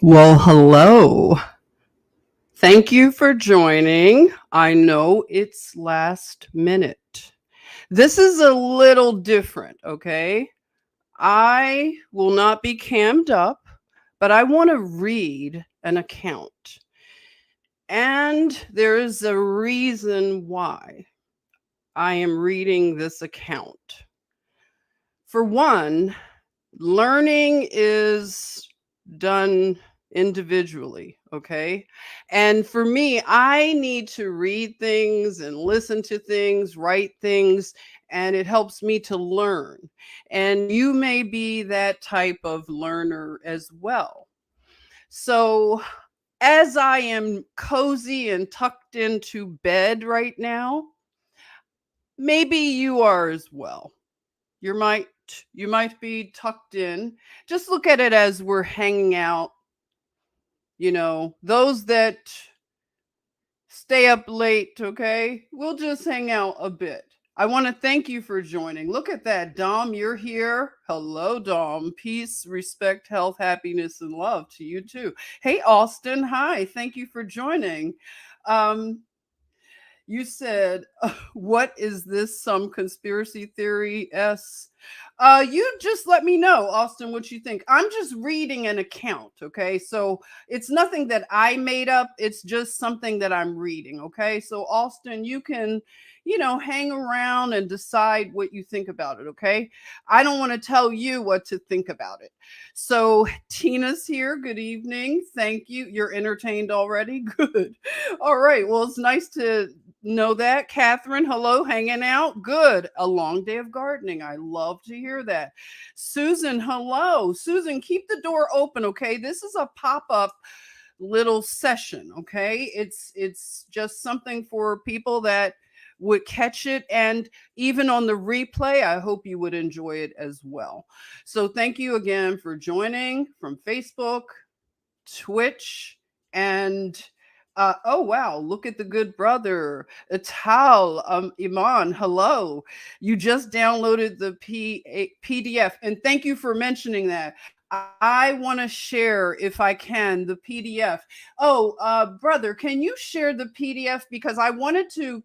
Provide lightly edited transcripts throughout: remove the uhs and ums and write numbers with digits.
Well, hello. Thank you for joining. I know it's last minute. This is a little different, okay? I will not be cammed up, but I want to read an account. And there is a reason why I am reading this account. For one, learning is done individually, okay? And for me, I need to read things and listen to things, write things, and it helps me to learn. And you may be that type of learner as well. So, as I am cozy and tucked into bed right now, maybe you are as well. You might you might be tucked in. Just look at it as we're hanging out, those that stay up late, okay? We'll just hang out a bit. I want to thank you for joining. Look at that, Dom, you're here. Hello, Dom. Peace, respect, health, happiness, and love to you too. Hey, Austin. Hi. Thank you for joining. Um, you said, what is this? Some conspiracy theory? S. You just let me know, Austin, what you think. I'm just reading an account, okay? So it's nothing that I made up. It's just something that I'm reading, okay? So, Austin, you can, hang around and decide what you think about it, okay? I don't want to tell you what to think about it. So, Tina's here. Good evening. Thank you. You're entertained already? Good. All right. Well, it's nice to know that. Catherine, hello, hanging out. Good. A long day of gardening. I love to hear that. Susan, hello. Susan, keep the door open, okay? This is a pop-up little session, okay? It's just something for people that would catch it, and even on the replay, I hope you would enjoy it as well. So thank you again for joining from Facebook, Twitch, and oh wow, look at the good brother. Ital, Iman, hello. You just downloaded the PDF, and thank you for mentioning that. I want to share, if I can, the PDF. Oh, brother, can you share the PDF? Because I wanted to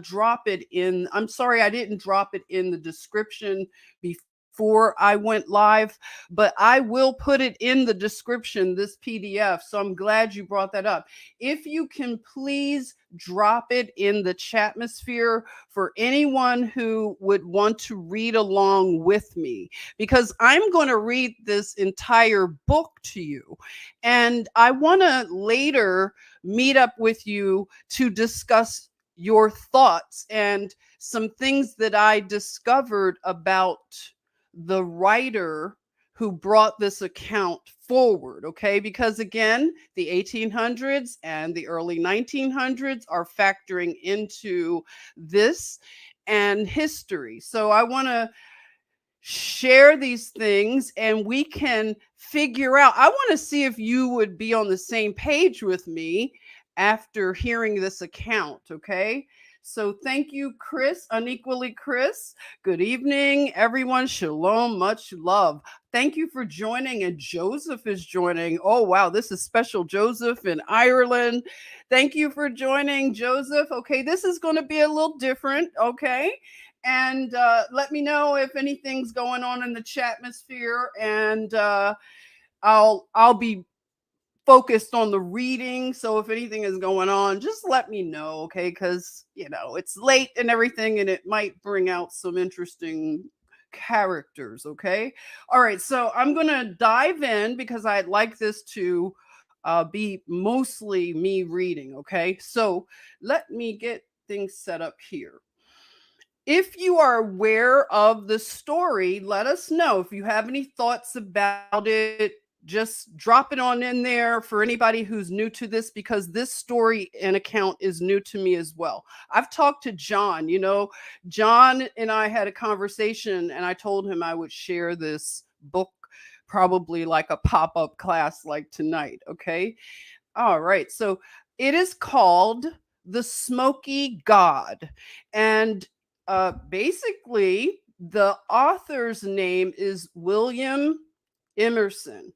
drop it in. I'm sorry, I didn't drop it in the description before I went live, but I will put it in the description, this PDF. So I'm glad you brought that up. If you can please drop it in the chatmosphere for anyone who would want to read along with me, because I'm going to read this entire book to you. And I want to later meet up with you to discuss your thoughts and some things that I discovered about the writer who brought this account forward, okay? Because again, the 1800s and the early 1900s are factoring into this and history. So I want to share these things and we can figure out. I want to see if you would be on the same page with me after hearing this account, okay? So thank you, Chris, unequally Chris. Good evening, everyone. Shalom, much love. Thank you for joining. And Joseph is joining. Oh, wow. This is special Joseph in Ireland. Thank you for joining, Joseph. Okay, this is going to be a little different, okay? And let me know if anything's going on in the chatmosphere, and I'll be focused on the reading. So if anything is going on, just let me know, okay? Because it's late and everything, and it might bring out some interesting characters, okay? All right, so I'm gonna dive in because I'd like this to be mostly me reading, okay? So let me get things set up here. If you are aware of the story, let us know. If you have any thoughts about it, just drop it on in there for anybody who's new to this, because this story and account is new to me as well. I've talked to John, John and I had a conversation, and I told him I would share this book, probably like a pop-up class like tonight, okay? All right. So it is called The Smoky God. And basically, the author's name is William Emerson.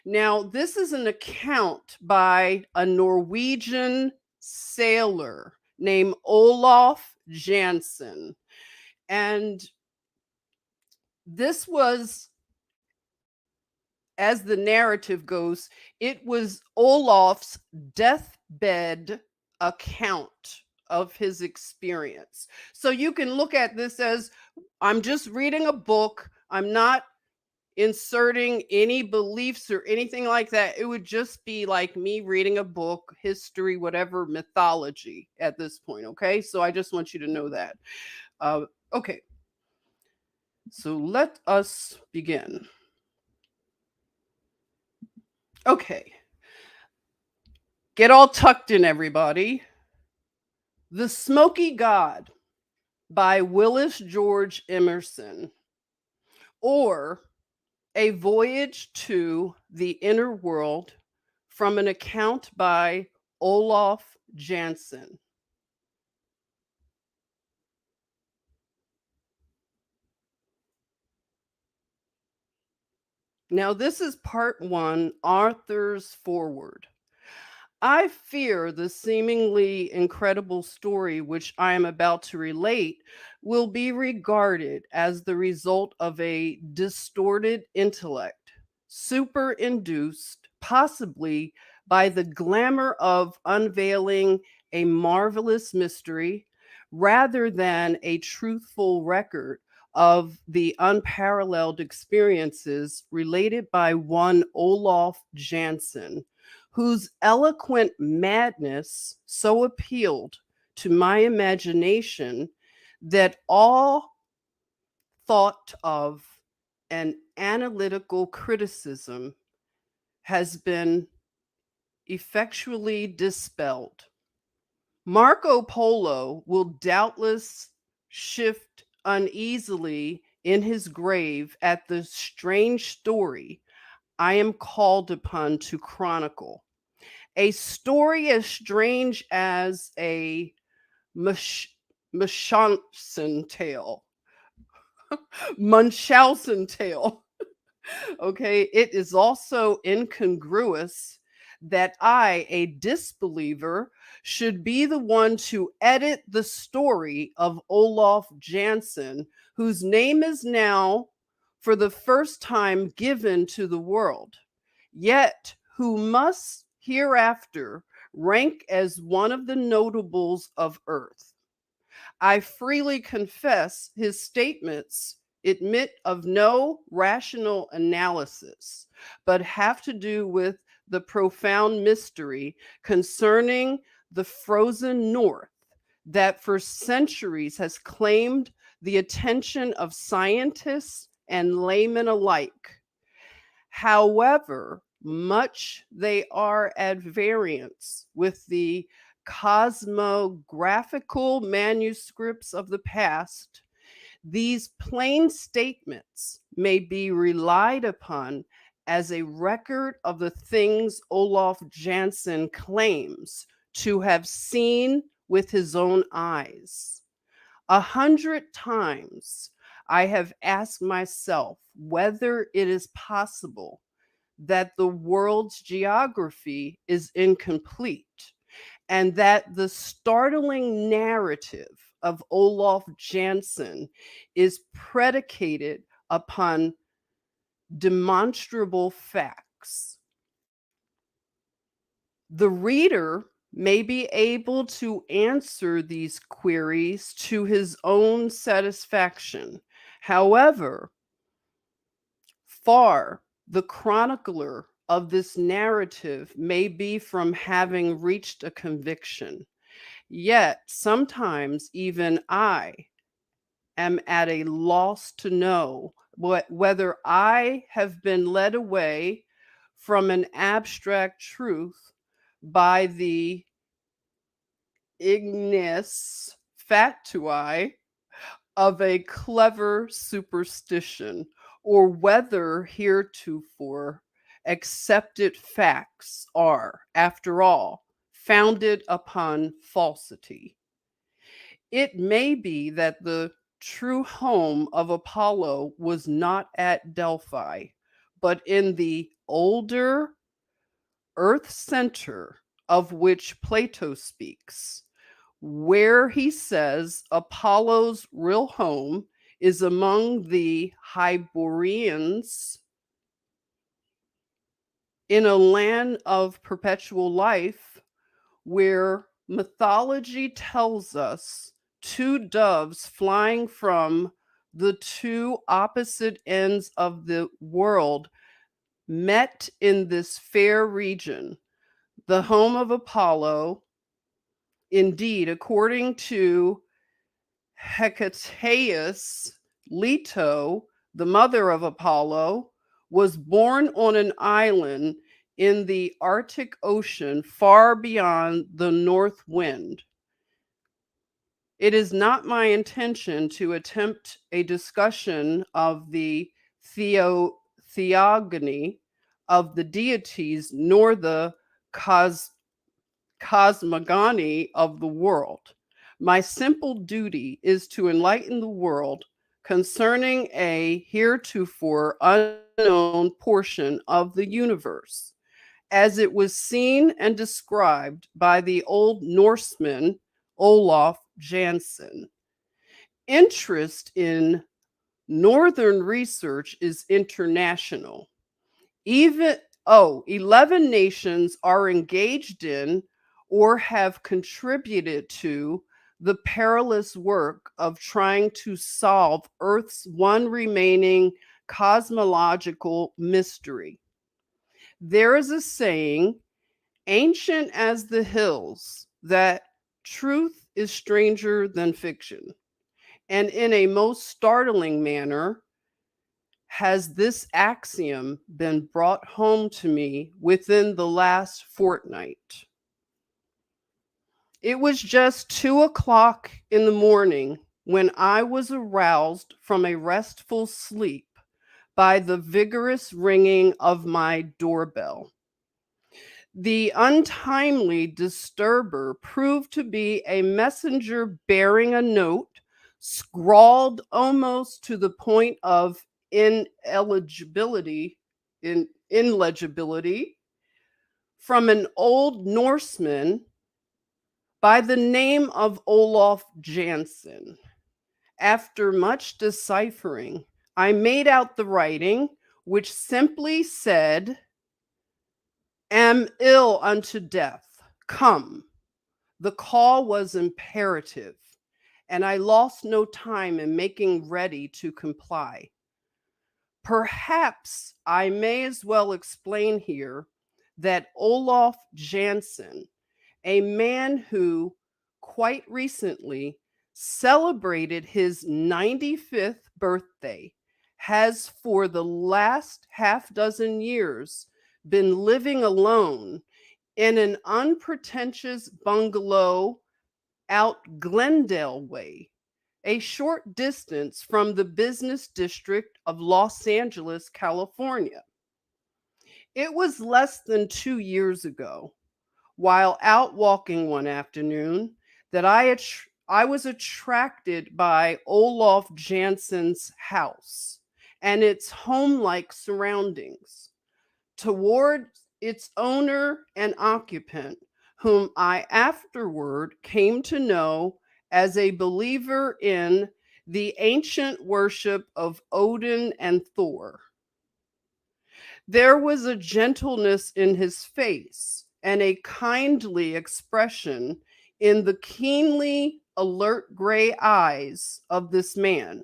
Now, this is an account by a Norwegian sailor named Olaf Jansen. And this was, as the narrative goes, it was Olaf's deathbed account of his experience. So you can look at this as, I'm just reading a book. I'm not inserting any beliefs or anything like that. It would just be like me reading a book, history, whatever, mythology at this point. Okay. So I just want you to know that. Okay. So let us begin. Okay. Get all tucked in, everybody. The Smoky God by Willis George Emerson, or A Voyage to the Inner World from an account by Olaf Jansen. Now, this is part one, Arthur's Foreword. I fear the seemingly incredible story which I am about to relate will be regarded as the result of a distorted intellect, superinduced possibly by the glamour of unveiling a marvelous mystery, rather than a truthful record of the unparalleled experiences related by one Olaf Jansen, whose eloquent madness so appealed to my imagination that all thought of an analytical criticism has been effectually dispelled. Marco Polo will doubtless shift uneasily in his grave at the strange story I am called upon to chronicle. A story as strange as a Munchausen tale. Munchausen tale. Okay, it is also incongruous that I, a disbeliever, should be the one to edit the story of Olaf Jansen, whose name is now for the first time given to the world, yet who must hereafter rank as one of the notables of earth. I freely confess his statements admit of no rational analysis, but have to do with the profound mystery concerning the frozen north that for centuries has claimed the attention of scientists and laymen alike. However much they are at variance with the cosmographical manuscripts of the past, these plain statements may be relied upon as a record of the things Olaf Jansen claims to have seen with his own eyes. 100 times I have asked myself whether it is possible that the world's geography is incomplete, and that the startling narrative of Olaf Jansen is predicated upon demonstrable facts. The reader may be able to answer these queries to his own satisfaction. However, far the chronicler of this narrative may be from having reached a conviction. Yet sometimes even I am at a loss to know whether I have been led away from an abstract truth by the ignis factui of a clever superstition, or whether heretofore accepted facts are, after all, founded upon falsity. It may be that the true home of Apollo was not at Delphi, but in the older earth center of which Plato speaks, where he says Apollo's real home is among the Hyperboreans in a land of perpetual life, where mythology tells us two doves flying from the two opposite ends of the world met in this fair region, the home of Apollo. Indeed, according to Hecataeus, Leto, the mother of Apollo, was born on an island in the Arctic Ocean far beyond the north wind. It is not my intention to attempt a discussion of the theogony of the deities nor the cosmogony of the world. My simple duty is to enlighten the world concerning a heretofore unknown portion of the universe, as it was seen and described by the old Norseman Olaf Jansen. Interest in northern research is international. Even 11 nations are engaged in or have contributed to the perilous work of trying to solve Earth's one remaining cosmological mystery. There is a saying, ancient as the hills, that truth is stranger than fiction. And in a most startling manner, has this axiom been brought home to me within the last fortnight. It was just 2 o'clock in the morning when I was aroused from a restful sleep by the vigorous ringing of my doorbell. The untimely disturber proved to be a messenger bearing a note scrawled almost to the point of illegibility from an old Norseman by the name of Olaf Jansen. After much deciphering, I made out the writing, which simply said, "Am ill unto death. Come." The call was imperative, and I lost no time in making ready to comply. Perhaps I may as well explain here that Olaf Jansen, a man who quite recently celebrated his 95th birthday, has for the last half dozen years been living alone in an unpretentious bungalow out Glendale way, a short distance from the business district of Los Angeles, California. It was less than 2 years ago, while out walking one afternoon, that I was attracted by Olaf Jansen's house and its home-like surroundings. Toward its owner and occupant, whom I afterward came to know as a believer in the ancient worship of Odin and Thor. There was a gentleness in his face and a kindly expression in the keenly alert gray eyes of this man,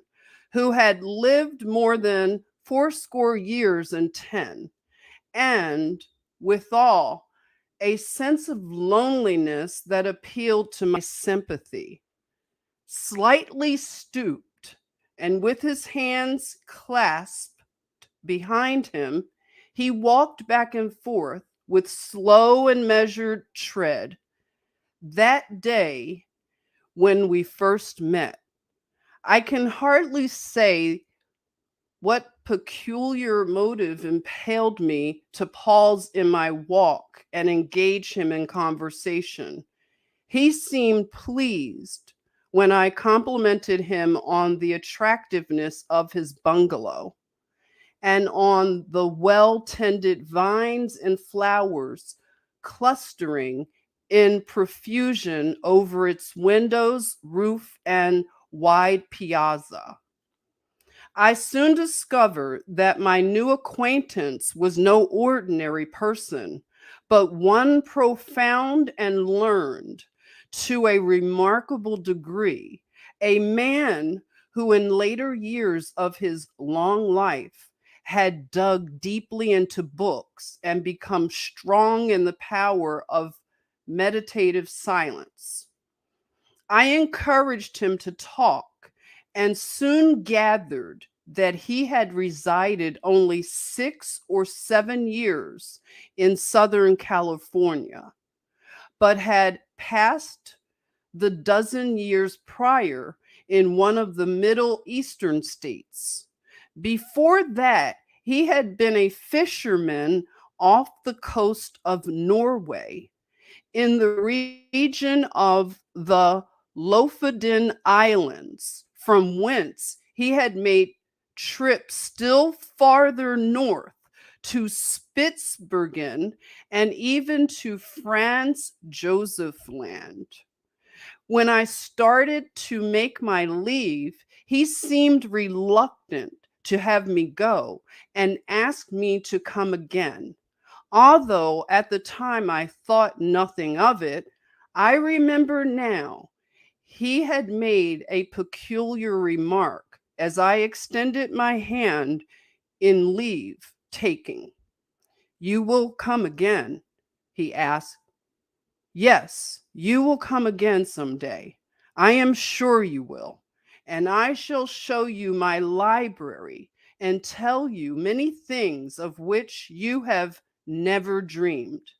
who had lived more than fourscore years and 10, and withal a sense of loneliness that appealed to my sympathy. Slightly stooped, and with his hands clasped behind him, he walked back and forth with slow and measured tread. That day when we first met, I can hardly say what peculiar motive impelled me to pause in my walk and engage him in conversation. He seemed pleased when I complimented him on the attractiveness of his bungalow, and on the well tended vines and flowers clustering in profusion over its windows, roof, and wide piazza. I soon discovered that my new acquaintance was no ordinary person, but one profound and learned to a remarkable degree, a man who, in later years of his long life, had dug deeply into books and become strong in the power of meditative silence. I encouraged him to talk and soon gathered that he had resided only 6 or 7 years in Southern California, but had passed the dozen years prior in one of the Middle Eastern states. Before that, he had been a fisherman off the coast of Norway in the region of the Lofoden Islands, from whence he had made trips still farther north to Spitsbergen and even to Franz Joseph Land. When I started to make my leave, he seemed reluctant to have me go and asked me to come again. Although at the time I thought nothing of it, I remember now he had made a peculiar remark as I extended my hand in leave taking. "You will come again?" he asked. "Yes, you will come again some day. I am sure you will. And I shall show you my library and tell you many things of which you have never dreamed.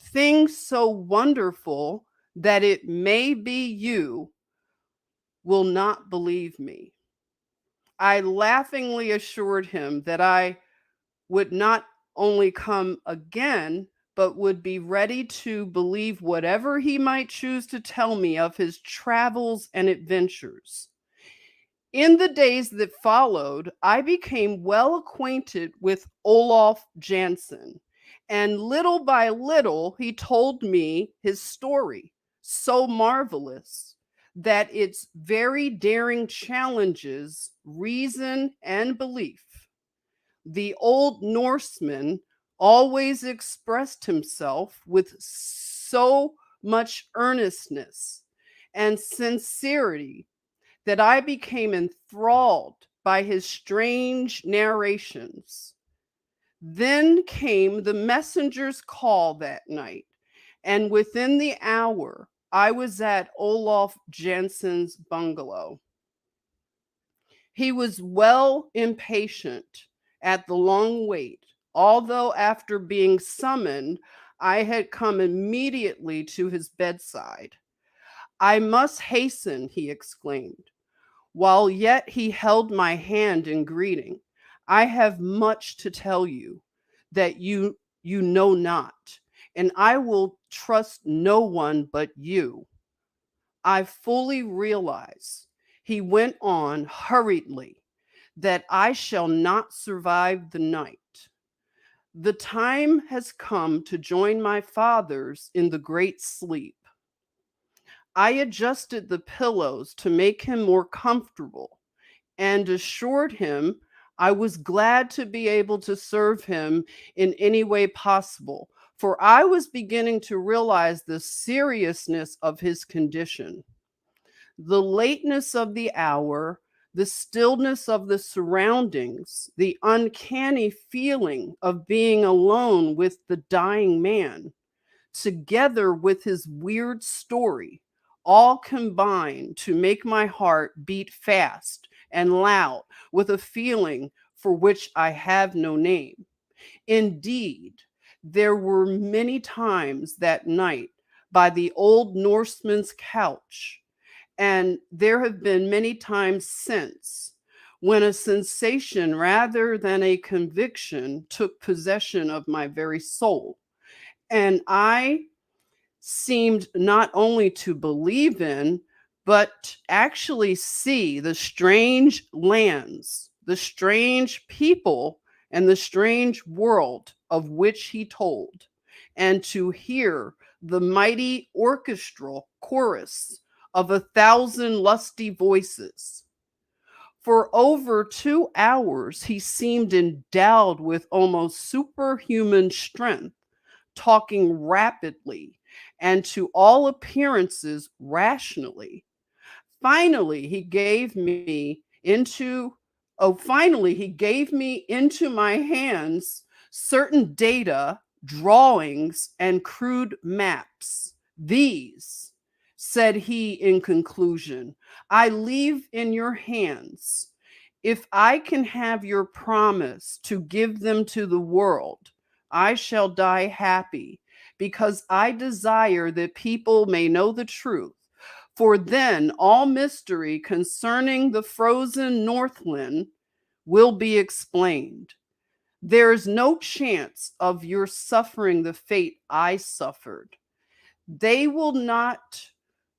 Things so wonderful that it may be you will not believe me." I laughingly assured him that I would not only come again, but would be ready to believe whatever he might choose to tell me of his travels and adventures. In the days that followed, I became well acquainted with Olaf Jansen, and little by little he told me his story, so marvelous that its very daring challenges reason and belief. The old Norseman always expressed himself with so much earnestness and sincerity that I became enthralled by his strange narrations. Then came the messenger's call that night, and within the hour, I was at Olaf Jansen's bungalow. He was well impatient at the long wait, although after being summoned, I had come immediately to his bedside. "I must hasten," he exclaimed, while yet he held my hand in greeting. "I have much to tell you that you know not, and I will trust no one but you. I fully realize," he went on hurriedly, "that I shall not survive the night. The time has come to join my fathers in the great sleep." I adjusted the pillows to make him more comfortable and assured him I was glad to be able to serve him in any way possible, for I was beginning to realize the seriousness of his condition. The lateness of the hour, the stillness of the surroundings, the uncanny feeling of being alone with the dying man, together with his weird story, all combine to make my heart beat fast and loud with a feeling for which I have no name. Indeed, there were many times that night by the old Norseman's couch, and there have been many times since, when a sensation rather than a conviction took possession of my very soul, and I seemed not only to believe in, but actually see the strange lands, the strange people, and the strange world of which he told, and to hear the mighty orchestral chorus of 1,000 lusty voices. For over 2 hours, he seemed endowed with almost superhuman strength, talking rapidly and to all appearances rationally. Finally, he gave me into finally he gave me into my hands certain data, drawings, and crude maps. These, said he in conclusion, I leave in your hands. If I can have your promise to give them to the world, I shall die happy, because I desire that people may know the truth. For then all mystery concerning the frozen Northland will be explained. There is no chance of your suffering the fate I suffered. They will not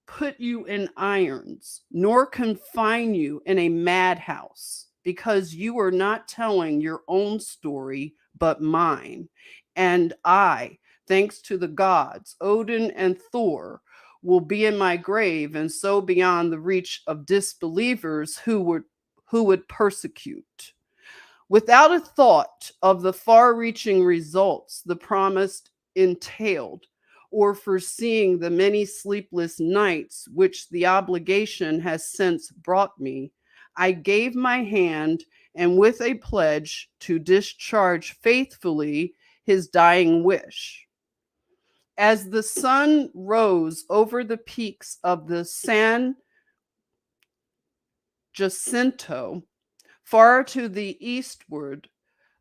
put you in irons, nor confine you in a madhouse, because you are not telling your own story, but mine. And I, thanks to the gods, Odin and Thor, will be in my grave, and so beyond the reach of disbelievers who would persecute. Without a thought of the far reaching results the promise entailed, or foreseeing the many sleepless nights which the obligation has since brought me, I gave my hand, and with a pledge to discharge faithfully his dying wish. As the sun rose over the peaks of the San Jacinto, far to the eastward,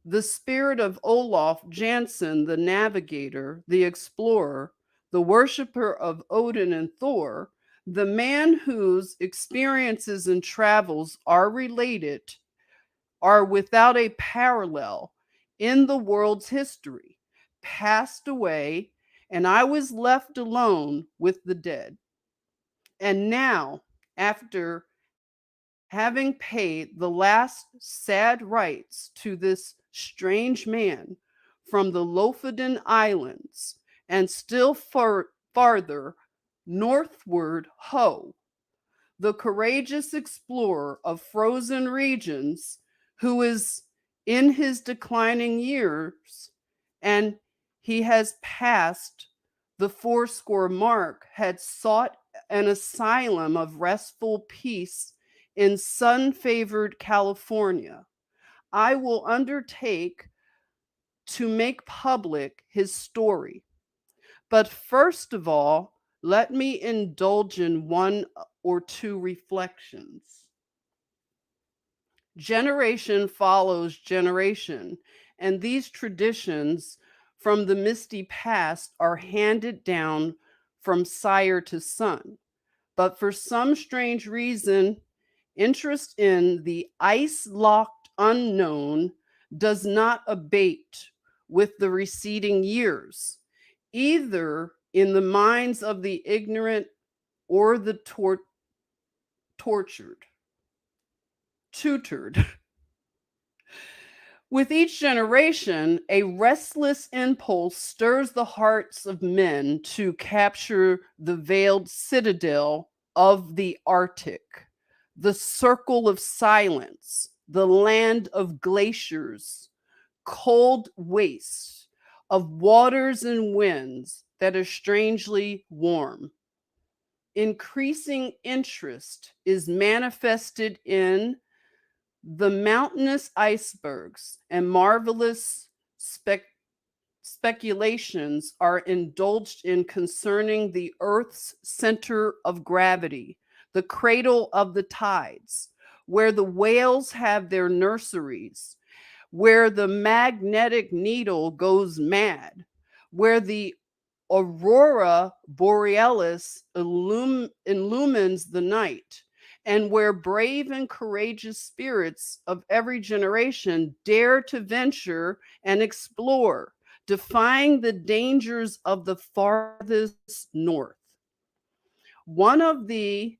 the spirit of Olaf Jansen, the navigator, the explorer, the worshiper of Odin and Thor, the man whose experiences and travels are related, are without a parallel in the world's history, passed away, and I was left alone with the dead. And now, after having paid the last sad rites to this strange man from the Lofoden Islands, and still farther northward, Ho, the courageous explorer of frozen regions, who is in his declining years, and he has passed the fourscore mark, had sought an asylum of restful peace in sun favored California. I will undertake to make public his story. But first of all, let me indulge in one or two reflections. Generation follows generation, and these traditions from the misty past are handed down from sire to son. But for some strange reason, interest in the ice locked unknown does not abate with the receding years, either in the minds of the ignorant or the tortured, tutored. With each generation, a restless impulse stirs the hearts of men to capture the veiled citadel of the Arctic, the circle of silence, the land of glaciers, cold wastes of waters and winds that are strangely warm. Increasing interest is manifested in the mountainous icebergs, and marvelous speculations are indulged in concerning the Earth's center of gravity, the cradle of the tides, where the whales have their nurseries, where the magnetic needle goes mad, where the aurora borealis illumines the night, and where brave and courageous spirits of every generation dare to venture and explore, defying the dangers of the farthest north. One of the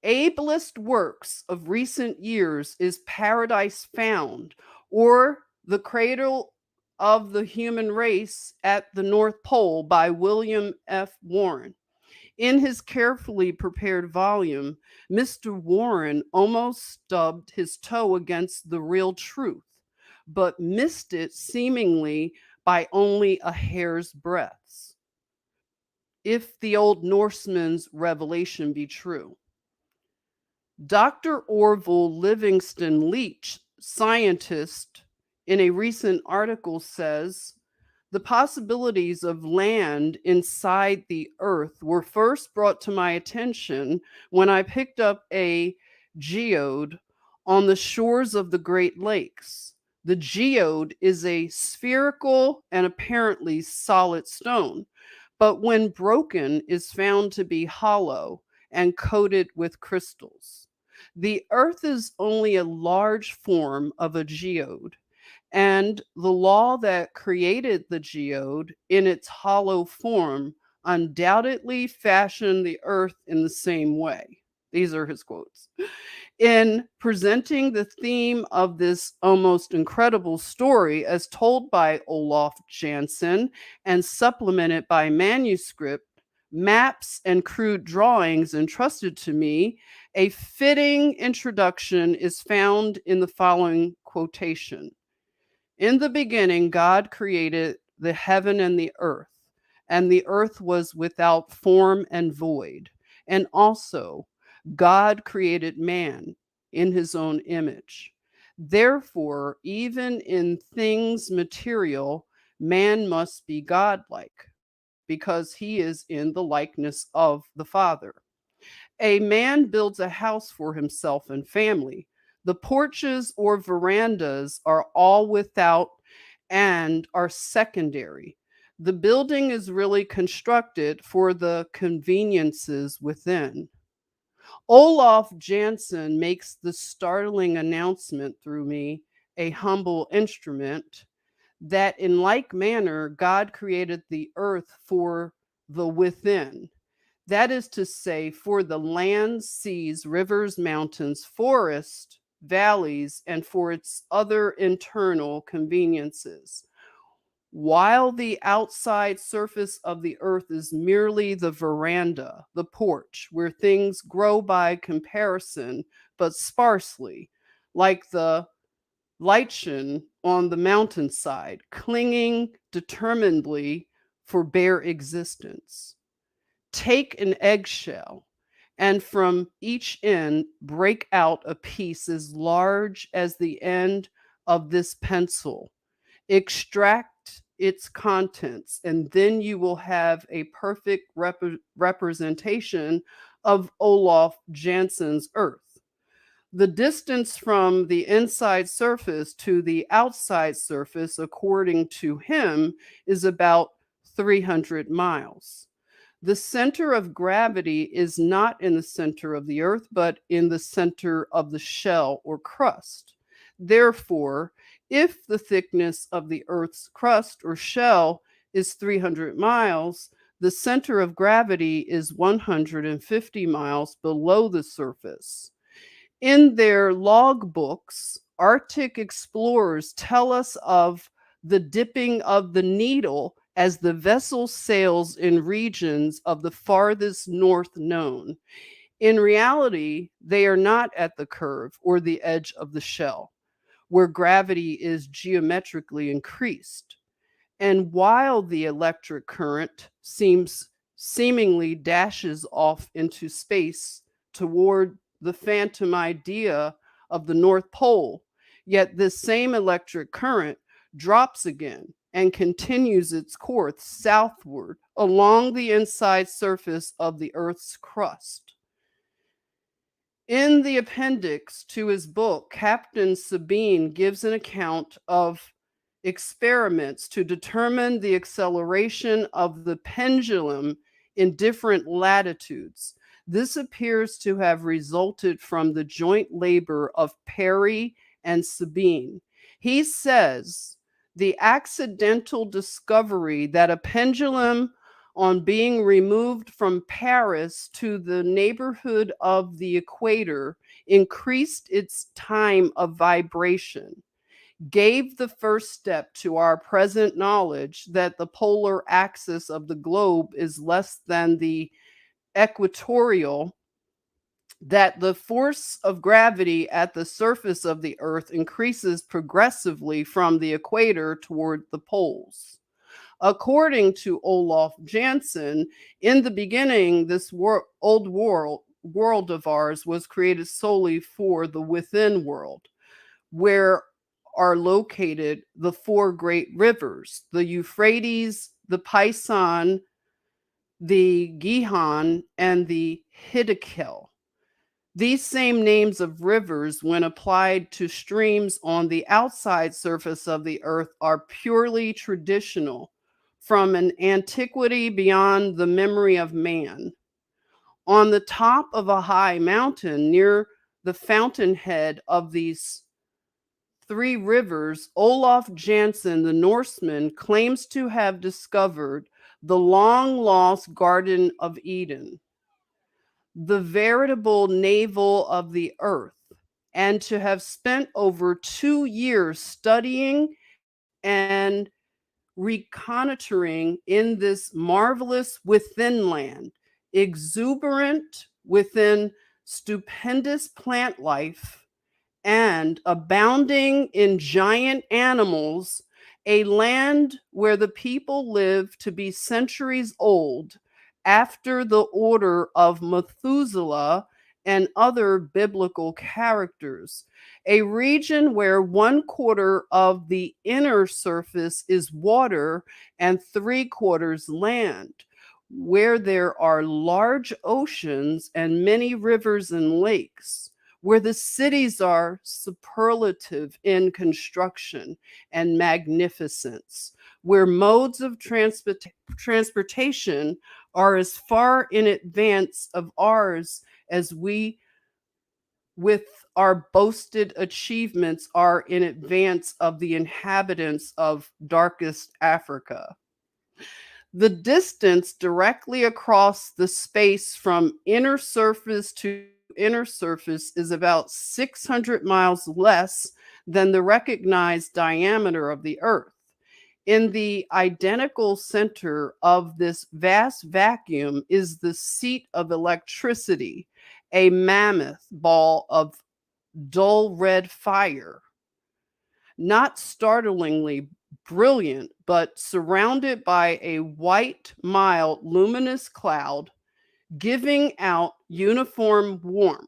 ablest works of recent years is Paradise Found, or The Cradle of the Human Race at the North Pole by William F. Warren. In his carefully prepared volume, Mr. Warren almost stubbed his toe against the real truth, but missed it seemingly by only a hair's breadth, if the old Norseman's revelation be true. Dr. Orville Livingston Leach, scientist, in a recent article says the possibilities of land inside the earth were first brought to my attention when I picked up a geode on the shores of the Great Lakes. The geode is a spherical and apparently solid stone, but when broken is found to be hollow and coated with crystals. The earth is only a large form of a geode, and the law that created the geode in its hollow form undoubtedly fashioned the earth in the same way. These are his quotes. In presenting the theme of this almost incredible story as told by Olaf Jansen and supplemented by manuscript, maps, and crude drawings entrusted to me, a fitting introduction is found in the following quotation. In the beginning, God created the heaven and the earth was without form and void. And also, God created man in his own image. Therefore, even in things material, man must be godlike, because he is in the likeness of the Father. A man builds a house for himself and family. The porches or verandas are all without and are secondary. The building is really constructed for the conveniences within. Olaf Jansen makes the startling announcement through me, a humble instrument, that in like manner God created the earth for the within. That is to say, for the lands, seas, rivers, mountains, forests, valleys, and for its other internal conveniences. While the outside surface of the earth is merely the veranda, the porch, where things grow by comparison, but sparsely, like the lichen on the mountainside, clinging determinedly for bare existence. Take an eggshell, and from each end break out a piece as large as the end of this pencil. Extract its contents, and then you will have a perfect representation of Olaf Jansen's earth. The distance from the inside surface to the outside surface, according to him, is about 300 miles. The center of gravity is not in the center of the earth, but in the center of the shell or crust. Therefore, if the thickness of the earth's crust or shell is 300 miles, the center of gravity is 150 miles below the surface. In their logbooks, Arctic explorers tell us of the dipping of the needle as the vessel sails in regions of the farthest north known. In reality, they are not at the curve or the edge of the shell, where gravity is geometrically increased. And while the electric current seemingly dashes off into space toward the phantom idea of the North Pole, yet this same electric current drops again and continues its course southward along the inside surface of the Earth's crust. In the appendix to his book, Captain Sabine gives an account of experiments to determine the acceleration of the pendulum in different latitudes. This appears to have resulted from the joint labor of Perry and Sabine. He says the accidental discovery that a pendulum, on being removed from Paris to the neighborhood of the equator, increased its time of vibration. gave the first step to our present knowledge that the polar axis of the globe is less than the equatorial, that the force of gravity at the surface of the earth increases progressively from the equator toward the poles. According to Olaf Janssen, in the beginning, this old world of ours was created solely for the within world, where are located the four great rivers, the Euphrates, the Pison, the Gihon, and the Hiddekel. These same names of rivers, when applied to streams on the outside surface of the earth, are purely traditional from an antiquity beyond the memory of man. On the top of a high mountain near the fountainhead of these three rivers, Olaf Janssen, the Norseman, claims to have discovered the long lost Garden of Eden, the veritable navel of the earth, and to have spent over 2 years studying and reconnoitering in this marvelous within land, exuberant within stupendous plant life and abounding in giant animals, a land where the people live to be centuries old, after the order of Methuselah and other biblical characters, a region where 1/4 of the inner surface is water and 3/4 land, where there are large oceans and many rivers and lakes, where the cities are superlative in construction and magnificence, where modes of transportation are as far in advance of ours as we, with our boasted achievements, are in advance of the inhabitants of darkest Africa. The distance directly across the space from inner surface to inner surface is about 600 miles less than the recognized diameter of the Earth. In the identical center of this vast vacuum is the seat of electricity, a mammoth ball of dull red fire, not startlingly brilliant, but surrounded by a white, mild, luminous cloud, giving out uniform warmth,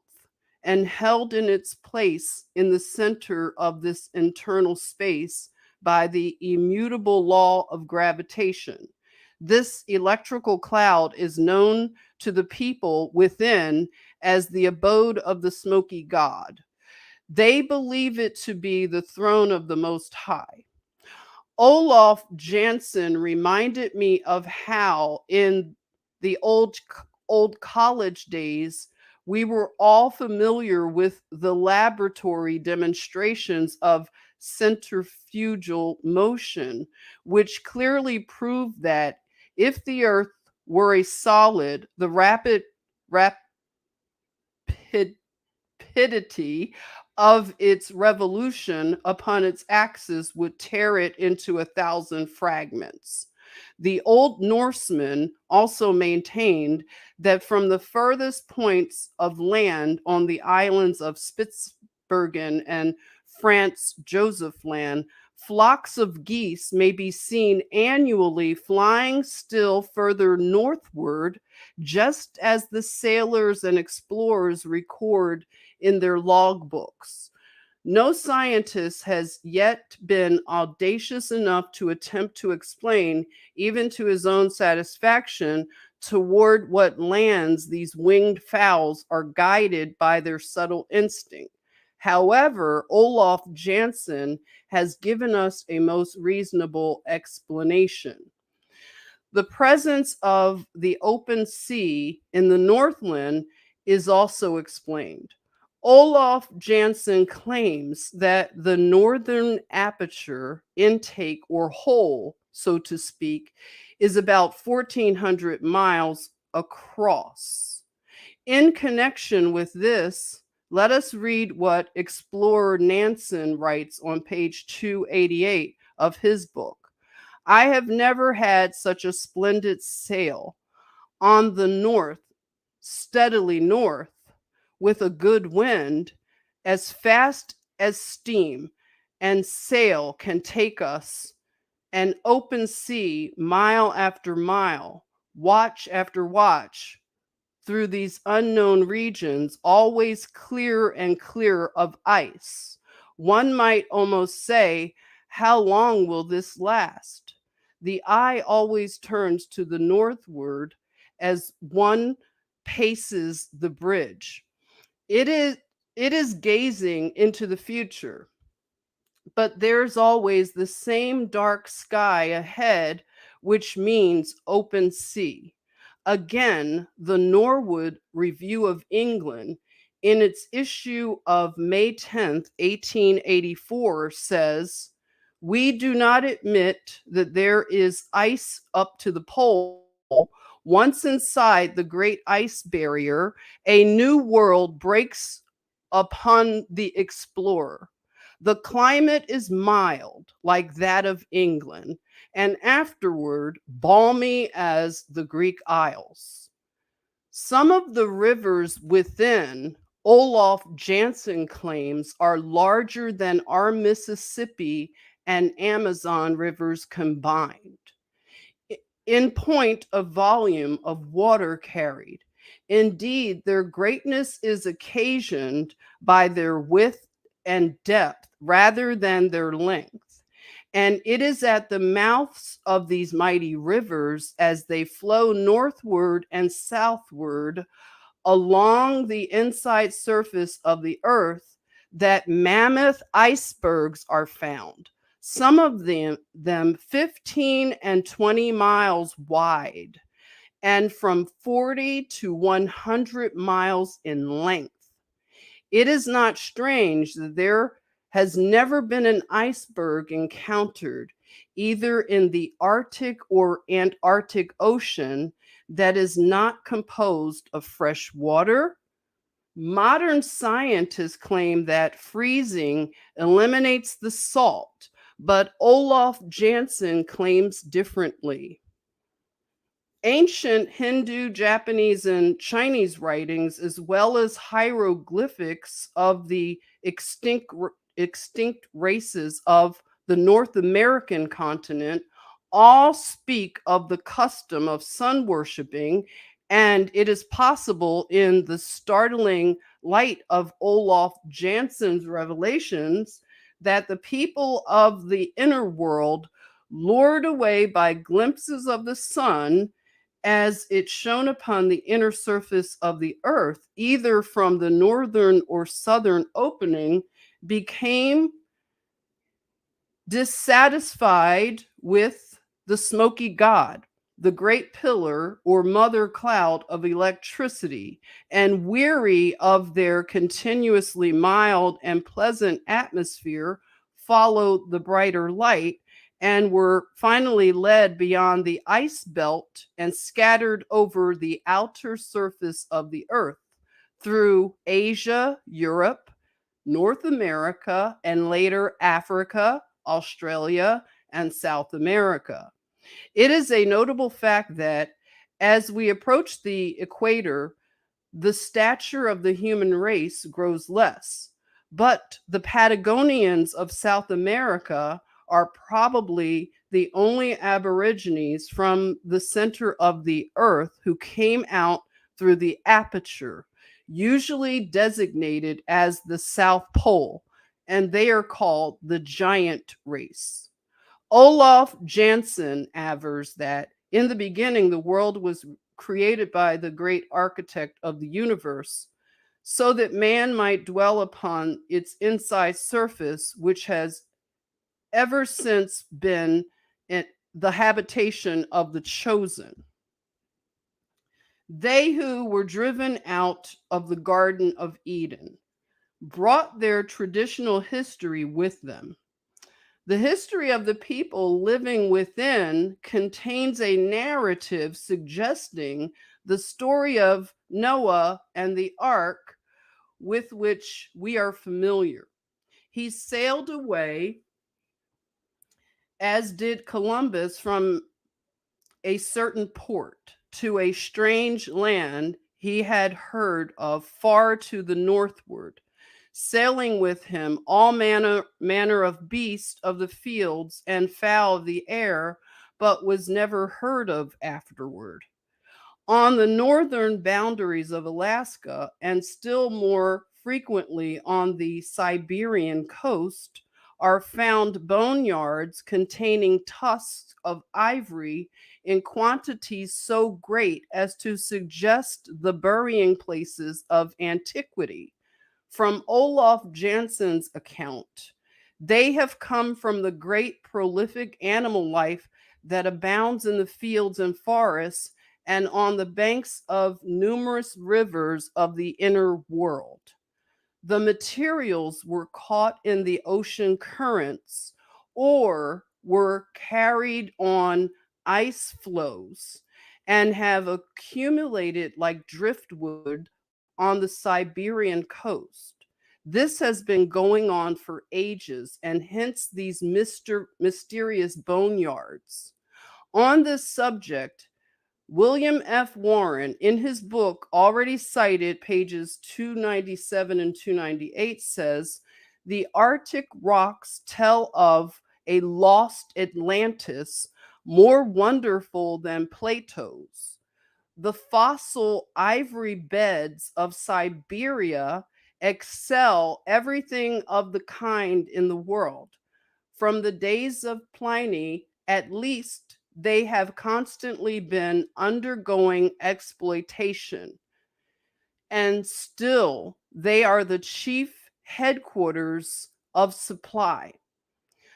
and held in its place in the center of this internal space by the immutable law of gravitation. This electrical cloud is known to the people within as the abode of the Smoky God. They believe it to be the throne of the Most High. Olaf Janssen reminded me of how in the old college days we were all familiar with the laboratory demonstrations of centrifugal motion, which clearly proved that if the earth were a solid, the rapidity of its revolution upon its axis would tear it into 1,000 fragments. The Old Norsemen also maintained that from the furthest points of land on the islands of Spitzbergen and Franz Joseph Land, flocks of geese may be seen annually flying still further northward, just as the sailors and explorers record in their logbooks. No scientist has yet been audacious enough to attempt to explain, even to his own satisfaction, toward what lands these winged fowls are guided by their subtle instinct. However, Olaf Janssen has given us a most reasonable explanation. The presence of the open sea in the Northland is also explained. Olaf Janssen claims that the northern aperture intake, or hole, so to speak, is about 1,400 miles across. In connection with this, Let us read what explorer Nansen writes on page 288 of his book. I have never had such a splendid sail on the north, steadily north, with a good wind, as fast as steam and sail can take us, an open sea, mile after mile, watch after watch, through these unknown regions, always clearer and clearer of ice. One might almost say, how long will this last? The eye always turns to the northward as one paces the bridge. It is, it is gazing into the future, but there's always the same dark sky ahead, which means open sea. Again, the Norwood Review of England, in its issue of May 10th, 1884, says, we do not admit that there is ice up to the pole. Once inside the great ice barrier, a new world breaks upon the explorer. The climate is mild, like that of England, and afterward balmy as the Greek Isles. Some of the rivers within, Olaf Jansen claims, are larger than our Mississippi and Amazon rivers combined in point of volume of water carried. Indeed, their greatness is occasioned by their width and depth rather than their length. And it is at the mouths of these mighty rivers, as they flow northward and southward along the inside surface of the earth, that mammoth icebergs are found, some of them 15 and 20 miles wide and from 40 to 100 miles in length. It is not strange that there has never been an iceberg encountered, either in the Arctic or Antarctic Ocean, that is not composed of fresh water. Modern scientists claim that freezing eliminates the salt, but Olaf Jansen claims differently. Ancient Hindu, Japanese, and Chinese writings, as well as hieroglyphics of the extinct races of the North American continent, all speak of the custom of sun worshiping, and it is possible, in the startling light of Olaf Jansen's revelations, that the people of the inner world, lured away by glimpses of the sun as it shone upon the inner surface of the earth, either from the northern or southern opening, became dissatisfied with the Smoky God, the great pillar or mother cloud of electricity, and weary of their continuously mild and pleasant atmosphere, followed the brighter light and were finally led beyond the ice belt and scattered over the outer surface of the earth through Asia, Europe, North America, and later Africa, Australia, and South America. It is a notable fact that as we approach the equator, the stature of the human race grows less. But the Patagonians of South America are probably the only aborigines from the center of the earth who came out through the aperture, usually designated as the South Pole, and they are called the giant race. Olaf Jansen avers that in the beginning the world was created by the great architect of the universe, so that man might dwell upon its inside surface, which has ever since been the habitation of the chosen. They who were driven out of the Garden of Eden brought their traditional history with them. The history of the people living within contains a narrative suggesting the story of Noah and the ark, with which we are familiar. He sailed away, as did Columbus, from a certain port to a strange land he had heard of far to the northward, sailing with him all manner of beasts of the fields and fowl of the air, but was never heard of afterward. On the northern boundaries of Alaska, and still more frequently on the Siberian coast, are found boneyards containing tusks of ivory in quantities so great as to suggest the burying places of antiquity. From Olaf Jansen's account, they have come from the great prolific animal life that abounds in the fields and forests and on the banks of numerous rivers of the inner world. The materials were caught in the ocean currents or were carried on ice floes and have accumulated like driftwood on the Siberian coast. This has been going on for ages, and hence these mysterious boneyards. On this subject, William F. Warren, in his book already cited, pages 297 and 298, says the Arctic rocks tell of a lost Atlantis more wonderful than Plato's. The fossil ivory beds of Siberia excel everything of the kind in the world. From the days of Pliny, at least, they have constantly been undergoing exploitation, and still they are the chief headquarters of supply.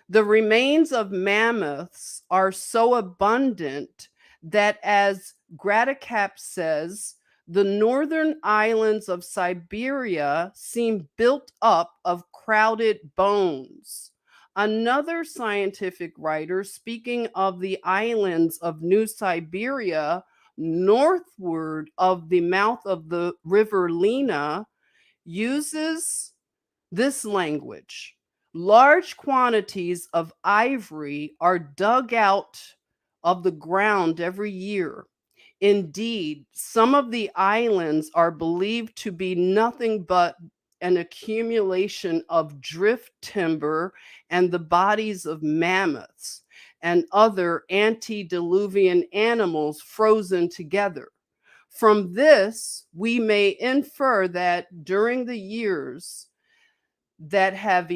The remains of mammoths are so abundant that, as Gradicap says, the northern islands of Siberia seem built up of crowded bones. Another scientific writer, speaking of the islands of New Siberia, northward of the mouth of the river Lena, uses this language: large quantities of ivory are dug out of the ground every year. Indeed, some of the islands are believed to be nothing but an accumulation of drift timber and the bodies of mammoths and other antediluvian animals frozen together. From this, we may infer that during the years that have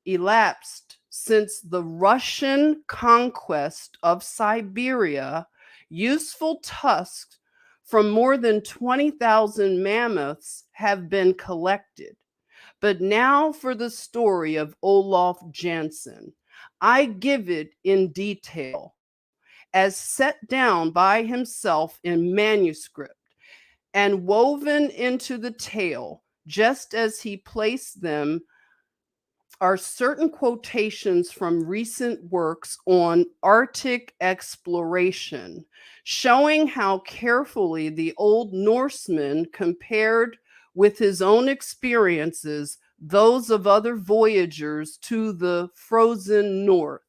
elapsed since the Russian conquest of Siberia, useful tusks from more than 20,000 mammoths have been collected. But now for the story of Olaf Jansen. I give it in detail, as set down by himself in manuscript and woven into the tale, just as he placed them, are certain quotations from recent works on Arctic exploration, showing how carefully the old Norseman compared with his own experiences those of other voyagers to the frozen north.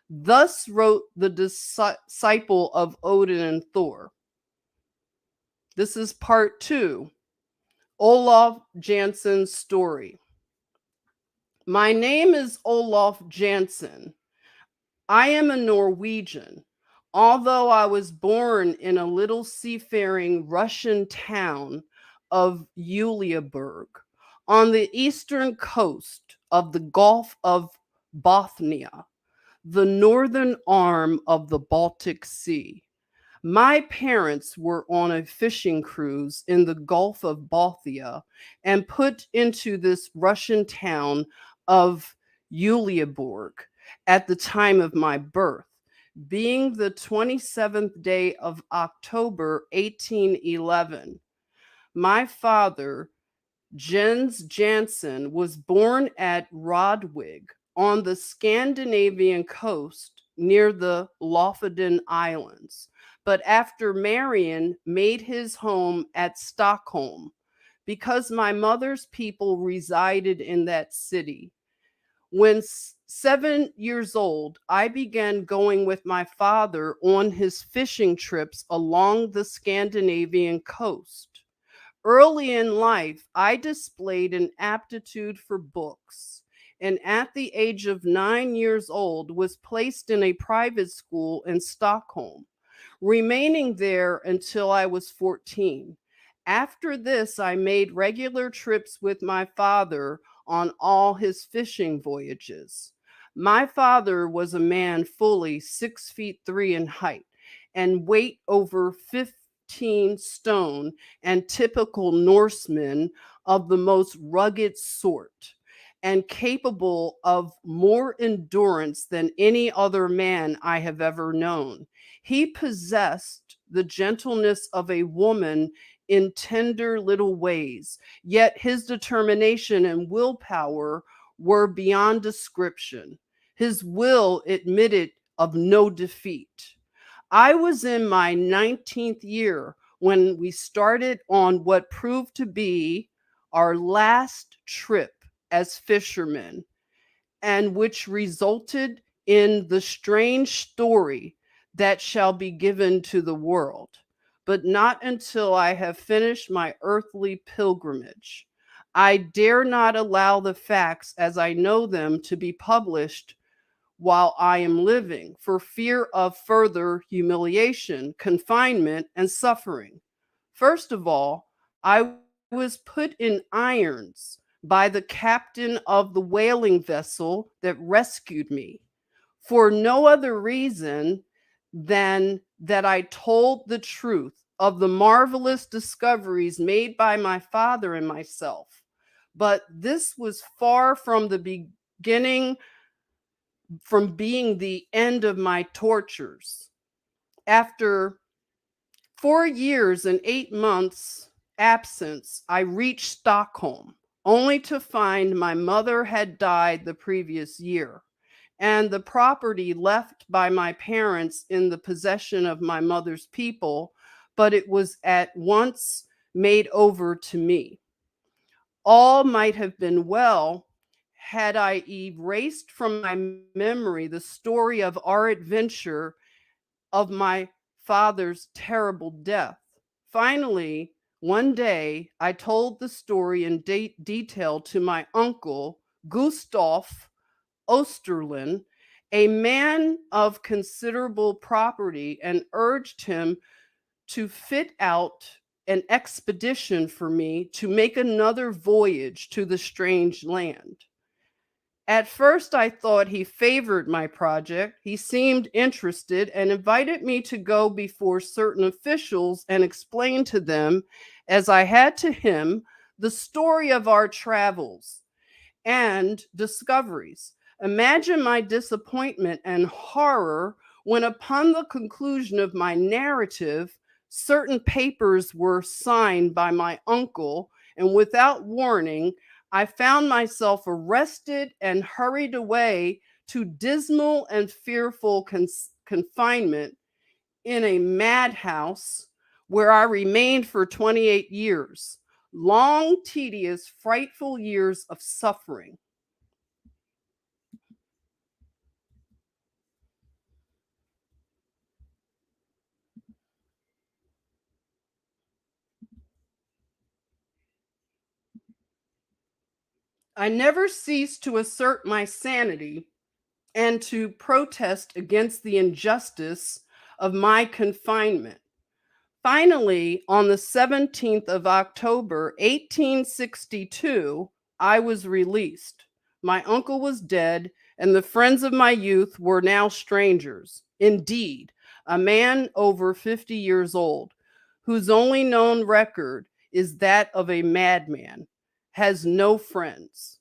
Thus wrote the disciple of Odin and Thor. This is part 2, Olaf Jansen's story. My name is Olaf Jansen. I am a Norwegian. Although I was born in a little seafaring Russian town of Uleaborg on the eastern coast of the Gulf of Bothnia, the northern arm of the Baltic Sea. My parents were on a fishing cruise in the Gulf of Bothnia and put into this Russian town of Uleaborg at the time of my birth, being the 27th day of October, 1811. My father, Jens Jansen, was born at Rodwig on the Scandinavian coast near the Lofoten Islands, but after marrying, made his home at Stockholm because my mother's people resided in that city. When 7 years old, I began going with my father on his fishing trips along the Scandinavian coast. Early in life, I displayed an aptitude for books, and at the age of 9 years old, was placed in a private school in Stockholm, remaining there until I was 14. After this, I made regular trips with my father on all his fishing voyages. My father was a man fully 6 feet 3 in height and weight over 15 stone, and typical Norseman of the most rugged sort, and capable of more endurance than any other man I have ever known. He possessed the gentleness of a woman in tender little ways, yet his determination and willpower were beyond description. His will admitted of no defeat. I was in my 19th year when we started on what proved to be our last trip as fishermen, and which resulted in the strange story that shall be given to the world, but not until I have finished my earthly pilgrimage. I dare not allow the facts as I know them to be published while I am living, for fear of further humiliation, confinement, and suffering. First of all, I was put in irons by the captain of the whaling vessel that rescued me, for no other reason than that I told the truth of the marvelous discoveries made by my father and myself. But this was far from the beginning, from being the end of my tortures. After 4 years and 8 months absence, I reached Stockholm, only to find my mother had died the previous year, and the property left by my parents in the possession of my mother's people, but it was at once made over to me. All might have been well had I erased from my memory the story of our adventure, of my father's terrible death. Finally, one day, I told the story in detail to my uncle, Gustav Osterlin, a man of considerable property, and urged him to fit out an expedition for me to make another voyage to the strange land. At first, I thought he favored my project. He seemed interested and invited me to go before certain officials and explain to them, as I had to him, the story of our travels and discoveries. Imagine my disappointment and horror when, upon the conclusion of my narrative, certain papers were signed by my uncle, and without warning, I found myself arrested and hurried away to dismal and fearful confinement in a madhouse, where I remained for 28 years. Long, tedious, frightful years of suffering. I never ceased to assert my sanity and to protest against the injustice of my confinement. Finally, on the 17th of October, 1862, I was released. My uncle was dead, and the friends of my youth were now strangers. Indeed, a man over 50 years old, whose only known record is that of a madman, has no friends.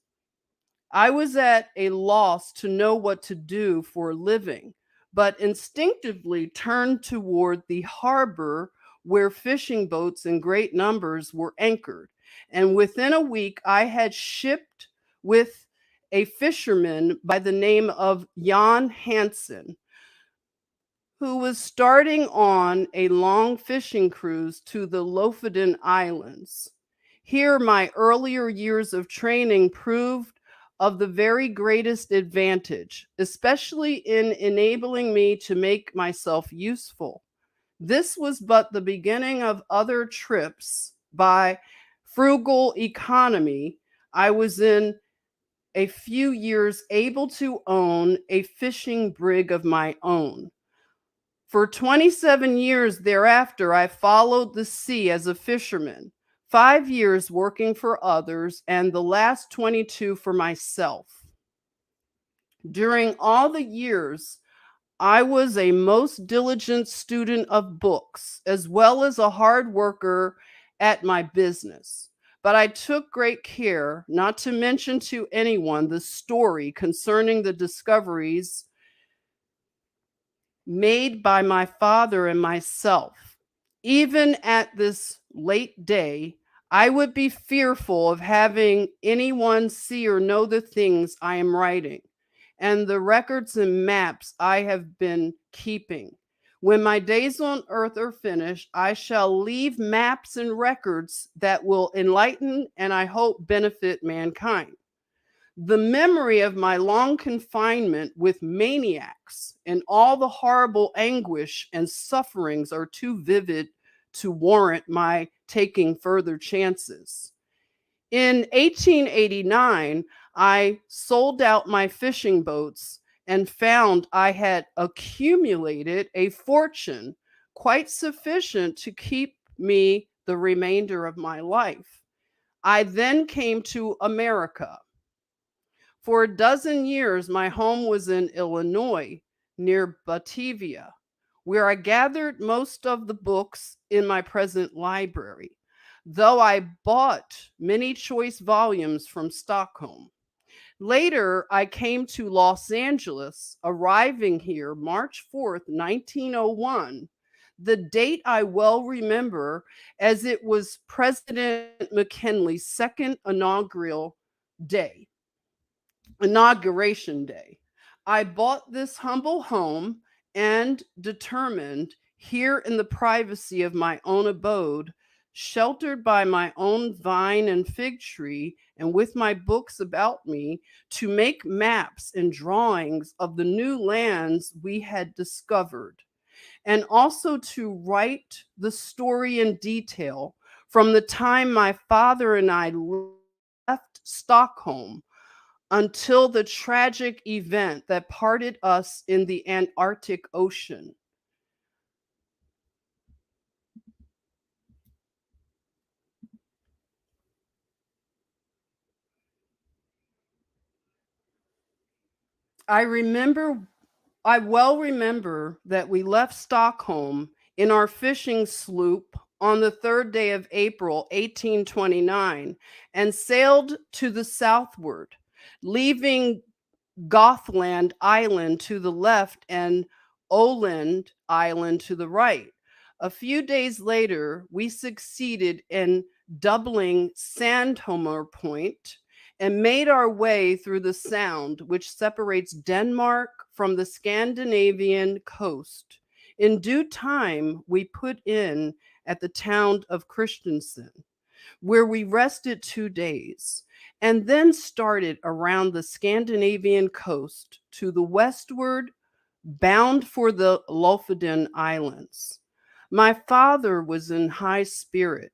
I was at a loss to know what to do for a living, but instinctively turned toward the harbor where fishing boats in great numbers were anchored. And within a week, I had shipped with a fisherman by the name of Jan Hansen, who was starting on a long fishing cruise to the Lofoten Islands. Here, my earlier years of training proved of the very greatest advantage, especially in enabling me to make myself useful. This was but the beginning of other trips. By frugal economy, I was in a few years able to own a fishing brig of my own. For 27 years thereafter, I followed the sea as a fisherman, 5 years working for others, and the last 22 for myself. During all the years, I was a most diligent student of books, as well as a hard worker at my business. But I took great care not to mention to anyone the story concerning the discoveries made by my father and myself. Even at this late day, I would be fearful of having anyone see or know the things I am writing and the records and maps I have been keeping. When my days on earth are finished, I shall leave maps and records that will enlighten and I hope benefit mankind. The memory of my long confinement with maniacs and all the horrible anguish and sufferings are too vivid to warrant my taking further chances. In 1889, I sold out my fishing boats and found I had accumulated a fortune quite sufficient to keep me the remainder of my life. I then came to America. For a dozen years, my home was in Illinois, near Batavia, where I gathered most of the books in my present library, though I bought many choice volumes from Stockholm. Later, I came to Los Angeles, arriving here March 4th, 1901. The date I well remember, as it was President McKinley's second day inauguration day. I bought this humble home and determined, here in the privacy of my own abode, sheltered by my own vine and fig tree, and with my books about me, to make maps and drawings of the new lands we had discovered, and also to write the story in detail from the time my father and I left Stockholm until the tragic event that parted us in the Antarctic Ocean. I remember, I well remember that we left Stockholm in our fishing sloop on the third day of April, 1829, and sailed to the southward, leaving Gothland Island to the left and Oland Island to the right. A few days later, we succeeded in doubling Sandhomer Point and made our way through the sound which separates Denmark from the Scandinavian coast. In due time, we put in at the town of Christensen, where we rested 2 days, and then started around the Scandinavian coast to the westward, bound for the Lofoden Islands. My father was in high spirit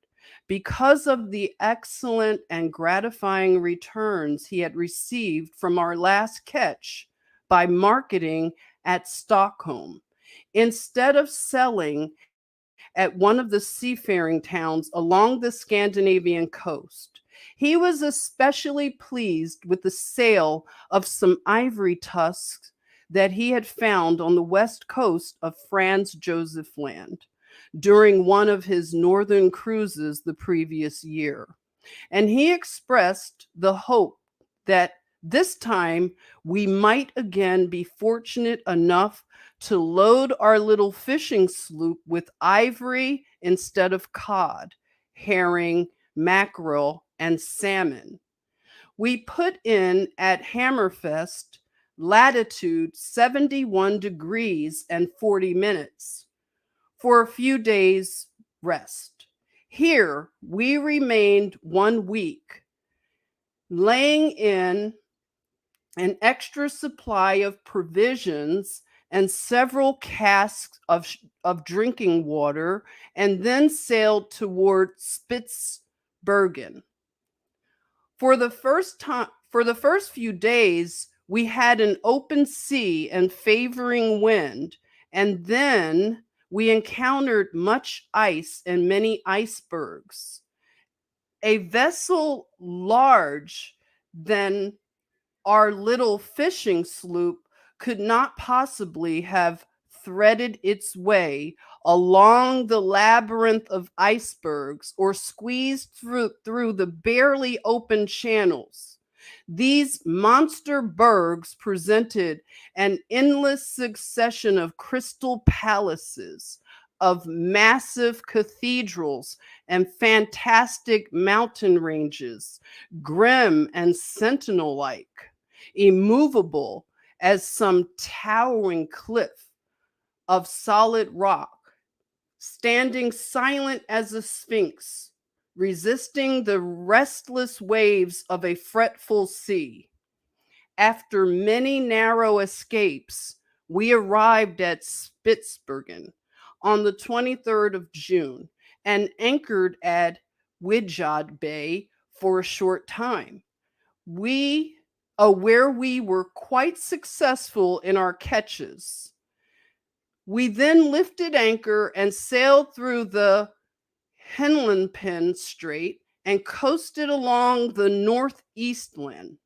because of the excellent and gratifying returns he had received from our last catch by marketing at Stockholm. Instead of selling at one of the seafaring towns along the Scandinavian coast. He was especially pleased with the sale of some ivory tusks that he had found on the west coast of Franz Joseph Land during one of his northern cruises the previous year. And he expressed the hope that this time we might again be fortunate enough to load our little fishing sloop with ivory instead of cod, herring, mackerel, and salmon. We put in at Hammerfest, latitude 71 degrees and 40 minutes, for a few days' rest. Here we remained 1 week, laying in an extra supply of provisions and several casks of drinking water, and then sailed toward Spitzbergen. For the first few days, we had an open sea and favoring wind, and then we encountered much ice and many icebergs. A vessel large than our little fishing sloop could not possibly have threaded its way along the labyrinth of icebergs or squeezed through the barely open channels. These monster bergs presented an endless succession of crystal palaces, of massive cathedrals and fantastic mountain ranges, grim and sentinel like, immovable as some towering cliff of solid rock, standing silent as a sphinx, resisting the restless waves of a fretful sea. After many narrow escapes, we arrived at Spitzbergen on the 23rd of June and anchored at Widjod Bay for a short time. Where we were quite successful in our catches. We then lifted anchor and sailed through the Henlenpen Strait and coasted along the northeastland.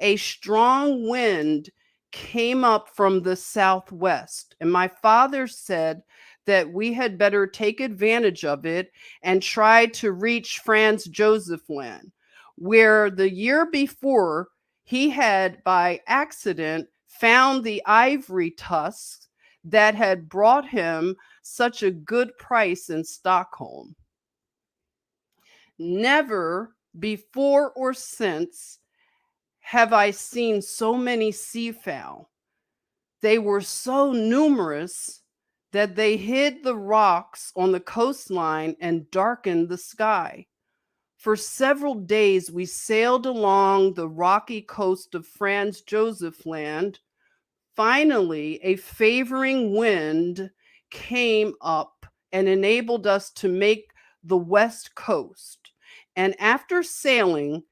A strong wind came up from the southwest, and my father said that we had better take advantage of it and try to reach Franz Joseph Land, where the year before he had by accident found the ivory tusks that had brought him such a good price in Stockholm. Never before or since have I seen so many seafowl. They were so numerous that they hid the rocks on the coastline and darkened the sky. For several days we sailed along the rocky coast of Franz Joseph Land. Finally, a favoring wind came up and enabled us to make the west coast. And after sailing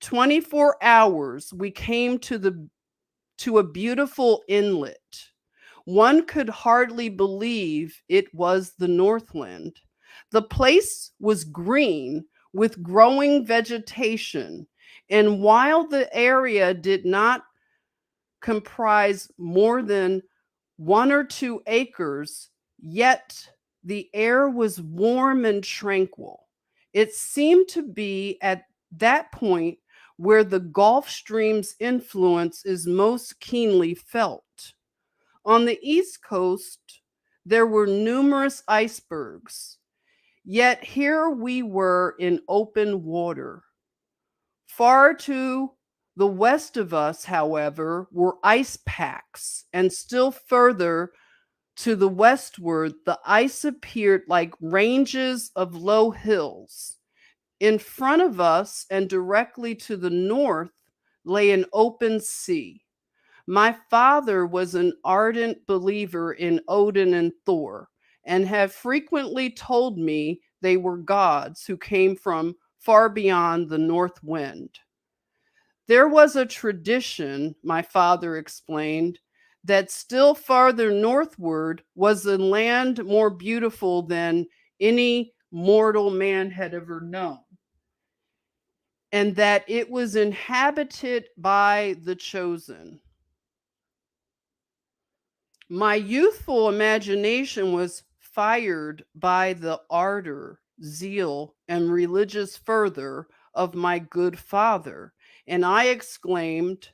24 hours, we came to a beautiful inlet. One could hardly believe it was the Northland. The place was green with growing vegetation, and while the area did not comprise more than 1 or 2 acres, yet the air was warm and tranquil. It seemed to be at that point where the Gulf Stream's influence is most keenly felt. On the East Coast, there were numerous icebergs, yet here we were in open water. Far to the west of us, however, were ice packs, and still further to the westward, the ice appeared like ranges of low hills. In front of us and directly to the north lay an open sea. My father was an ardent believer in Odin and Thor, and had frequently told me they were gods who came from far beyond the north wind. There was a tradition, my father explained, that still farther northward was a land more beautiful than any mortal man had ever known, and that it was inhabited by the chosen. My youthful imagination was fired by the ardor, zeal, and religious fervor of my good father, and I exclaimed,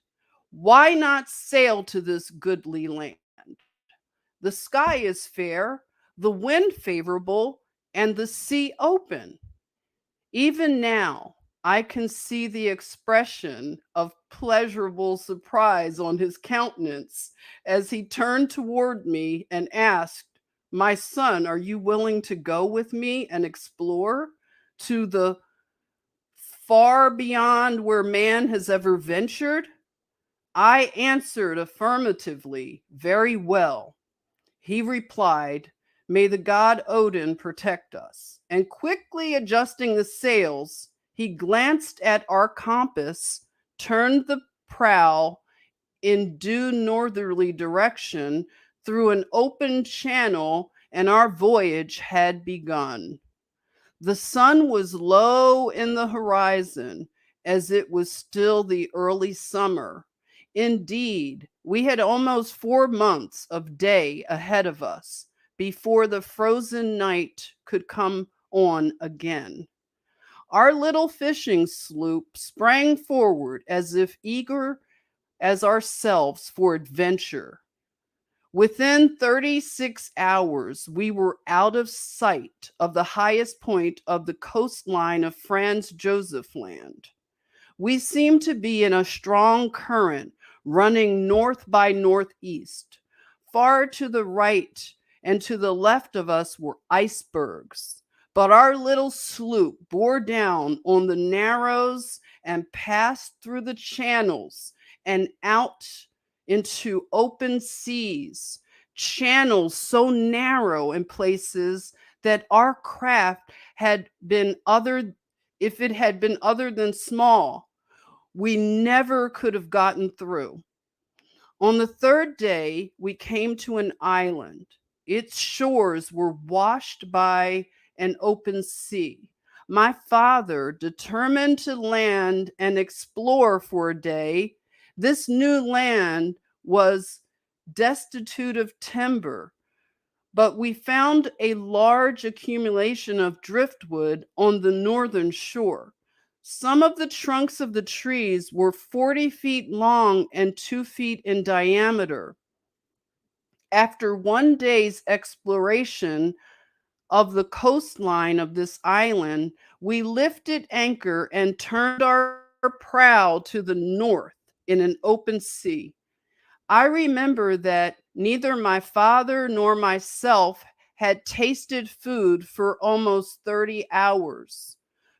"Why not sail to this goodly land? The sky is fair, the wind favorable, and the sea open." Even now, I can see the expression of pleasurable surprise on his countenance as he turned toward me and asked, "My son, are you willing to go with me and explore?" to the far beyond where man has ever ventured? I answered affirmatively, very well. He replied, may the god Odin protect us. And quickly adjusting the sails, he glanced at our compass, turned the prow in due northerly direction through an open channel, and our voyage had begun. The sun was low in the horizon, as it was still the early summer. Indeed, we had almost 4 months of day ahead of us before the frozen night could come on again. Our little fishing sloop sprang forward as if eager as ourselves for adventure. Within 36 hours, we were out of sight of the highest point of the coastline of Franz Joseph Land. We seemed to be in a strong current running north by northeast. Far to the right and to the left of us were icebergs, but our little sloop bore down on the narrows and passed through the channels and out into open seas, channels so narrow in places that our craft had been other, if it had been other than small, we never could have gotten through. On the third day, we came to an island. Its shores were washed by an open sea. My father, determined to land and explore for a day, this new land was destitute of timber, but we found a large accumulation of driftwood on the northern shore. Some of the trunks of the trees were 40 feet long and 2 feet in diameter. After one day's exploration of the coastline of this island, we lifted anchor and turned our prow to the north in an open sea. I remember that neither my father nor myself had tasted food for almost 30 hours.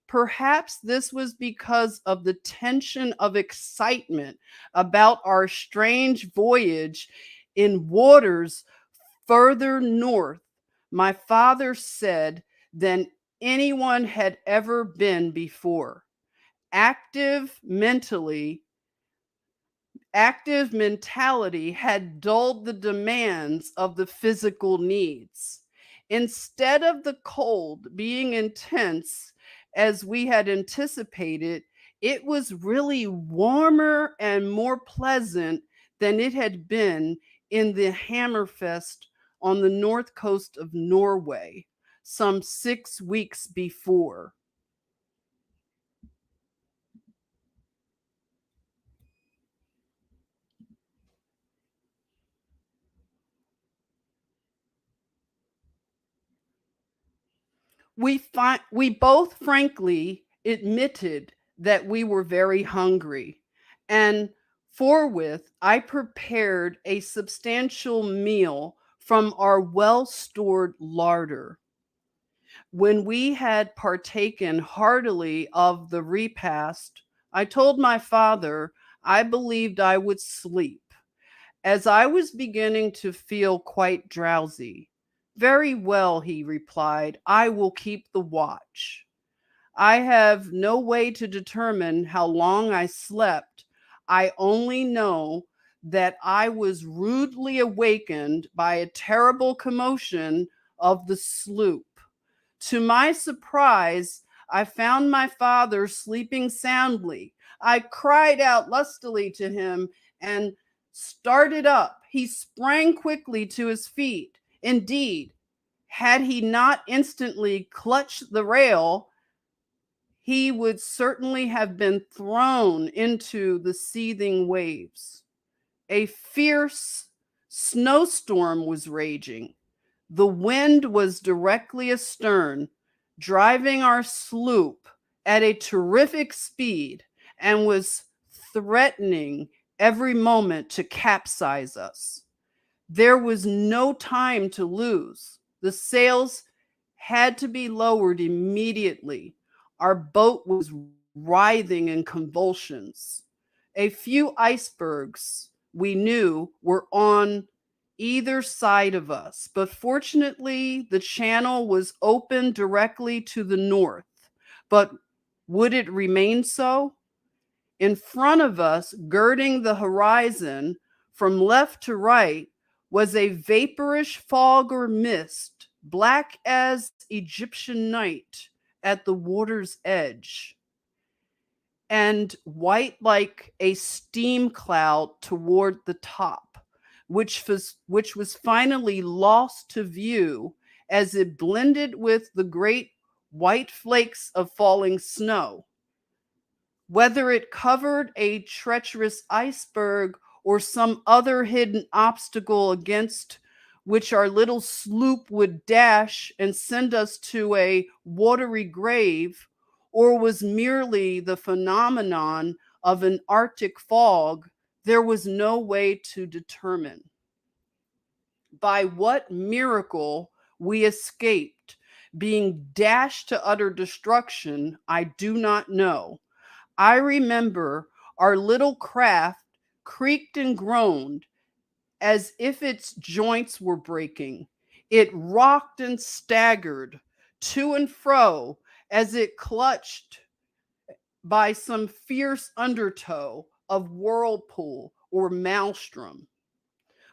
Perhaps this was because of the tension of excitement about our strange voyage in waters further north, my father said, than anyone had ever been before. Active mentally, Active mentality had dulled the demands of the physical needs. Instead of the cold being intense as we had anticipated, it was really warmer and more pleasant than it had been in the Hammerfest on the north coast of Norway some 6 weeks before. We both frankly admitted that we were very hungry, and forthwith I prepared a substantial meal from our well stored larder. When we had partaken heartily of the repast, I told my father I believed I would sleep, as I was beginning to feel quite drowsy. Very well, he replied, I will keep the watch. I have no way to determine how long I slept. I only know that I was rudely awakened by a terrible commotion of the sloop. To my surprise, I found my father sleeping soundly. I cried out lustily to him and started up. He sprang quickly to his feet. Indeed, had he not instantly clutched the rail, he would certainly have been thrown into the seething waves. A fierce snowstorm was raging. The wind was directly astern, driving our sloop at a terrific speed and was threatening every moment to capsize us. There was no time to lose. The sails had to be lowered immediately. Our boat was writhing in convulsions. A few icebergs we knew were on either side of us, but fortunately the channel was open directly to the north. But would it remain so? In front of us, girding the horizon from left to right, was a vaporish fog or mist, black as Egyptian night at the water's edge, and white like a steam cloud toward the top, which was finally lost to view as it blended with the great white flakes of falling snow. Whether it covered a treacherous iceberg or some other hidden obstacle against which our little sloop would dash and send us to a watery grave, or was merely the phenomenon of an Arctic fog, there was no way to determine. By what miracle we escaped being dashed to utter destruction, I do not know. I remember our little craft creaked and groaned as if its joints were breaking. It rocked and staggered to and fro as it clutched by some fierce undertow of whirlpool or maelstrom.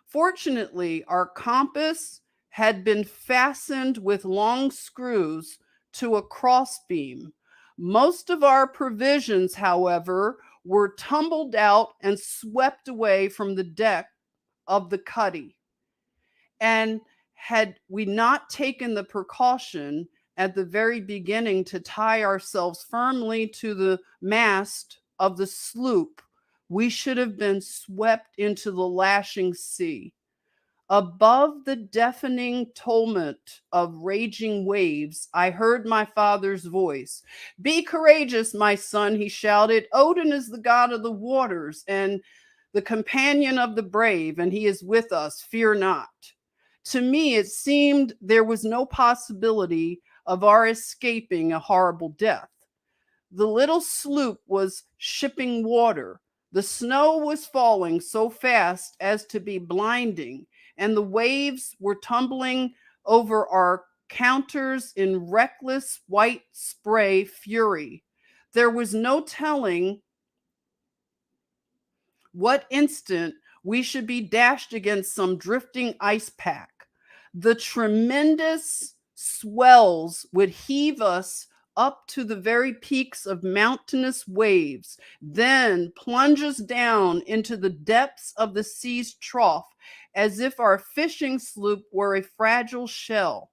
Fortunately, our compass had been fastened with long screws to a crossbeam. Most of our provisions, however, were tumbled out and swept away from the deck of the cuddy. And had we not taken the precaution at the very beginning to tie ourselves firmly to the mast of the sloop, we should have been swept into the lashing sea. Above the deafening tumult of raging waves, I heard my father's voice. "Be courageous, my son," he shouted. "Odin is the god of the waters and the companion of the brave, and he is with us. Fear not." To me, it seemed there was no possibility of our escaping a horrible death. The little sloop was shipping water. The snow was falling so fast as to be blinding, and the waves were tumbling over our counters in reckless white spray fury. There was no telling what instant we should be dashed against some drifting ice pack. The tremendous swells would heave us up to the very peaks of mountainous waves, then plunge us down into the depths of the sea's trough as if our fishing sloop were a fragile shell.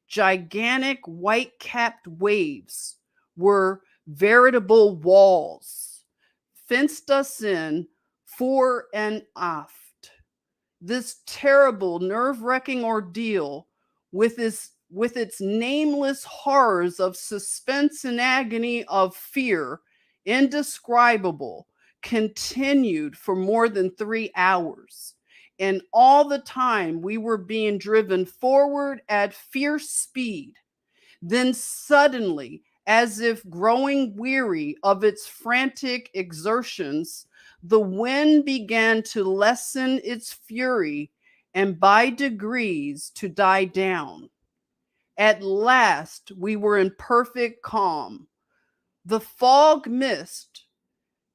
Gigantic white-capped waves were veritable walls, fenced us in fore and aft. This terrible, nerve-wracking ordeal, with its nameless horrors of suspense and agony of fear, indescribable, continued for more than 3 hours. And all the time we were being driven forward at fierce speed. Then suddenly, as if growing weary of its frantic exertions, the wind began to lessen its fury and by degrees to die down. At last, we were in perfect calm. The fog mist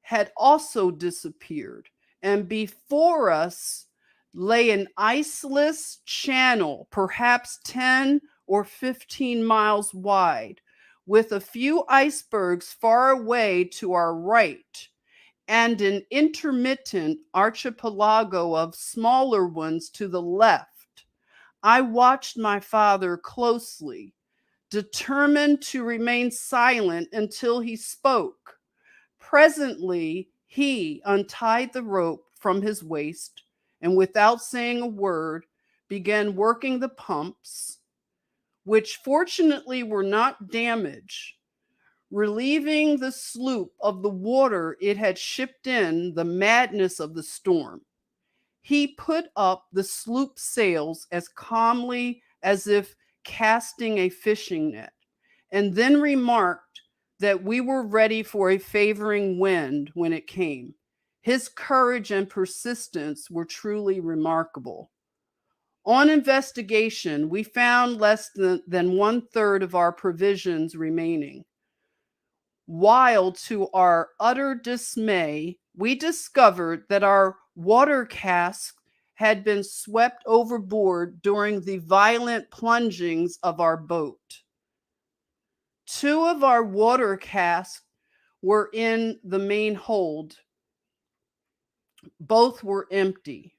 had also disappeared, and before us lay an iceless channel, perhaps 10 or 15 miles wide, with a few icebergs far away to our right, and an intermittent archipelago of smaller ones to the left. I watched my father closely, determined to remain silent until he spoke. Presently, he untied the rope from his waist and, without saying a word, began working the pumps, which fortunately were not damaged, relieving the sloop of the water it had shipped in the madness of the storm. He put up the sloop sails as calmly as if casting a fishing net, and then remarked that we were ready for a favoring wind when it came. His courage and persistence were truly remarkable. On investigation, we found less than 1/3 of our provisions remaining. While to our utter dismay, we discovered that our water casks had been swept overboard during the violent plungings of our boat. 2 of our water casks were in the main hold. Both were empty.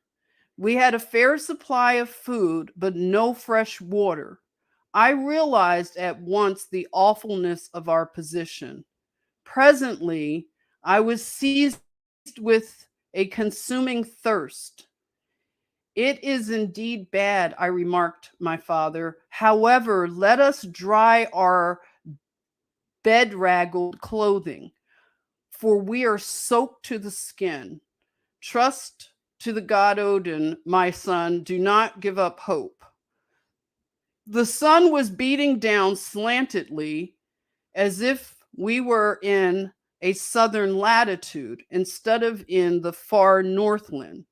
We had a fair supply of food, but no fresh water. I realized at once the awfulness of our position. Presently, I was seized with a consuming thirst. It is indeed bad, I remarked my father. However, let us dry our bedraggled clothing, for we are soaked to the skin. Trust to the god Odin, my son. Do not give up hope. The sun was beating down slantedly as if we were in a southern latitude instead of in the far northland.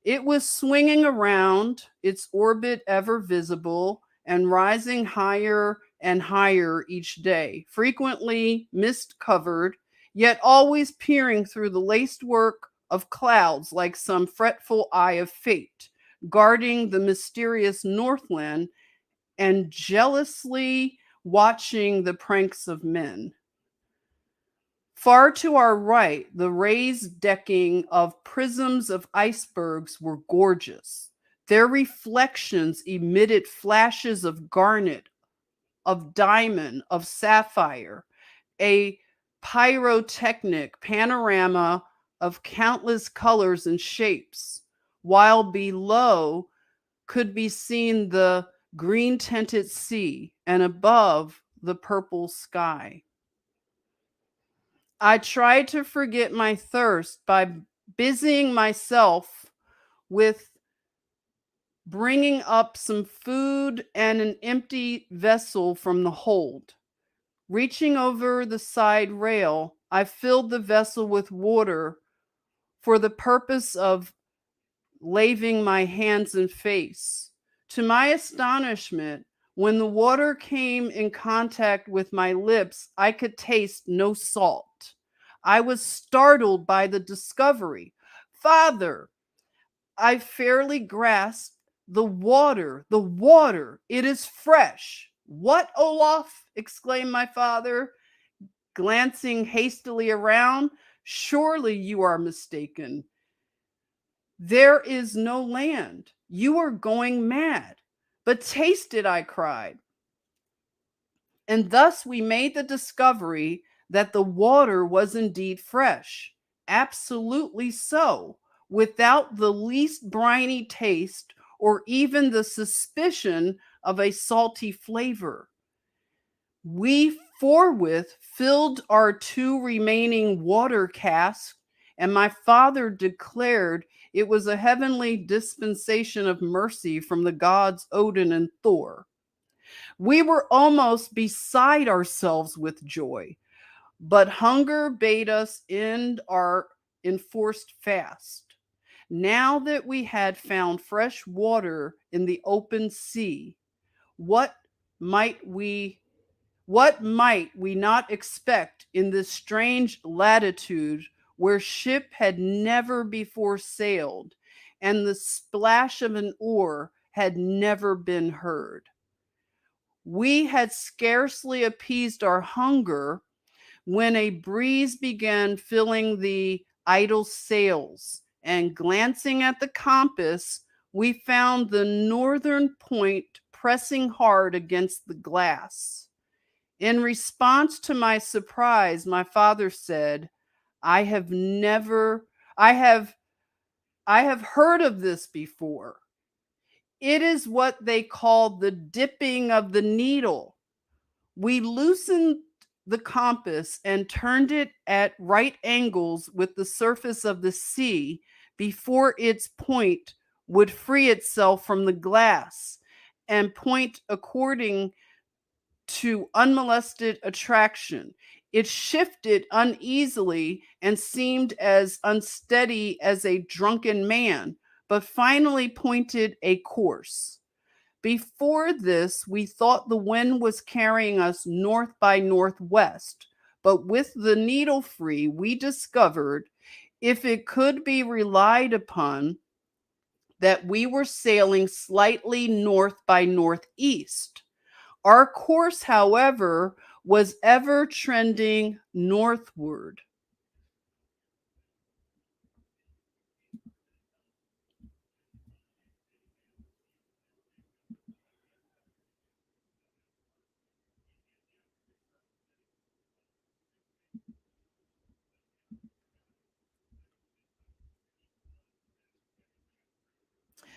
It was swinging around, its orbit ever visible, and rising higher and higher each day, frequently mist covered, yet always peering through the laced work of clouds like some fretful eye of fate, guarding the mysterious northland and jealously watching the pranks of men. Far to our right, the raised decking of prisms of icebergs were gorgeous. Their reflections emitted flashes of garnet, of diamond, of sapphire, a pyrotechnic panorama of countless colors and shapes, while below could be seen the green tinted sea and above the purple sky. I tried to forget my thirst by busying myself with bringing up some food and an empty vessel from the hold. Reaching over the side rail, I filled the vessel with water for the purpose of laving my hands and face. To my astonishment, when the water came in contact with my lips, I could taste no salt. I was startled by the discovery. Father, I fairly grasped the water, it is fresh. What, Olaf? Exclaimed my father, glancing hastily around. Surely you are mistaken. There is no land. You are going mad. But taste it, I cried. And thus we made the discovery that the water was indeed fresh. Absolutely so, without the least briny taste or even the suspicion of a salty flavor. We forthwith filled our 2 remaining water casks, and my father declared it was a heavenly dispensation of mercy from the gods Odin and Thor. We were almost beside ourselves with joy, but hunger bade us end our enforced fast. Now that we had found fresh water in the open sea, what might we not expect in this strange latitude where ship had never before sailed and the splash of an oar had never been heard? We had scarcely appeased our hunger when a breeze began filling the idle sails, and glancing at the compass, we found the northern point pressing hard against the glass. In response to my surprise, my father said, I have heard of this before. It is what they call the dipping of the needle. We loosened the compass and turned it at right angles with the surface of the sea before its point would free itself from the glass and point according to unmolested attraction. It shifted uneasily and seemed as unsteady as a drunken man, but finally pointed a course. Before this, we thought the wind was carrying us north by northwest, but with the needle free, we discovered, if it could be relied upon, that we were sailing slightly north by northeast. Our course, however, was ever trending northward.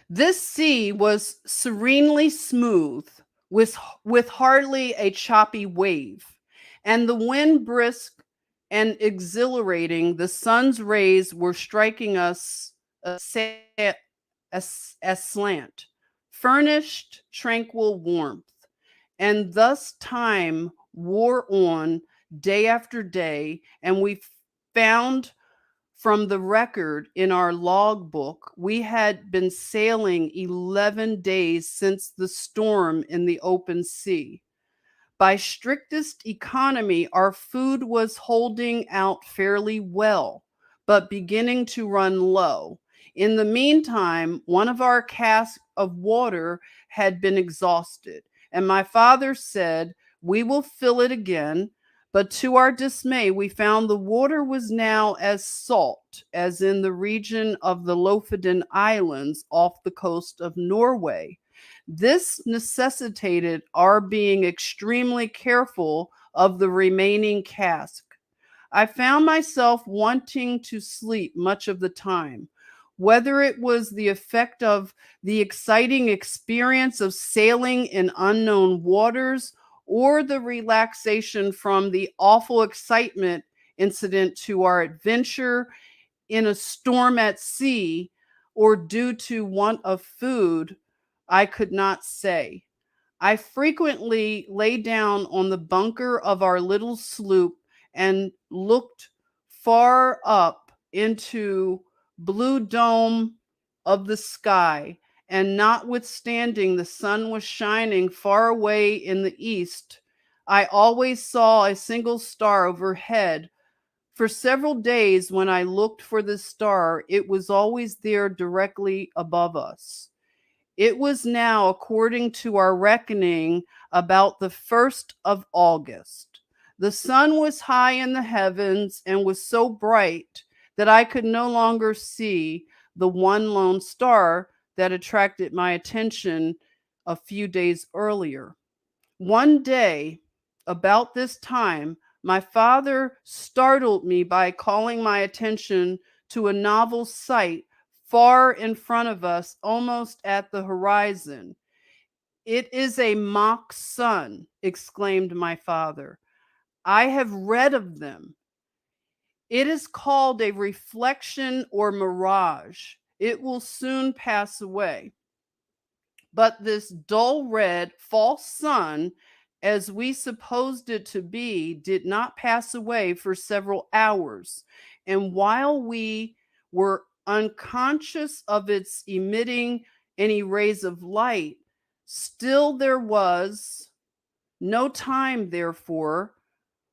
This sea was serenely smooth, with hardly a choppy wave, and the wind brisk and exhilarating. The sun's rays were striking us aslant, furnished tranquil warmth. And thus time wore on day after day, and we found from the record in our logbook we had been sailing 11 days since the storm in the open sea. By strictest economy, our food was holding out fairly well, but beginning to run low. In the meantime, one of our casks of water had been exhausted, and my father said, "We will fill it again." But to our dismay, we found the water was now as salt as in the region of the Lofoden Islands off the coast of Norway. This necessitated our being extremely careful of the remaining cask. I found myself wanting to sleep much of the time. Whether it was the effect of the exciting experience of sailing in unknown waters or the relaxation from the awful excitement incident to our adventure in a storm at sea, or due to want of food, I could not say. I frequently lay down on the bunker of our little sloop and looked far up into blue dome of the sky, and notwithstanding the sun was shining far away in the east, I always saw a single star overhead. For several days, when I looked for the star, it was always there directly above us. It was now, according to our reckoning, about the 1st of August. The sun was high in the heavens and was so bright that I could no longer see the one lone star that attracted my attention a few days earlier. One day, about this time, my father startled me by calling my attention to a novel sight far in front of us, almost at the horizon. "It is a mock sun," exclaimed my father. "I have read of them. It is called a reflection or mirage. It will soon pass away." But this dull red false sun, as we supposed it to be, did not pass away for several hours. And while we were unconscious of its emitting any rays of light, still there was no time, therefore,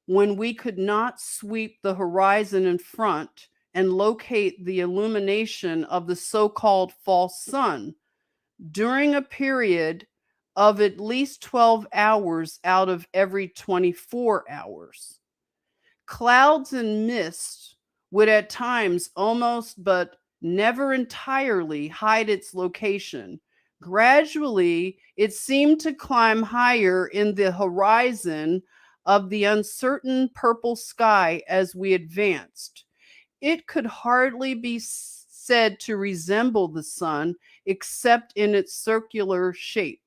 when we could not sweep the horizon in front and locate the illumination of the so called false sun during a period of at least 12 hours out of every 24 hours. Clouds and mist would at times almost but never entirely hide its location. Gradually, it seemed to climb higher in the horizon of the uncertain purple sky as we advanced. It could hardly be said to resemble the sun except in its circular shape,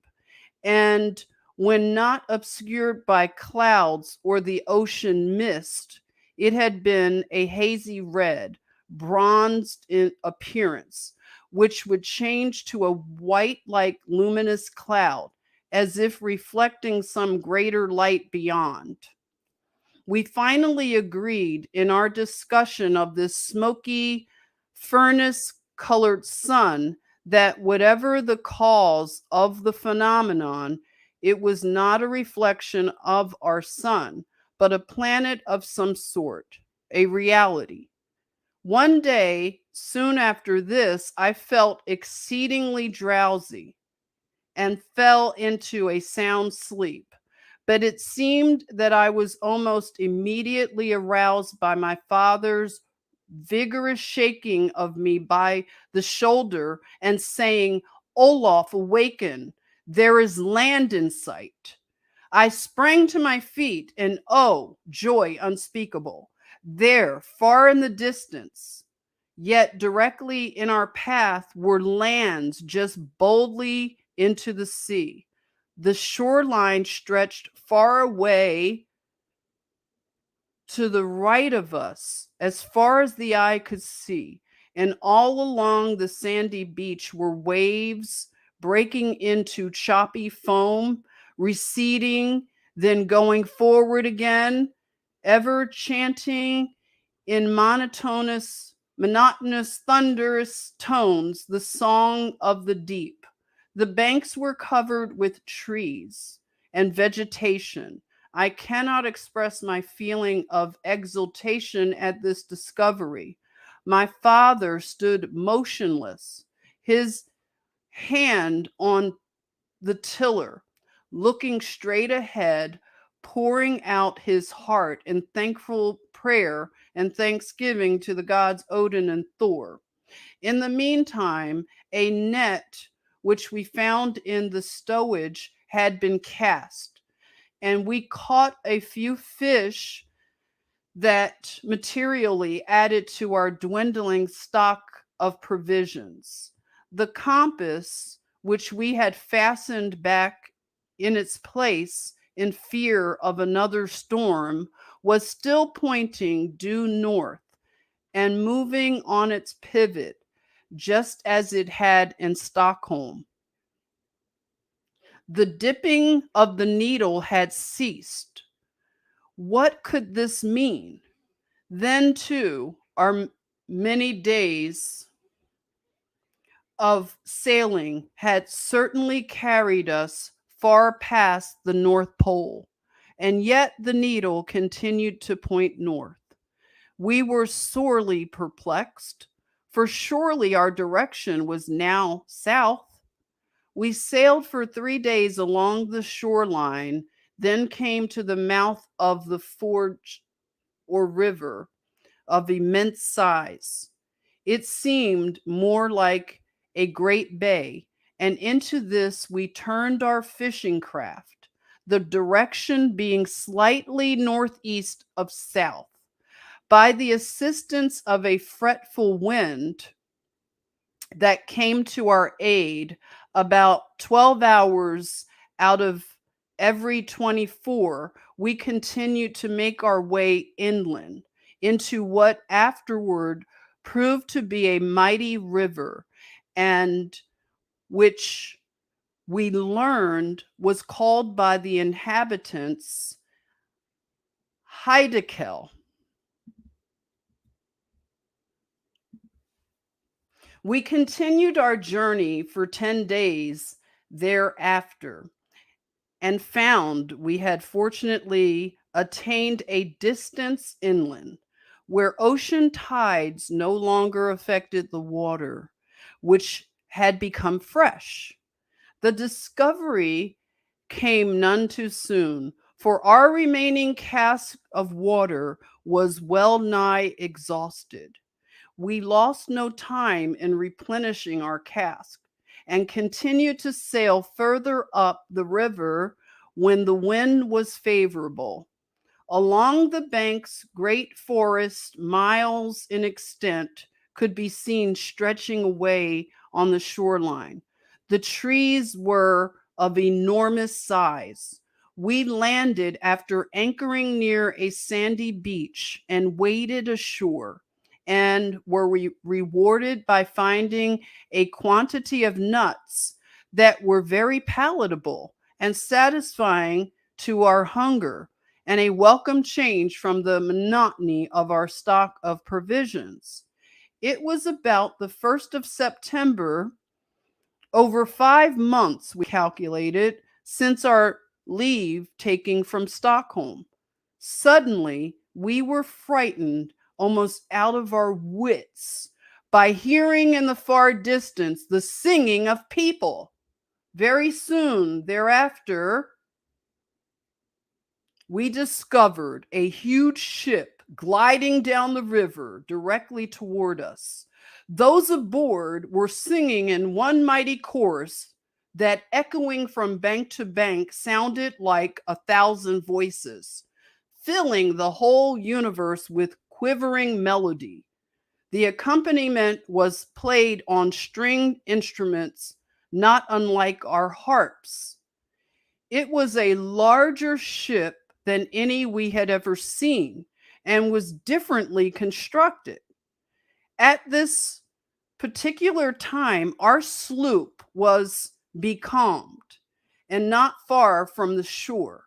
and when not obscured by clouds or the ocean mist, it had been a hazy red, bronzed in appearance, which would change to a white like luminous cloud, as if reflecting some greater light beyond. We finally agreed in our discussion of this smoky, furnace colored sun that whatever the cause of the phenomenon, it was not a reflection of our sun, but a planet of some sort, a reality. One day, soon after this, I felt exceedingly drowsy and fell into a sound sleep. But it seemed that I was almost immediately aroused by my father's vigorous shaking of me by the shoulder and saying, "Olaf, awaken. There is land in sight." I sprang to my feet, and oh, joy unspeakable! There, far in the distance, yet directly in our path, were lands just boldly into the sea. The shoreline stretched far away to the right of us, as far as the eye could see, and all along the sandy beach were waves breaking into choppy foam, receding, then going forward again, ever chanting in monotonous, thunderous tones the song of the deep. The banks were covered with trees and vegetation. I cannot express my feeling of exultation at this discovery. My father stood motionless, his hand on the tiller, looking straight ahead, pouring out his heart in thankful prayer and thanksgiving to the gods Odin and Thor. In the meantime, a net which we found in the stowage had been cast, and we caught a few fish that materially added to our dwindling stock of provisions. The compass, which we had fastened back in its place in fear of another storm, was still pointing due north and moving on its pivot, just as it had in Stockholm. The dipping of the needle had ceased. What could this mean? Then, too, our many days of sailing had certainly carried us far past the North Pole, and yet the needle continued to point north. We were sorely perplexed, for surely our direction was now south. We sailed for 3 days along the shoreline, then came to the mouth of the forge or river of immense size. It seemed more like a great bay, and into this we turned our fishing craft, the direction being slightly northeast of south. By the assistance of a fretful wind that came to our aid about 12 hours out of every 24, we continued to make our way inland into what afterward proved to be a mighty river, and which we learned was called by the inhabitants Heidekel. We continued our journey for 10 days thereafter and found we had fortunately attained a distance inland where ocean tides no longer affected the water, which had become fresh. The discovery came none too soon, for our remaining cask of water was well nigh exhausted. We lost no time in replenishing our cask and continued to sail further up the river when the wind was favorable. Along the banks, great forests, miles in extent, could be seen stretching away on the shoreline. The trees were of enormous size. We landed after anchoring near a sandy beach and waded ashore, and were rewarded by finding a quantity of nuts that were very palatable and satisfying to our hunger, and a welcome change from the monotony of our stock of provisions. It was about the 1st of September, over 5 months, we calculated, since our leave taking from Stockholm. Suddenly, we were frightened almost out of our wits by hearing in the far distance the singing of people. Very soon thereafter, we discovered a huge ship gliding down the river directly toward us. Those aboard were singing in one mighty chorus that, echoing from bank to bank, sounded like 1,000 voices, filling the whole universe with quivering melody. The accompaniment was played on stringed instruments, not unlike our harps. It was a larger ship than any we had ever seen and was differently constructed. At this particular time, our sloop was becalmed and not far from the shore.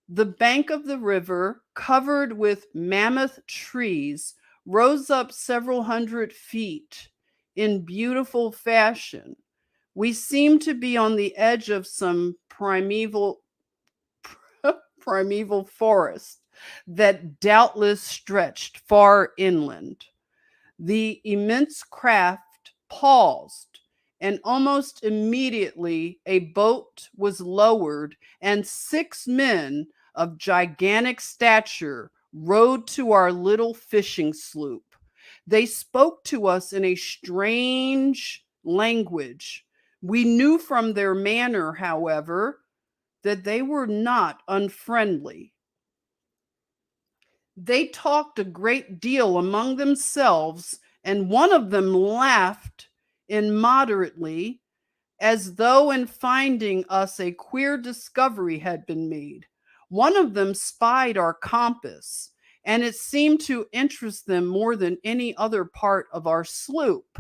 The bank of the river, covered with mammoth trees, rose up several hundred feet in beautiful fashion. We seemed to be on the edge of some primeval forest that doubtless stretched far inland. The immense craft paused, and almost immediately a boat was lowered, and 6 men of gigantic stature rowed to our little fishing sloop. They spoke to us in a strange language. We knew from their manner, however, that they were not unfriendly. They talked a great deal among themselves, and one of them laughed immoderately, as though in finding us a queer discovery had been made. One of them spied our compass, and it seemed to interest them more than any other part of our sloop.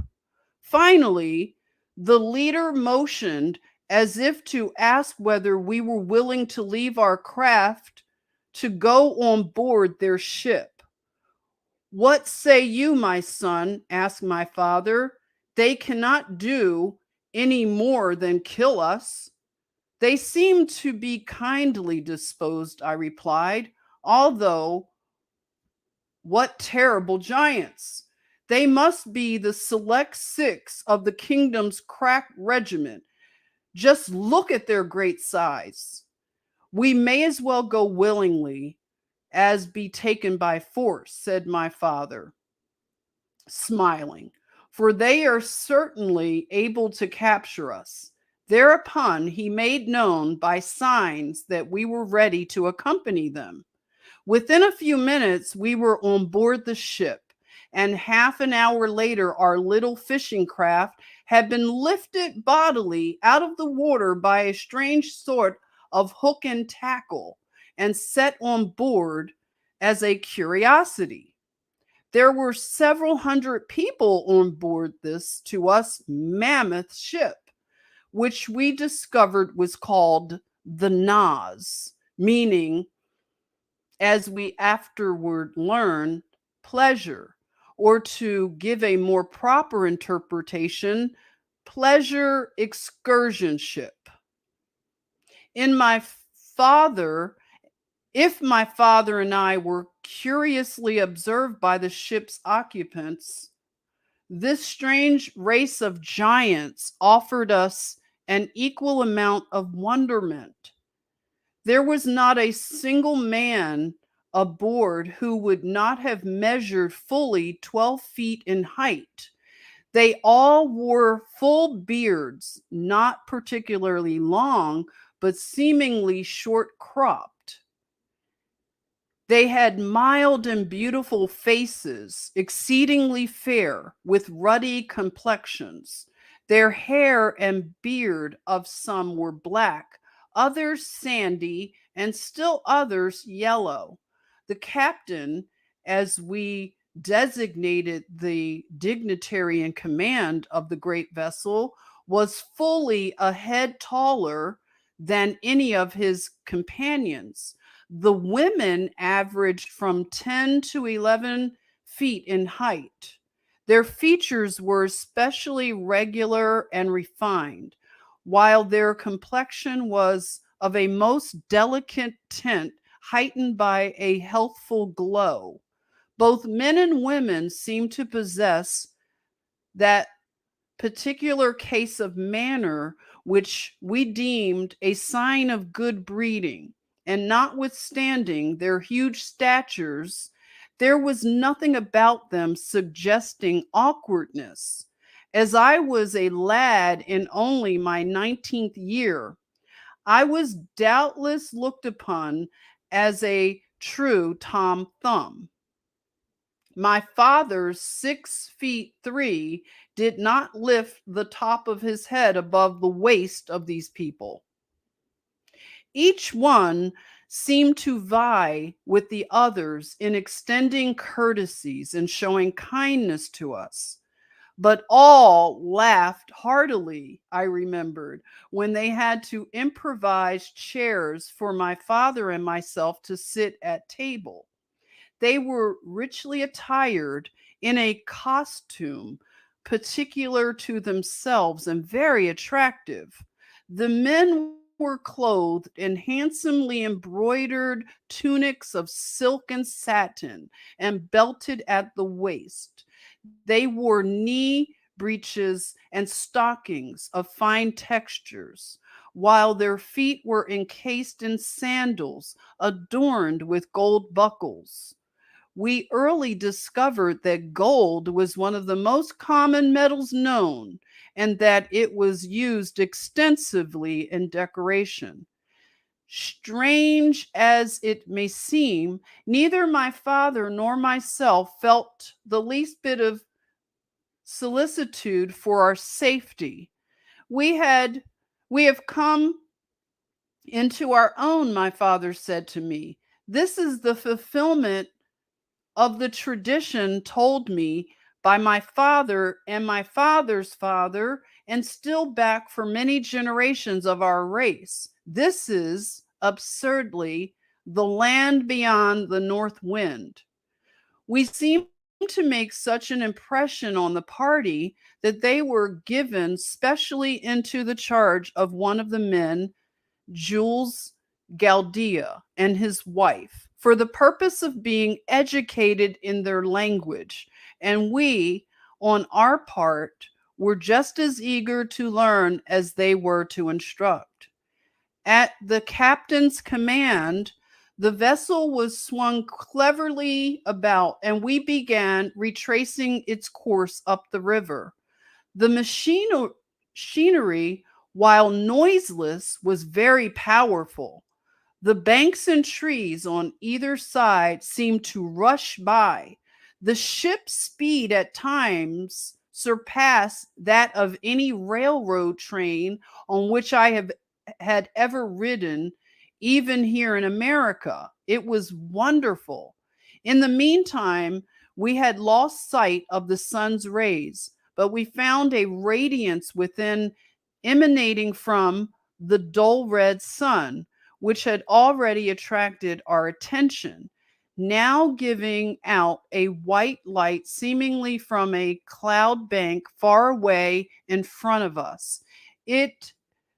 Finally, the leader motioned as if to ask whether we were willing to leave our craft to go on board their ship. "What say you, my son?" asked my father. "They cannot do any more than kill us." "They seem to be kindly disposed," I replied, "although what terrible giants! They must be the select 6 of the kingdom's crack regiment. Just look at their great size. We may as well go willingly as be taken by force," said my father, smiling, "for they are certainly able to capture us." Thereupon he made known by signs that we were ready to accompany them. Within a few minutes, we were on board the ship, and half an hour later, our little fishing craft had been lifted bodily out of the water by a strange sort of hook and tackle and set on board as a curiosity. There were several hundred people on board this, to us, mammoth ship, which we discovered was called the Naz, meaning, as we afterward learned, pleasure, or to give a more proper interpretation, pleasure excursionship. In my father, If my father and I were curiously observed by the ship's occupants, this strange race of giants offered us an equal amount of wonderment. There was not a single man aboard who would not have measured fully 12 feet in height. They all wore full beards, not particularly long, but seemingly short cropped. They had mild and beautiful faces, exceedingly fair, with ruddy complexions. Their hair and beard of some were black, others sandy, and still others yellow. The captain, as we designated the dignitary in command of the great vessel, was fully a head taller than any of his companions. The women averaged from 10 to 11 feet in height. Their features were especially regular and refined, while their complexion was of a most delicate tint, heightened by a healthful glow. Both men and women seemed to possess that particular case of manner which we deemed a sign of good breeding, and notwithstanding their huge statures, there was nothing about them suggesting awkwardness. As I was a lad in only my 19th year, I was doubtless looked upon as a true Tom Thumb. My father's 6 feet 3 did not lift the top of his head above the waist of these people. Each one seemed to vie with the others in extending courtesies and showing kindness to us. But all laughed heartily, I remembered, when they had to improvise chairs for my father and myself to sit at table. They were richly attired in a costume particular to themselves and very attractive. The men were clothed in handsomely embroidered tunics of silk and satin and belted at the waist. They wore knee breeches and stockings of fine textures, while their feet were encased in sandals adorned with gold buckles. We early discovered that gold was one of the most common metals known and that it was used extensively in decoration. Strange as it may seem, neither my father nor myself felt the least bit of solicitude for our safety. We had we have come into our own, my father said to me. This is the fulfillment of the tradition told me by my father and my father's father, and still back for many generations of our race. This is, absurdly, the land beyond the north wind. We seemed to make such an impression on the party that they were given specially into the charge of one of the men, Jules Galdea, and his wife, for the purpose of being educated in their language, and we, on our part, were just as eager to learn as they were to instruct. At the captain's command, the vessel was swung cleverly about, and we began retracing its course up the river. The machinery, while noiseless, was very powerful. The banks and trees on either side seemed to rush by. The ship's speed at times surpassed that of any railroad train on which had ever ridden, even here in America. It was wonderful. In the meantime, we had lost sight of the sun's rays, but we found a radiance within emanating from the dull red sun, which had already attracted our attention, now giving out a white light seemingly from a cloud bank far away in front of us. It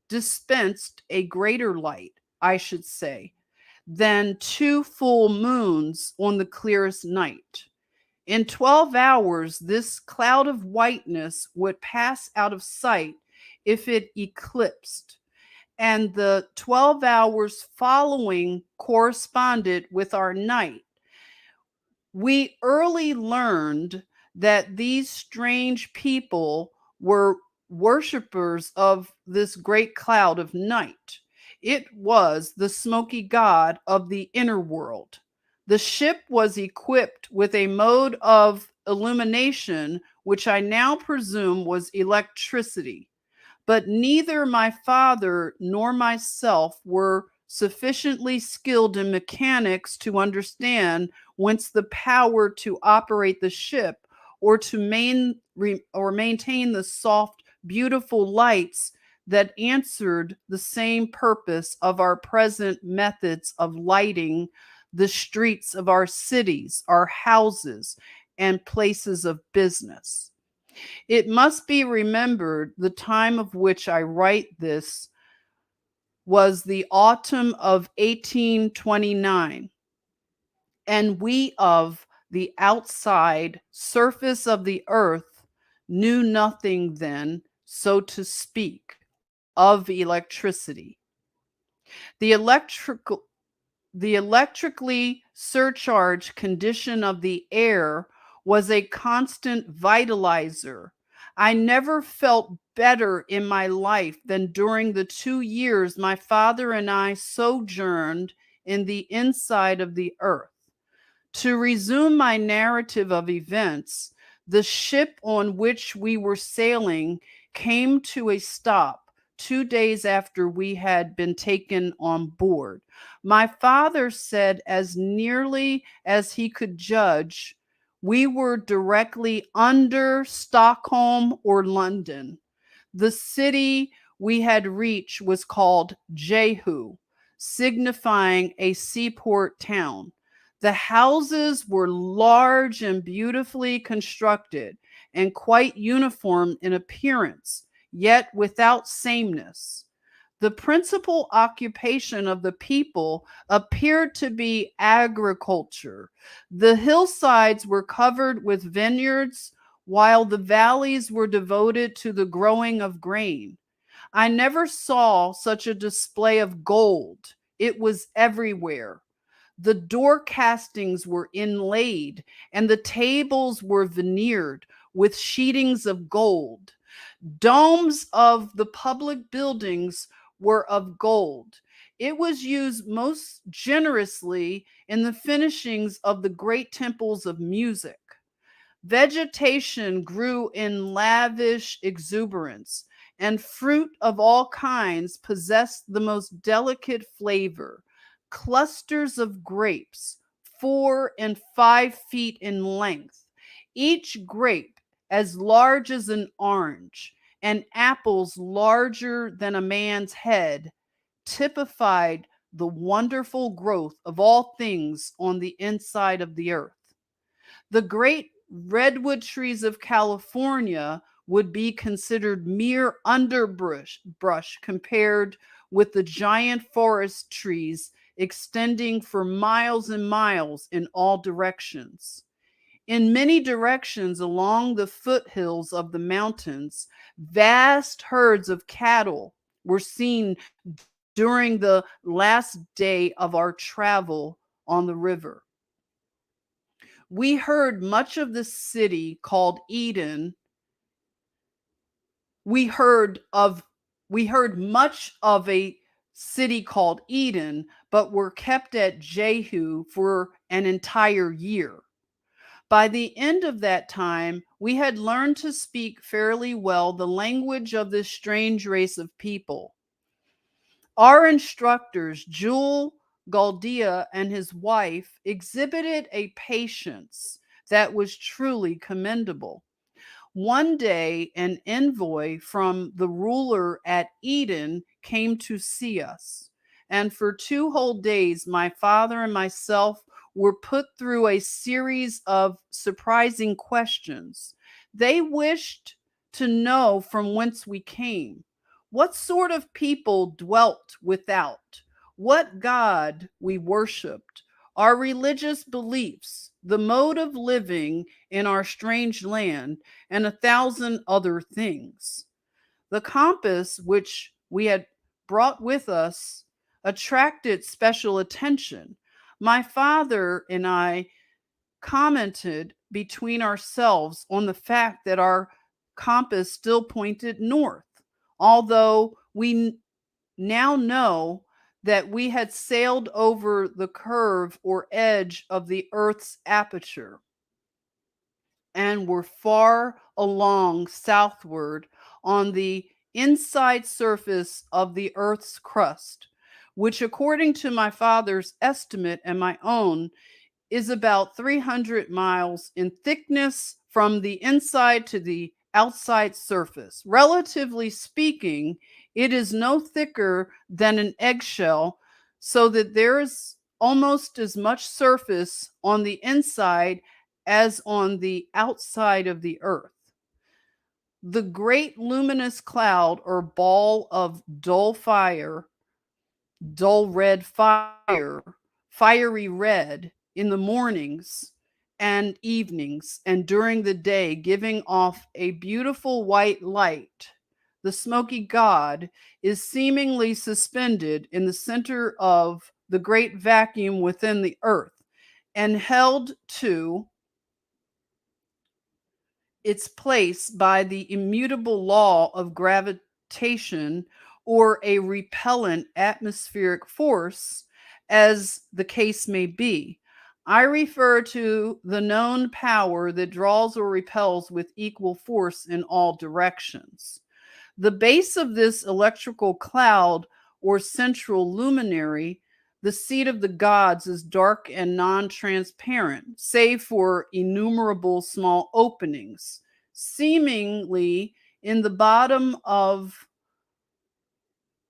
dispensed a greater light, I should say, than 2 full moons on the clearest night. In 12 hours, this cloud of whiteness would pass out of sight if it eclipsed, and the 12 hours following corresponded with our night. We early learned that these strange people were worshippers of this great cloud of night. It was the Smoky God of the inner world. The ship was equipped with a mode of illumination, which I now presume was electricity. But neither my father nor myself were sufficiently skilled in mechanics to understand whence the power to operate the ship or to maintain the soft, beautiful lights that answered the same purpose of our present methods of lighting the streets of our cities, our houses, and places of business. It must be remembered the time of which I write this was the autumn of 1829, and we of the outside surface of the earth knew nothing then, so to speak, of electricity. The electrical the electrically surcharged condition of the air was a constant vitalizer. I never felt better in my life than during the 2 years my father and I sojourned in the inside of the earth. To resume my narrative of events, the ship on which we were sailing came to a stop 2 days after we had been taken on board. My father said, as nearly as he could judge, we were directly under Stockholm or London. The city we had reached was called Jehu, signifying a seaport town. The houses were large and beautifully constructed and quite uniform in appearance, yet without sameness. The principal occupation of the people appeared to be agriculture. The hillsides were covered with vineyards, while the valleys were devoted to the growing of grain. I never saw such a display of gold. It was everywhere. The door castings were inlaid, and the tables were veneered with sheetings of gold. Domes of the public buildings were of gold. It was used most generously in the finishings of the great temples of music. Vegetation grew in lavish exuberance, and fruit of all kinds possessed the most delicate flavor. Clusters of grapes, 4 and 5 feet in length, each grape as large as an orange, and apples larger than a man's head, typified the wonderful growth of all things on the inside of the earth. The great redwood trees of California would be considered mere underbrush compared with the giant forest trees extending for miles and miles in all directions. In many directions along the foothills of the mountains, vast herds of cattle were seen during the last day of our travel on the river. We heard much of the city called Eden. We heard of we heard much of a city called Eden, but were kept at Jehu for an entire year. By the end of that time, we had learned to speak fairly well the language of this strange race of people. Our instructors, Jewel Galdia and his wife, exhibited a patience that was truly commendable. One day, an envoy from the ruler at Eden came to see us, and for 2 whole days, my father and myself were put through a series of surprising questions. They wished to know from whence we came, what sort of people dwelt without, what God we worshiped, our religious beliefs, the mode of living in our strange land, and 1,000 other things. The compass which we had brought with us attracted special attention. My father and I commented between ourselves on the fact that our compass still pointed north, although we now know that we had sailed over the curve or edge of the Earth's aperture and were far along southward on the inside surface of the Earth's crust, which, according to my father's estimate and my own, is about 300 miles in thickness from the inside to the outside surface. Relatively speaking, It is no thicker than an eggshell, so that there is almost as much surface on the inside as on the outside of the earth. The great luminous cloud or ball of dull red fire, fiery red in the mornings and evenings and during the day, giving off a beautiful white light. The smoky god is seemingly suspended in the center of the great vacuum within the earth and held to its place by the immutable law of gravitation or a repellent atmospheric force, as the case may be. I refer to the known power that draws or repels with equal force in all directions. The base of this electrical cloud or central luminary, the seat of the gods, is dark and non transparent, save for innumerable small openings, seemingly in the bottom of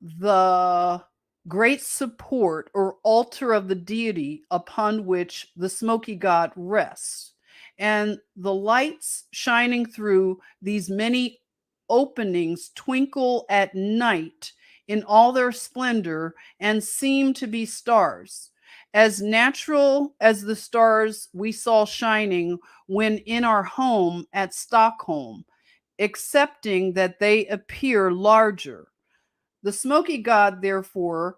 the great support or altar of the deity upon which the smoky god rests. And the lights shining through these many openings twinkle at night in all their splendor and seem to be stars, as natural as the stars we saw shining when in our home at Stockholm, excepting that they appear larger. The smoky god, therefore,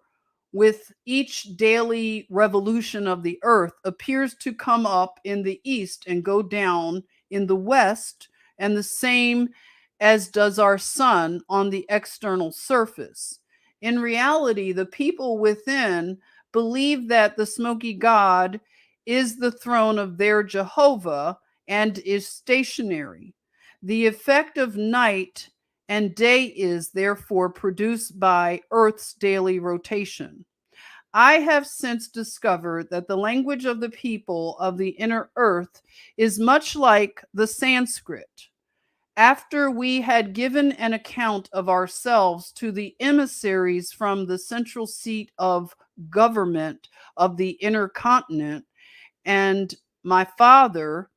with each daily revolution of the earth, appears to come up in the east and go down in the west, and the same as does our sun on the external surface. In reality, the people within believe that the smoky god is the throne of their Jehovah and is stationary. The effect of night and day is therefore produced by Earth's daily rotation. I have since discovered that the language of the people of the inner earth is much like the Sanskrit. After we had given an account of ourselves to the emissaries from the central seat of government of the inner continent, and my father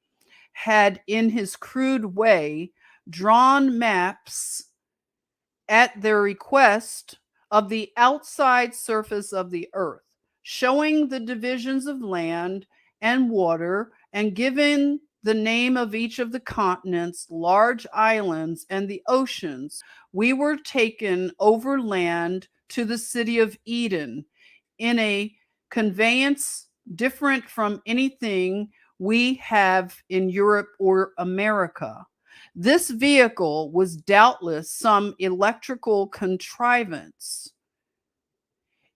had, in his crude way, drawn maps at their request of the outside surface of the earth, showing the divisions of land and water, and giving the name of each of the continents, large islands, and the oceans. We were taken overland to the city of Eden in a conveyance different from anything we have in Europe or America. This vehicle was doubtless some electrical contrivance.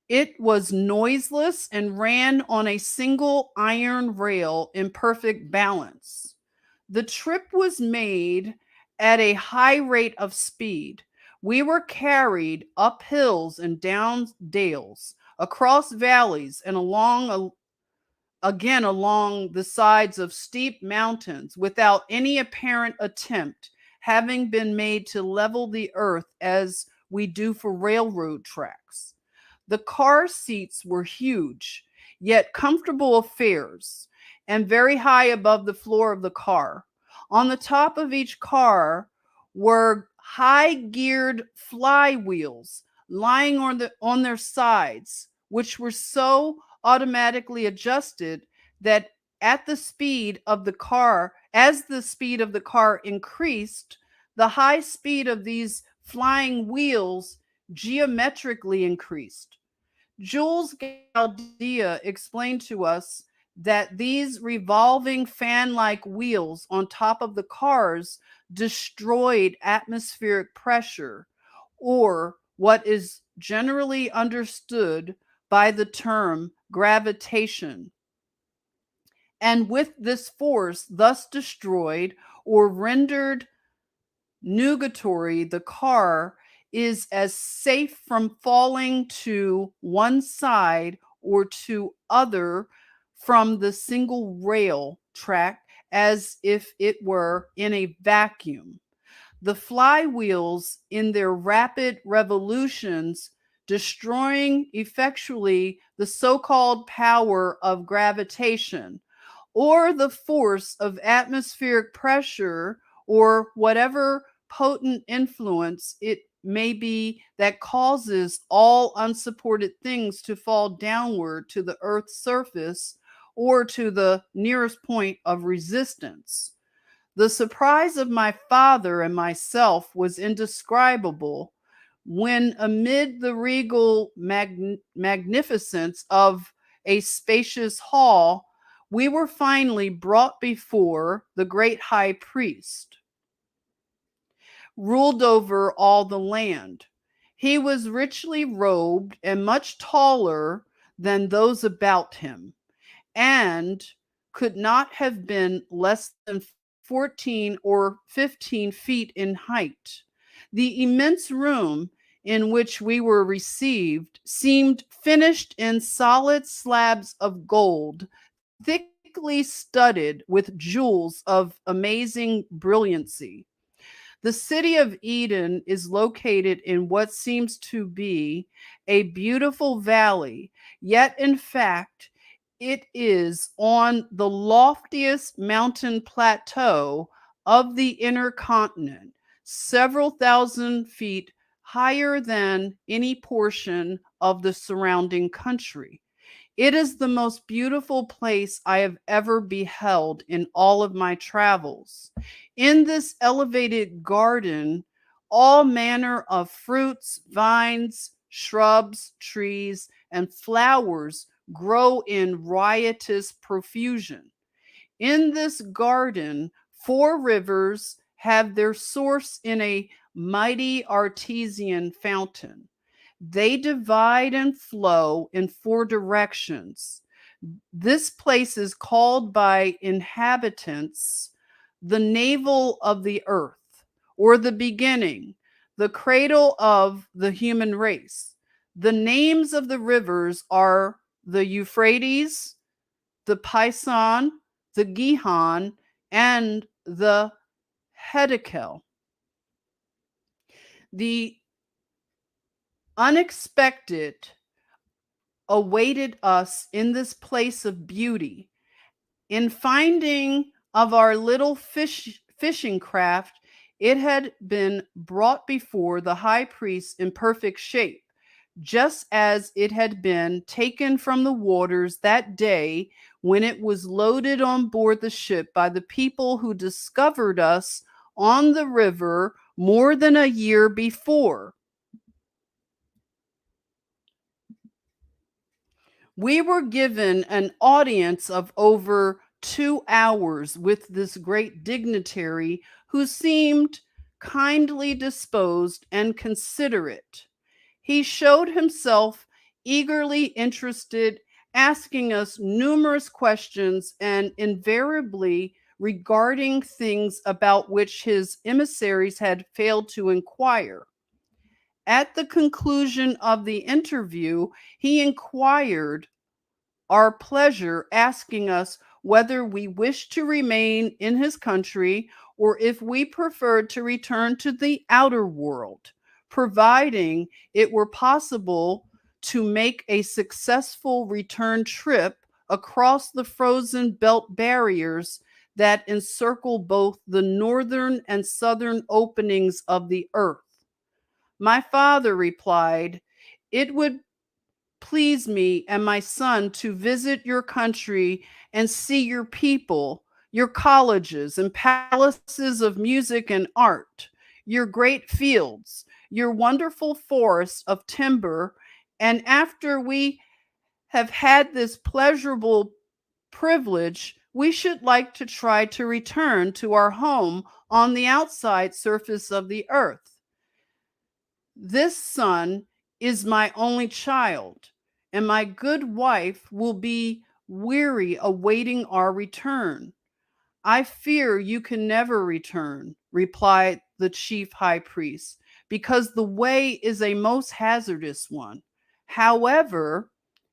It was noiseless and ran on a single iron rail in perfect balance. The trip was made at a high rate of speed. We were carried up hills and down dales, across valleys, and again along the sides of steep mountains without any apparent attempt having been made to level the earth as we do for railroad tracks. The car seats were huge, yet comfortable affairs, and very high above the floor of the car. On the top of each car were high geared flywheels lying on their sides, which were so automatically adjusted that at the speed of the car, as the speed of the car increased, the high speed of these flying wheels geometrically increased. Jules Gaudia explained to us that these revolving fan like wheels on top of the cars destroyed atmospheric pressure, or what is generally understood by the term gravitation. And with this force thus destroyed or rendered nugatory, the car is as safe from falling to one side or to other from the single rail track as if it were in a vacuum. the flywheels in their rapid revolutions destroying effectually the so called power of gravitation, or the force of atmospheric pressure, or whatever potent influence it may be that causes all unsupported things to fall downward to the earth's surface or to the nearest point of resistance. The surprise of my father and myself was indescribable when, amid the regal magnificence of a spacious hall, we were finally brought before the great high priest, ruled over all the land. He was richly robed and much taller than those about him, and could not have been less than 14 or 15 feet in height. The immense room in which we were received seemed finished in solid slabs of gold, thickly studded with jewels of amazing brilliancy. The city of Eden is located in what seems to be a beautiful valley, yet in fact, it is on the loftiest mountain plateau of the inner continent, several thousand feet higher than any portion of the surrounding country. It is the most beautiful place I have ever beheld in all of my travels. In this elevated garden, all manner of fruits, vines, shrubs, trees, and flowers grow in riotous profusion. In this garden, four rivers have their source in a mighty artesian fountain. They divide and flow in four directions. This place is called by inhabitants the navel of the earth, or the beginning, the cradle of the human race. The names of the rivers are the Euphrates, the Pison, the Gihon, and the Hiddekel. The unexpected awaited us in this place of beauty. In finding of our little fishing craft, it had been brought before the high priest in perfect shape, just as it had been taken from the waters that day when it was loaded on board the ship by the people who discovered us on the river more than a year before. We were given an audience of over 2 hours with this great dignitary who seemed kindly disposed and considerate. He showed himself eagerly interested, asking us numerous questions and invariably regarding things about which his emissaries had failed to inquire. At the conclusion of the interview, he inquired our pleasure, asking us whether we wished to remain in his country or if we preferred to return to the outer world, providing it were possible to make a successful return trip across the frozen belt barriers that encircle both the northern and southern openings of the earth. My father replied, "It would please me and my son to visit your country and see your people, your colleges and palaces of music and art, your great fields, your wonderful forests of timber, and after we have had this pleasurable privilege, we should like to try to return to our home on the outside surface of the earth. This son is my only child, and my good wife will be weary awaiting our return. I fear you can never return," replied the chief high priest, "because the way is a most hazardous one. However,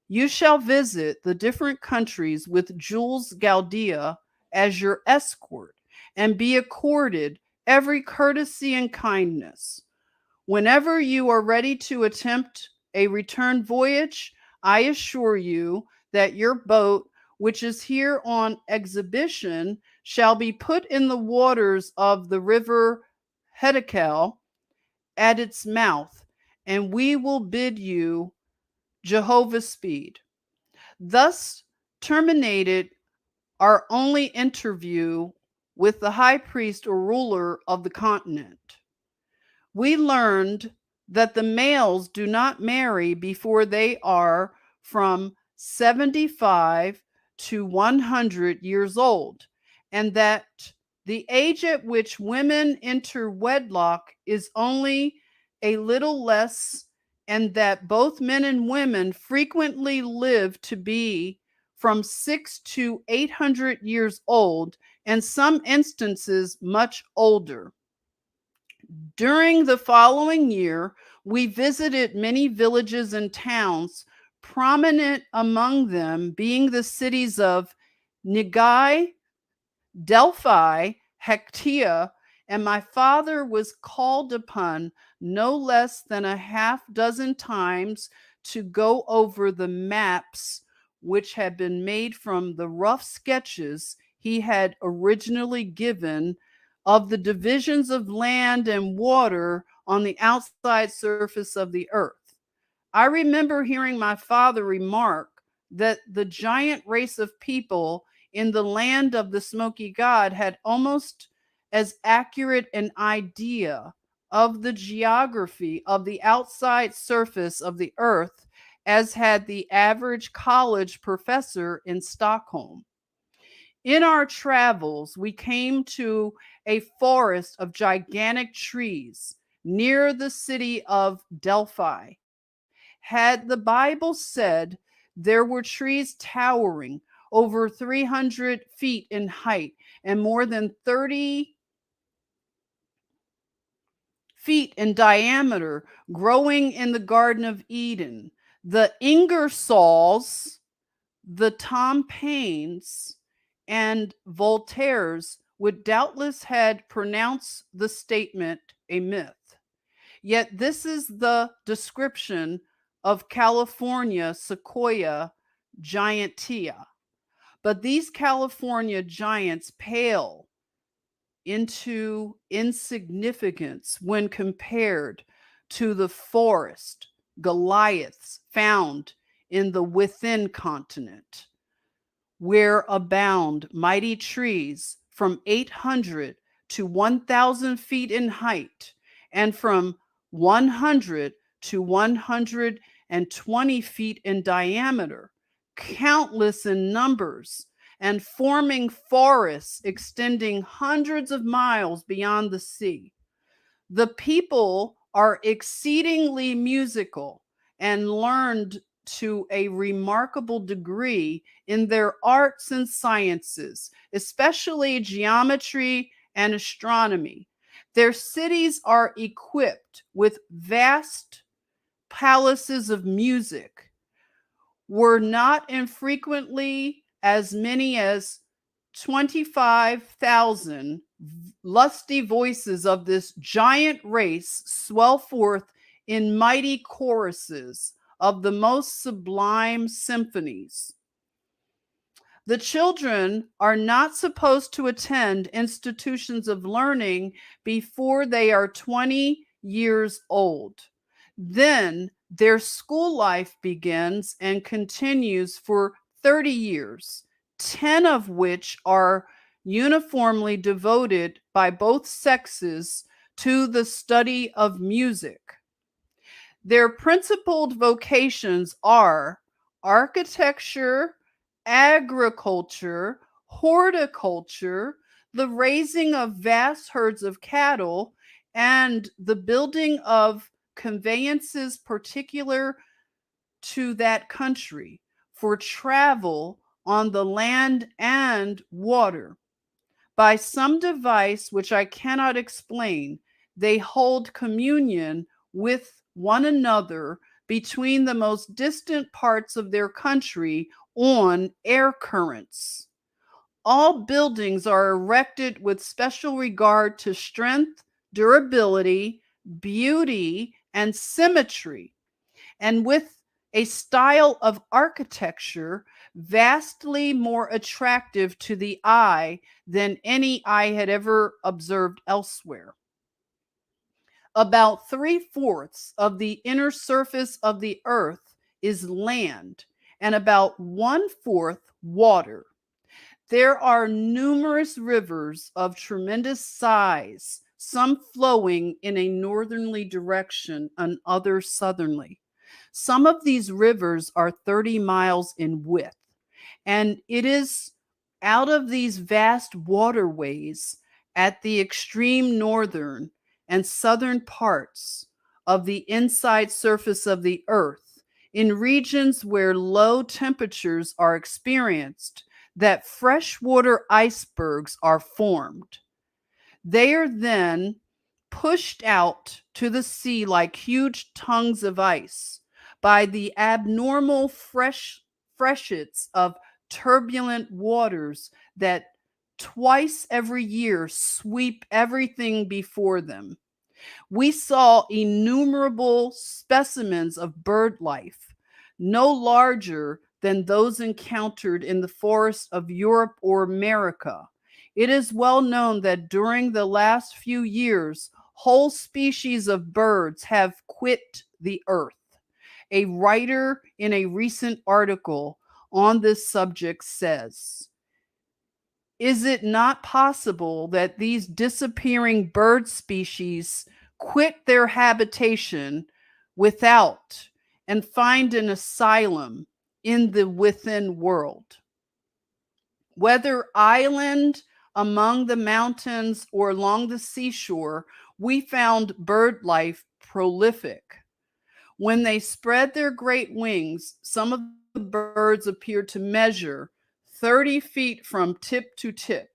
you shall visit the different countries with Jules Galdea as your escort, and be accorded every courtesy and kindness. Whenever you are ready to attempt a return voyage, I assure you that your boat, which is here on exhibition, shall be put in the waters of the river Hiddekel at its mouth, and we will bid you Jehovah's speed. Thus terminated our only interview with the high priest or ruler of the continent. We learned that the males do not marry before they are from 75 to 100 years old, and that the age at which women enter wedlock is only a little less, and that both men and women frequently live to be from 6 to 800 years old, and some instances much older. During the following year, we visited many villages and towns, prominent among them being the cities of Nigai, Delphi, Hectia, and my father was called upon no less than a half dozen times to go over the maps which had been made from the rough sketches he had originally given of the divisions of land and water on the outside surface of the earth. I remember hearing my father remark that the giant race of people in the land of the Smoky God had almost as accurate an idea of the geography of the outside surface of the earth as had the average college professor in Stockholm. In our travels, we came to a forest of gigantic trees near the city of Delphi. Had the Bible said there were trees towering over 300 feet in height and more than 30 feet in diameter growing in the Garden of Eden, the Ingersolls, the Tom Paines, and Voltaire's would doubtless had pronounced the statement a myth. Yet this is the description of California sequoia giantea. But these California giants pale into insignificance when compared to the forest Goliaths found in the within continent, where abound mighty trees from 800 to 1,000 feet in height and from 100 to 120 feet in diameter, countless in numbers, and forming forests extending hundreds of miles beyond the sea. The people are exceedingly musical and learned to a remarkable degree in their arts and sciences, especially geometry and astronomy. Their cities are equipped with vast palaces of music, were not infrequently as many as 25,000 lusty voices of this giant race swell forth in mighty choruses of the most sublime symphonies. The children are not supposed to attend institutions of learning before they are 20 years old. Then their school life begins and continues for 30 years, 10 of which are uniformly devoted by both sexes to the study of music. Their principal vocations are architecture, agriculture, horticulture, the raising of vast herds of cattle, and the building of conveyances particular to that country for travel on the land and water. By some device which I cannot explain, they hold communion with one another between the most distant parts of their country on air currents. All buildings are erected with special regard to strength, durability, beauty, and symmetry, and with a style of architecture vastly more attractive to the eye than any I had ever observed elsewhere. About three-fourths of the inner surface of the earth is land, and about one-fourth water. There are numerous rivers of tremendous size, some flowing in a northerly direction and others southerly. Some of these rivers are 30 miles in width, and it is out of these vast waterways at the extreme northern and southern parts of the inside surface of the earth, in regions where low temperatures are experienced, that freshwater icebergs are formed. They are then pushed out to the sea like huge tongues of ice by the abnormal freshets of turbulent waters that twice every year sweep everything before them. We saw innumerable specimens of bird life, no larger than those encountered in the forests of Europe or America. It is well known that during the last few years, whole species of birds have quit the earth. A writer in a recent article on this subject says, "Is it not possible that these disappearing bird species quit their habitation without and find an asylum in the within world? Whether island, among the mountains, or along the seashore, we found bird life prolific. When they spread their great wings, some of the birds appeared to measure 30 feet from tip to tip.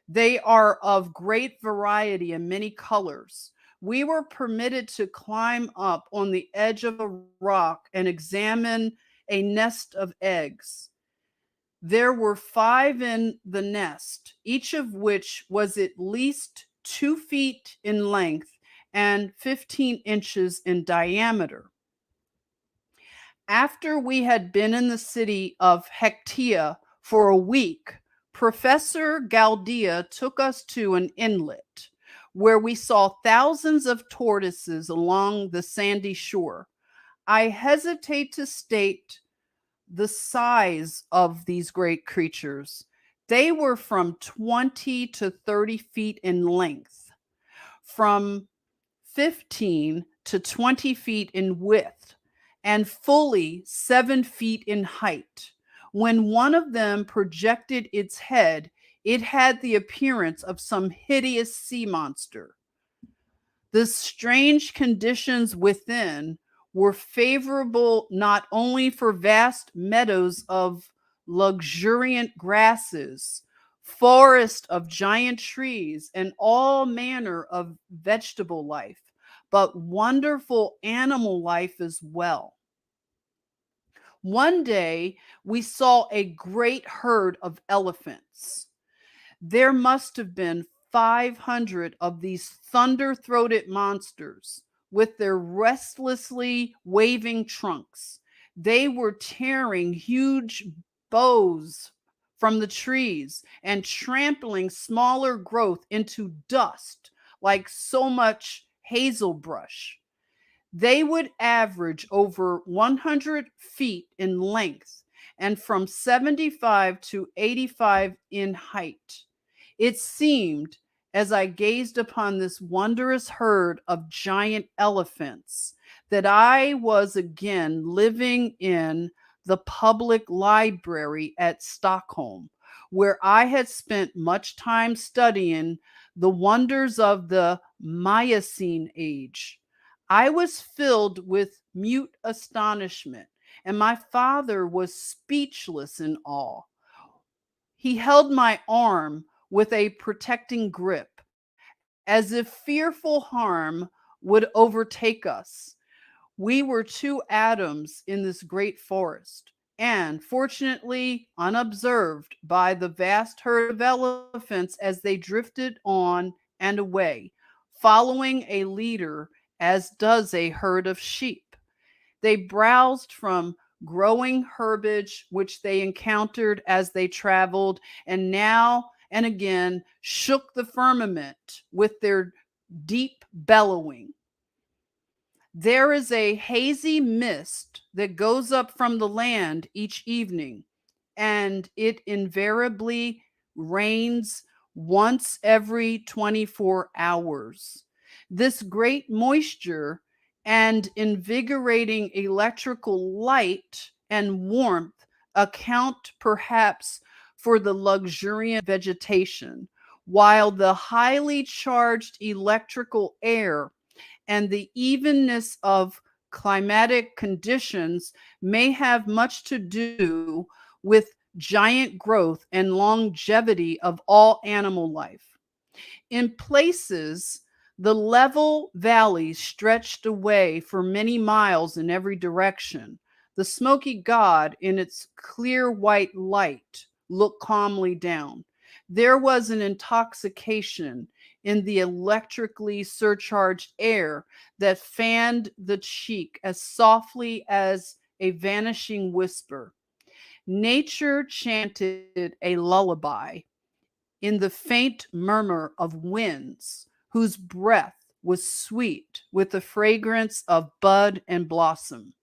They are of great variety and many colors. We were permitted to climb up on the edge of a rock and examine a nest of eggs. There were 5 in the nest, each of which was at least 2 feet in length and 15 inches in diameter. After we had been in the city of Hectea for a week, Professor Galdea took us to an inlet where we saw thousands of tortoises along the sandy shore. I hesitate to state the size of these great creatures. They were from 20 to 30 feet in length, from 15 to 20 feet in width, and fully 7 feet in height. When one of them projected its head, it had the appearance of some hideous sea monster. The strange conditions within were favorable not only for vast meadows of luxuriant grasses, forest of giant trees, and all manner of vegetable life, but wonderful animal life as well. One day we saw a great herd of elephants. There must have been 500 of these thunder-throated monsters with their restlessly waving trunks. They were tearing huge boughs from the trees and trampling smaller growth into dust like so much hazel brush. They would average over 100 feet in length and from 75 to 85 in height. It seemed, as I gazed upon this wondrous herd of giant elephants, that I was again living in the public library at Stockholm, where I had spent much time studying the wonders of the Miocene age. I was filled with mute astonishment, and my father was speechless in awe. He held my arm with a protecting grip, as if fearful harm would overtake us. We were two atoms in this great forest. and fortunately unobserved by the vast herd of elephants as they drifted on and away, following a leader as does a herd of sheep. They browsed from growing herbage which they encountered as they traveled, and now and again shook the firmament with their deep bellowing. There is a hazy mist that goes up from the land each evening, and it invariably rains once every 24 hours. This great moisture and invigorating electrical light and warmth account perhaps for the luxuriant vegetation, while the highly charged electrical air and the evenness of climatic conditions may have much to do with giant growth and longevity of all animal life. In places, the level valleys stretched away for many miles in every direction. The Smoky God, in its clear white light, looked calmly down. There was an intoxication in the electrically surcharged air that fanned the cheek as softly as a vanishing whisper. Nature chanted a lullaby in the faint murmur of winds, whose breath was sweet with the fragrance of bud and blossom.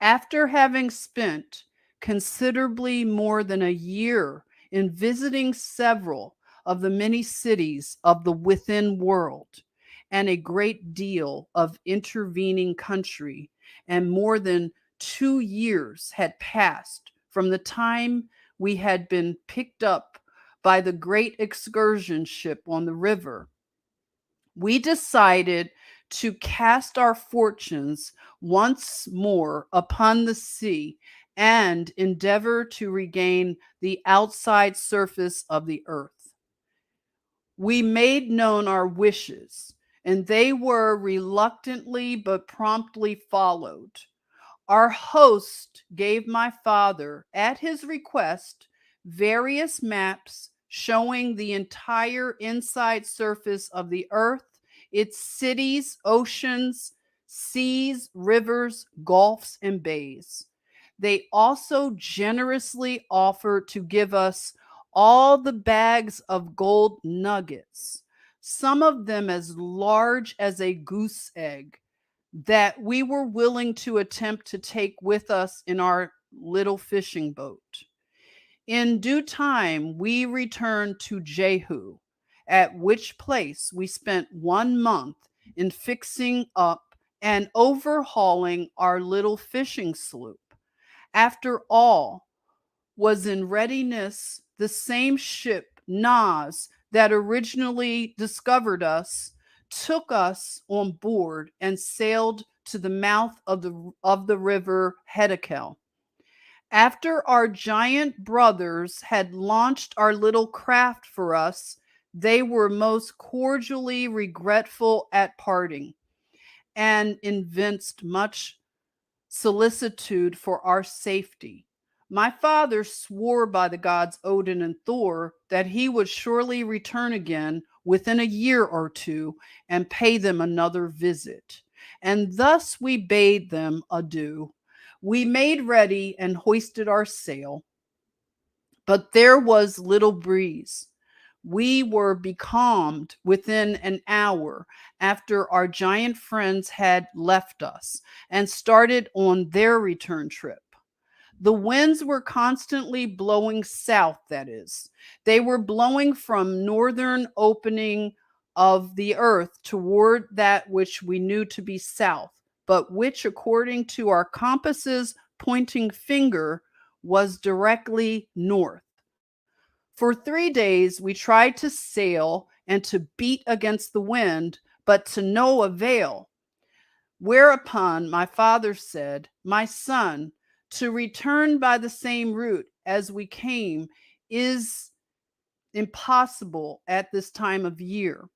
After having spent considerably more than a year in visiting several of the many cities of the within world, and a great deal of intervening country, and more than 2 years had passed from the time we had been picked up by the great excursion ship on the river, we decided to cast our fortunes once more upon the sea and endeavor to regain the outside surface of the earth. We made known our wishes, and they were reluctantly but promptly followed. Our host gave my father, at his request, various maps showing the entire inside surface of the earth, its cities, oceans, seas, rivers, gulfs, and bays. They also generously offered to give us all the bags of gold nuggets, some of them as large as a goose egg, that we were willing to attempt to take with us in our little fishing boat. In due time, we returned to Jehu, at which place we spent 1 month in fixing up and overhauling our little fishing sloop. After all was in readiness, the same ship, Nas, that originally discovered us, took us on board and sailed to the mouth of the river Hiddekel. After our giant brothers had launched our little craft for us, they were most cordially regretful at parting, and evinced much solicitude for our safety. My father swore by the gods Odin and Thor that he would surely return again within a year or two and pay them another visit. And thus we bade them adieu. We made ready and hoisted our sail, but there was little breeze. We were becalmed within an hour after our giant friends had left us and started on their return trip. The winds were constantly blowing south, that is. They were blowing from northern opening of the earth toward that which we knew to be south, but which, according to our compass's pointing finger, was directly north. For 3 days we tried to sail and to beat against the wind, but to no avail. Whereupon my father said, "My son, to return by the same route as we came is impossible at this time of year."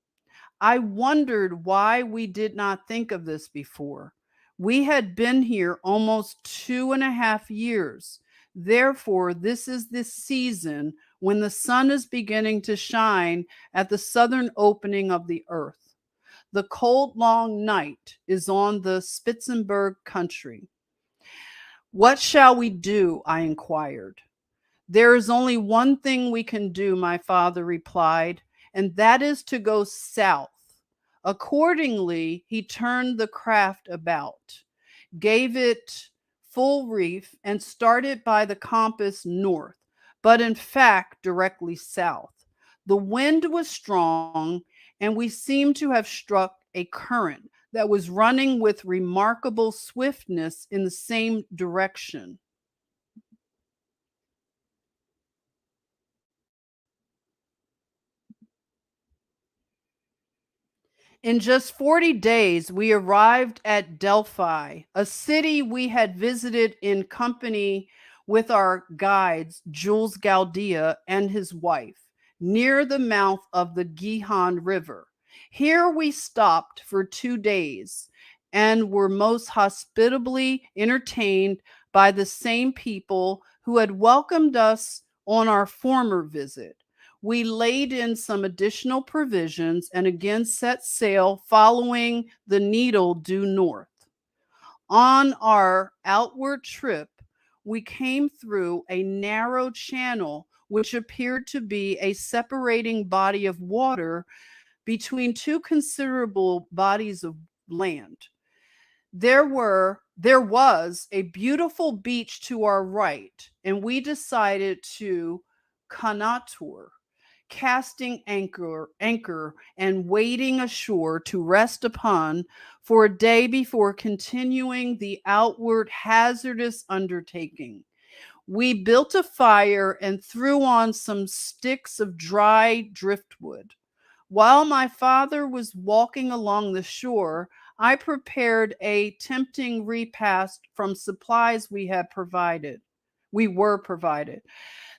I wondered why we did not think of this before. We had been here almost 2.5 years. Therefore, this is the season when the sun is beginning to shine at the southern opening of the earth. The cold, long night is on the Spitzenberg country. What shall we do? I inquired. There is only one thing we can do, my father replied, and that is to go south. Accordingly, he turned the craft about, gave it full reef, and started by the compass north, but in fact directly south. The wind was strong, and we seemed to have struck a current that was running with remarkable swiftness in the same direction. In just 40 days, we arrived at Delphi, a city we had visited in company with our guides, Jules Gaudia and his wife, near the mouth of the Gihon River. Here we stopped for 2 days and were most hospitably entertained by the same people who had welcomed us on our former visit. We laid in some additional provisions and again set sail following the needle due north. On our outward trip, we came through a narrow channel which appeared to be a separating body of water between two considerable bodies of land. There was a beautiful beach to our right, and we decided to connoitre, casting anchor and wading ashore to rest upon for a day before continuing the outward hazardous undertaking. We built a fire and threw on some sticks of dry driftwood. While my father was walking along the shore, I prepared a tempting repast from supplies we were provided.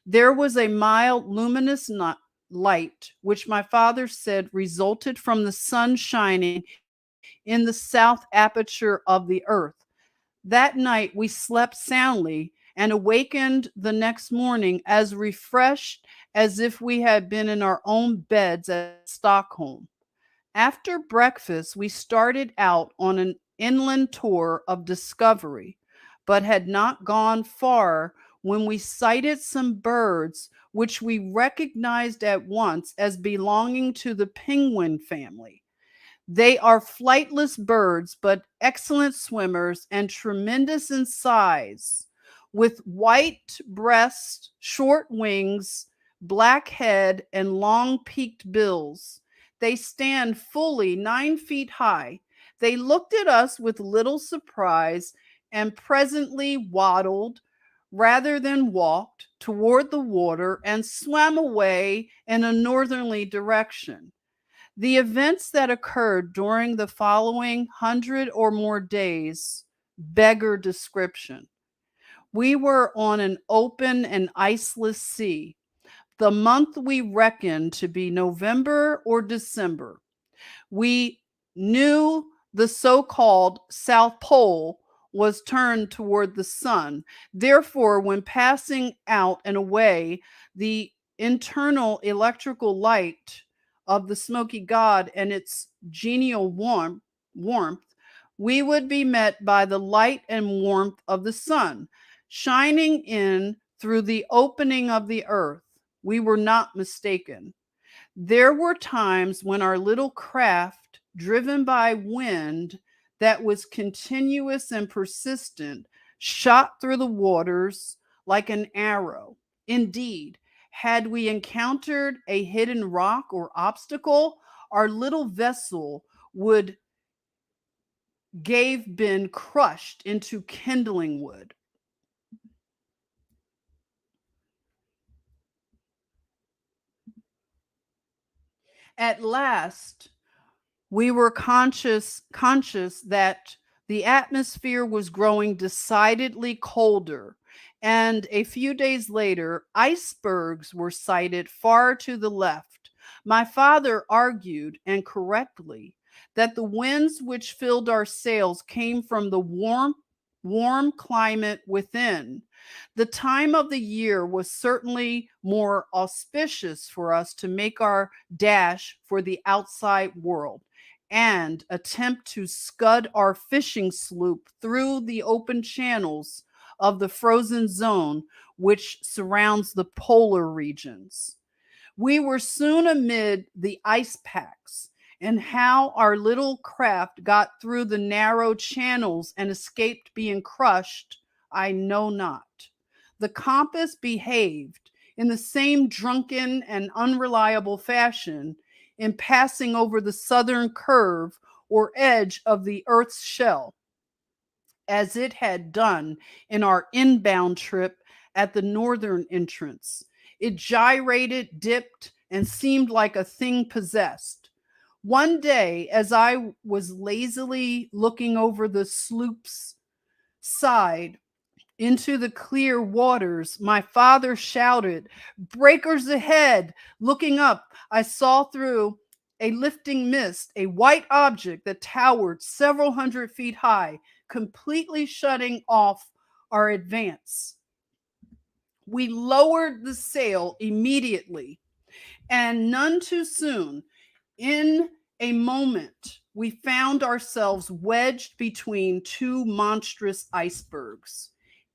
There was a mild, luminous light, which my father said resulted from the sun shining in the south aperture of the earth. That night we slept soundly and awakened the next morning as refreshed as if we had been in our own beds at Stockholm. After breakfast, we started out on an inland tour of discovery, but had not gone far when we sighted some birds which we recognized at once as belonging to the penguin family. They are flightless birds, but excellent swimmers and tremendous in size, with white breast, short wings, black head, and long peaked bills. They stand fully 9 feet high. They looked at us with little surprise and presently waddled rather than walked toward the water and swam away in a northerly direction. The events that occurred during the following 100 or more days beggar description. We were on an open and iceless sea. The month we reckoned to be November or December. We knew the so called South Pole was turned toward the sun. Therefore, when passing out and away, the internal electrical light of the Smoky God and its genial warmth, we would be met by the light and warmth of the sun, shining in through the opening of the earth. We were not mistaken. There were times when our little craft, driven by wind that was continuous and persistent, shot through the waters like an arrow. Indeed, had we encountered a hidden rock or obstacle, our little vessel would gave been crushed into kindling wood. At last, we were conscious that the atmosphere was growing decidedly colder, and a few days later icebergs were sighted far to the left. My father argued, and correctly, that the winds which filled our sails came from the warm climate within. The time of the year was certainly more auspicious for us to make our dash for the outside world and attempt to scud our fishing sloop through the open channels of the frozen zone which surrounds the polar regions. We were soon amid the ice packs, and how our little craft got through the narrow channels and escaped being crushed, I know not. The compass behaved in the same drunken and unreliable fashion in passing over the southern curve or edge of the earth's shell as it had done in our inbound trip at the northern entrance. It gyrated, dipped, and seemed like a thing possessed. One day, as I was lazily looking over the sloop's side into the clear waters, my father shouted, "Breakers ahead!" Looking up, I saw through a lifting mist a white object that towered several hundred feet high, completely shutting off our advance. We lowered the sail immediately, and none too soon. In a moment, we found ourselves wedged between two monstrous icebergs.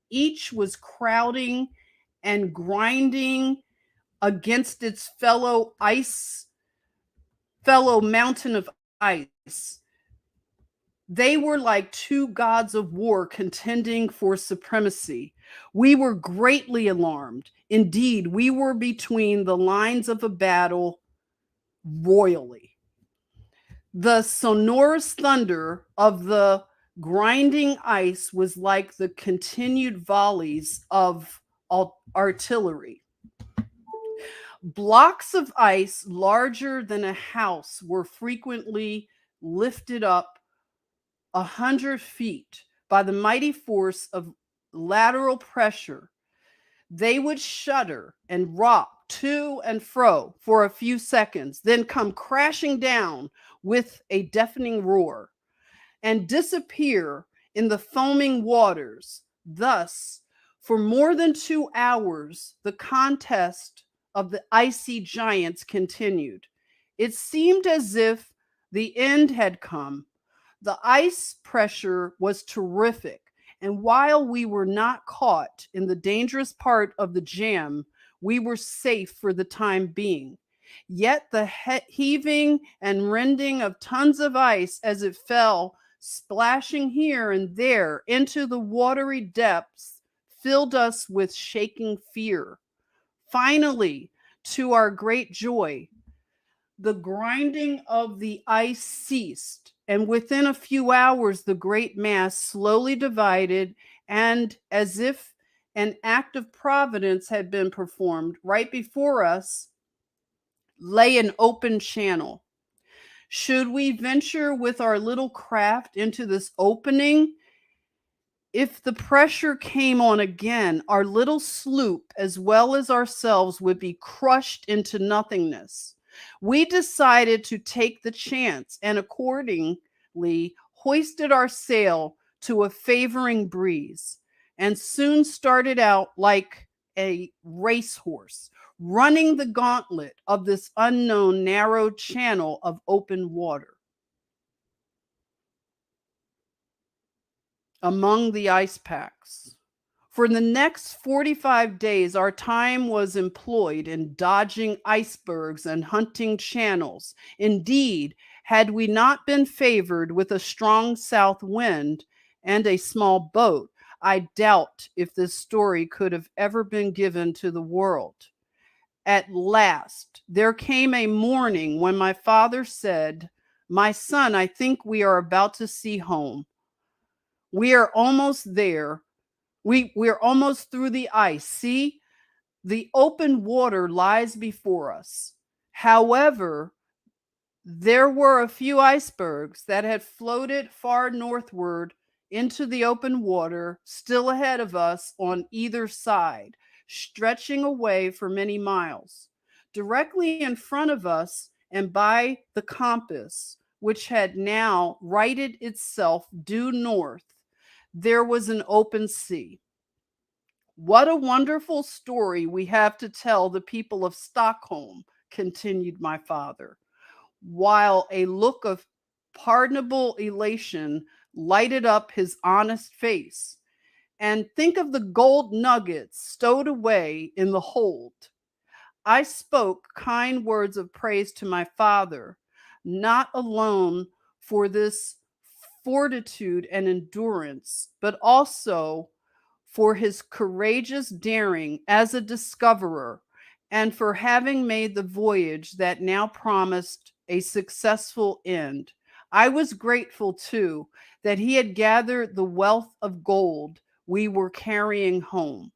Each was crowding and grinding against its fellow mountain of ice. They were like two gods of war contending for supremacy. We were greatly alarmed. Indeed, we were between the lines of a battle royally. The sonorous thunder of the grinding ice was like the continued volleys of artillery. Blocks of ice larger than a house were frequently lifted up 100 feet by the mighty force of lateral pressure. They would shudder and rock to and fro for a few seconds, then come crashing down with a deafening roar and disappear in the foaming waters. Thus, for more than 2 hours, the contest of the icy giants continued. It seemed as if the end had come. The ice pressure was terrific, and while we were not caught in the dangerous part of the jam, we were safe for the time being. Yet the heaving and rending of tons of ice as it fell, splashing here and there into the watery depths, filled us with shaking fear. Finally, to our great joy, the grinding of the ice ceased, and within a few hours the great mass slowly divided, and as if an act of providence had been performed, right before us lay an open channel. Should we venture with our little craft into this opening? If the pressure came on again, our little sloop, as well as ourselves, would be crushed into nothingness. We decided to take the chance and accordingly hoisted our sail to a favoring breeze and soon started out like a racehorse, running the gauntlet of this unknown narrow channel of open water. Among the ice packs. For the next 45 days, our time was employed in dodging icebergs and hunting channels. Indeed, had we not been favored with a strong south wind and a small boat, I doubt if this story could have ever been given to the world. At last, there came a morning when my father said, "My son, I think we are about to see home. We are almost there. We're almost through the ice. See, the open water lies before us." However, there were a few icebergs that had floated far northward into the open water still ahead of us on either side, stretching away for many miles. Directly in front of us and by the compass which had now righted itself due north, there was an open sea. What a wonderful story we have to tell the people of Stockholm, continued my father, while a look of pardonable elation lighted up his honest face. And think of the gold nuggets stowed away in the hold. I spoke kind words of praise to my father, not alone for this fortitude and endurance, but also for his courageous daring as a discoverer and for having made the voyage that now promised a successful end. I was grateful, too, that he had gathered the wealth of gold we were carrying home.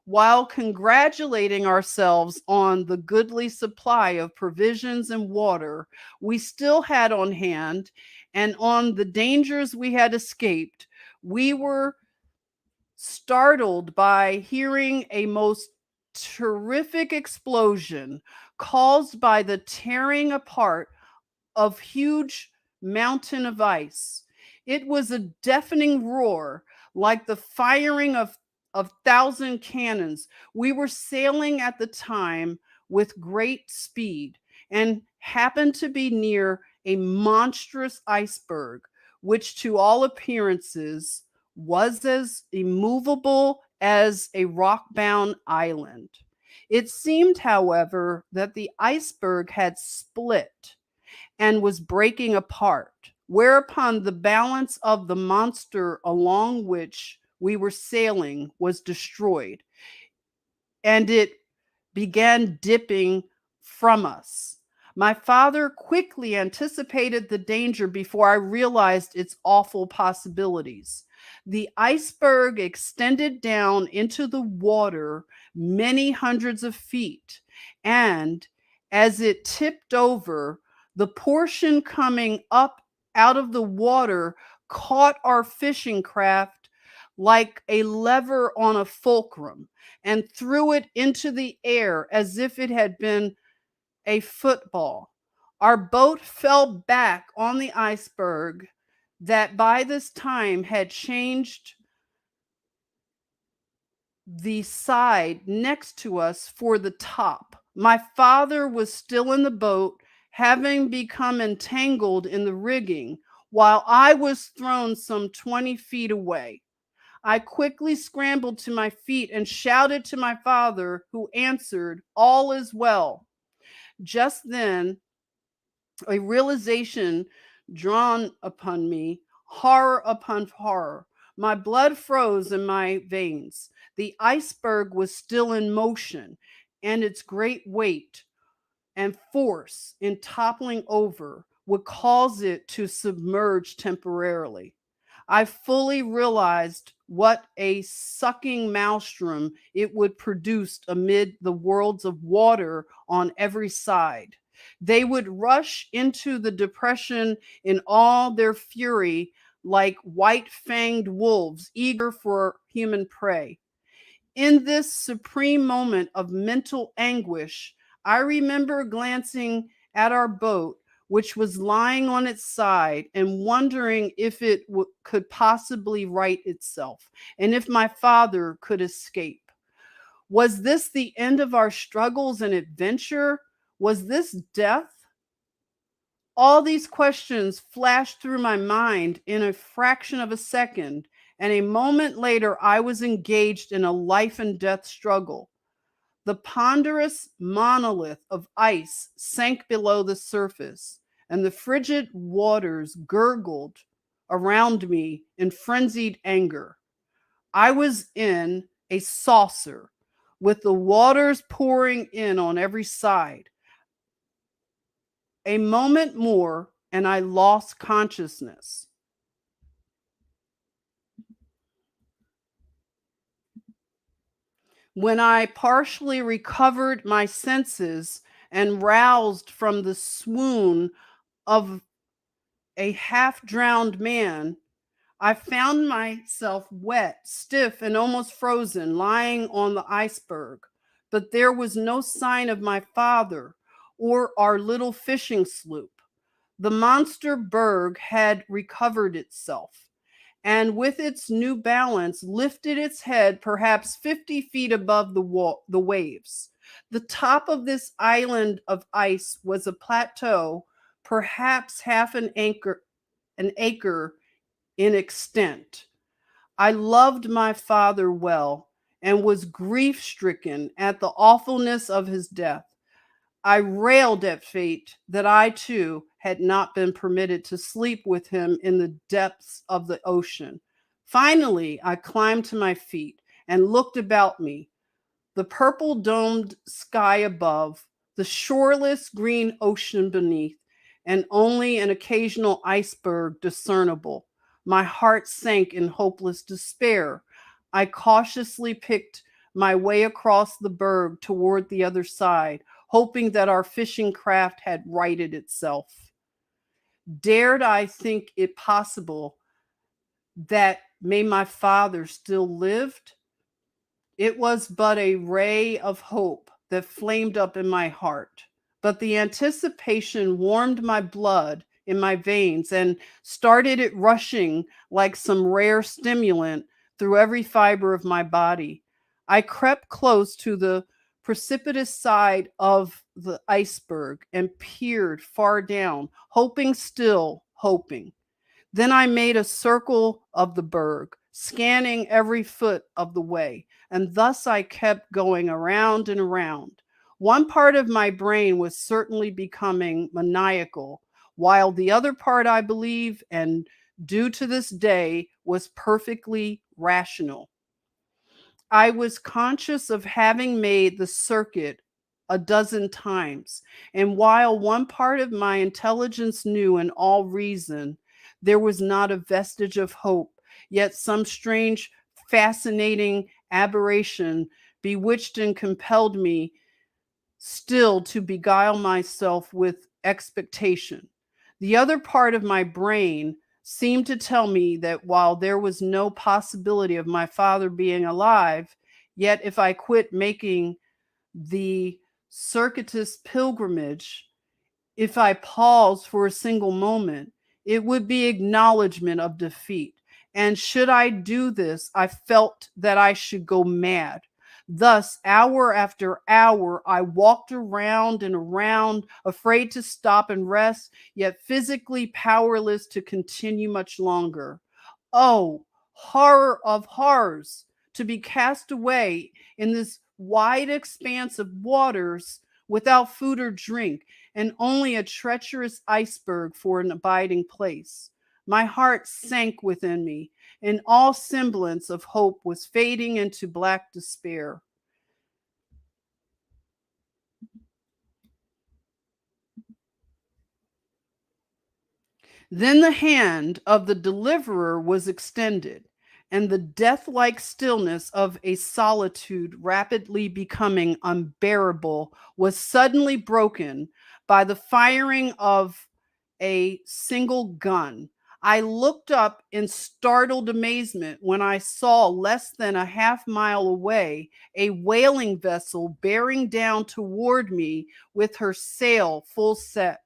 While congratulating ourselves on the goodly supply of provisions and water we still had on hand and on the dangers we had escaped, we were startled by hearing a most terrific explosion caused by the tearing apart of huge mountain of ice. It was a deafening roar, like the firing of thousand cannons. We were sailing at the time with great speed and happened to be near a monstrous iceberg, which to all appearances was as immovable as a rock-bound island. It seemed, however, that the iceberg had split and was breaking apart, whereupon the balance of the monster along which we were sailing was destroyed, and it began dipping from us. My father quickly anticipated the danger before I realized its awful possibilities. The iceberg extended down into the water many hundreds of feet, and as it tipped over, the portion coming up out of the water caught our fishing craft like a lever on a fulcrum and threw it into the air as if it had been a football. Our boat fell back on the iceberg that by this time had changed the side next to us for the top. My father was still in the boat, having become entangled in the rigging, while I was thrown some 20 feet away. I quickly scrambled to my feet and shouted to my father, who answered, "All is well." Just then, a realization drawn upon me, horror upon horror. My blood froze in my veins. The iceberg was still in motion, and its great weight and force in toppling over would cause it to submerge temporarily. I fully realized what a sucking maelstrom it would produce amid the worlds of water on every side. They would rush into the depression in all their fury like white-fanged wolves eager for human prey. In this supreme moment of mental anguish, I remember glancing at our boat, which was lying on its side, and wondering if it could possibly right itself, and if my father could escape. Was this the end of our struggles and adventure? Was this death? All these questions flashed through my mind in a fraction of a second, and a moment later I was engaged in a life and death struggle. The ponderous monolith of ice sank below the surface, and the frigid waters gurgled around me in frenzied anger. I was in a saucer, with the waters pouring in on every side. A moment more, and I lost consciousness. When I partially recovered my senses and roused from the swoon of a half-drowned man, I found myself wet, stiff, and almost frozen, lying on the iceberg. But there was no sign of my father or our little fishing sloop. The monster berg had recovered itself, and with its new balance lifted its head perhaps 50 feet above the waves. The top of this island of ice was a plateau, perhaps half an acre in extent. I loved my father well and was grief stricken at the awfulness of his death. I railed at fate that I too had not been permitted to sleep with him in the depths of the ocean. Finally, I climbed to my feet and looked about me, the purple domed sky above, the shoreless green ocean beneath, and only an occasional iceberg discernible. My heart sank in hopeless despair. I cautiously picked my way across the berg toward the other side, hoping that our fishing craft had righted itself. Dared I think it possible that may my father still lived? It was but a ray of hope that flamed up in my heart, but the anticipation warmed my blood in my veins and started it rushing like some rare stimulant through every fiber of my body. I crept close to the precipitous side of the iceberg and peered far down, hoping still, hoping. Then I made a circle of the berg, scanning every foot of the way, and thus I kept going around and around. One part of my brain was certainly becoming maniacal, while the other part, I believe, and due to this day, was perfectly rational. I was conscious of having made the circuit a dozen times, and while one part of my intelligence knew in all reason, there was not a vestige of hope, yet some strange, fascinating aberration bewitched and compelled me still to beguile myself with expectation. The other part of my brain seemed to tell me that while there was no possibility of my father being alive, yet if I quit making the circuitous pilgrimage, if I paused for a single moment, it would be acknowledgement of defeat. And should I do this, I felt that I should go mad. Thus, hour after hour, I walked around and around, afraid to stop and rest, yet physically powerless to continue much longer. Oh, horror of horrors, to be cast away in this wide expanse of waters without food or drink, and only a treacherous iceberg for an abiding place. My heart sank within me, and all semblance of hope was fading into black despair. Then the hand of the deliverer was extended, and the death-like stillness of a solitude rapidly becoming unbearable was suddenly broken by the firing of a single gun. I looked up in startled amazement when I saw less than a half mile away a whaling vessel bearing down toward me with her sail full set.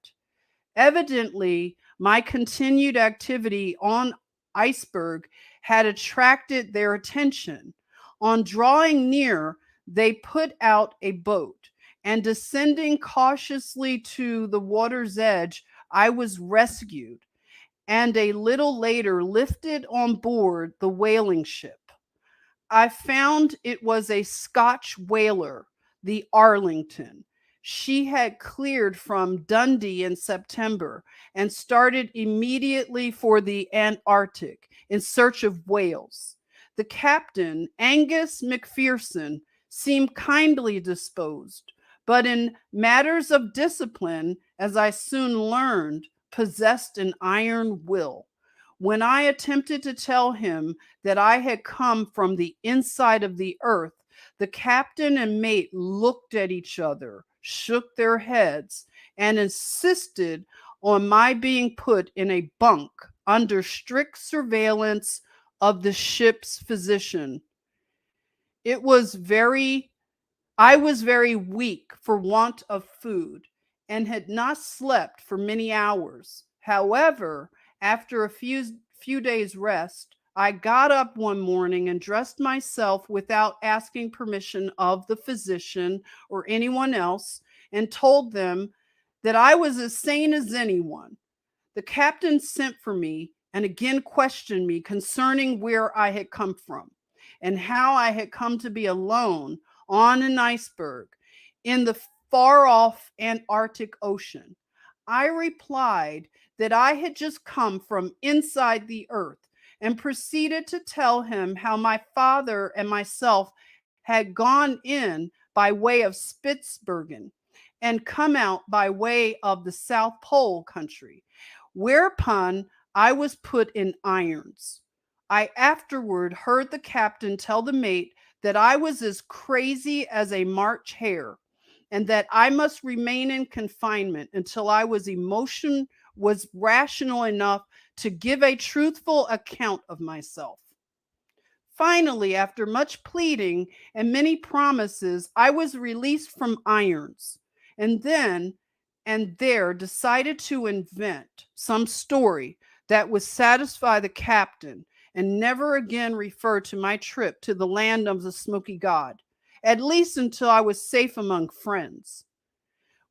Evidently, my continued activity on Iceberg had attracted their attention. On drawing near, they put out a boat, and descending cautiously to the water's edge, I was rescued, and a little later lifted on board the whaling ship. I found it was a Scotch whaler, the Arlington. She had cleared from Dundee in September and started immediately for the Antarctic in search of whales. The captain, Angus McPherson, seemed kindly disposed, but in matters of discipline, as I soon learned, possessed an iron will. When I attempted to tell him that I had come from the inside of the earth, the captain and mate looked at each other, shook their heads, and insisted on my being put in a bunk under strict surveillance of the ship's physician. It was very I was very weak for want of food, and had not slept for many hours. However, after a few days' rest, I got up one morning and dressed myself without asking permission of the physician or anyone else, and told them that I was as sane as anyone. The captain sent for me and again questioned me concerning where I had come from and how I had come to be alone on an iceberg in the far off Antarctic Ocean. I replied that I had just come from inside the earth and proceeded to tell him how my father and myself had gone in by way of Spitzbergen and come out by way of the South Pole country, whereupon I was put in irons. I afterward heard the captain tell the mate that I was as crazy as a March hare, and that I must remain in confinement until I was rational enough to give a truthful account of myself. Finally, after much pleading and many promises, I was released from irons, and then and there decided to invent some story that would satisfy the captain and never again refer to my trip to the land of the Smoky God, at least until I was safe among friends.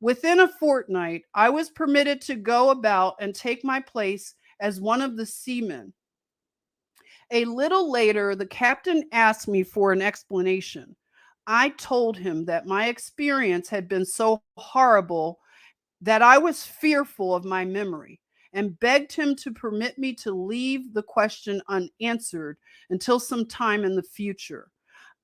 Within a fortnight, I was permitted to go about and take my place as one of the seamen. A little later, the captain asked me for an explanation. I told him that my experience had been so horrible that I was fearful of my memory, and begged him to permit me to leave the question unanswered until some time in the future.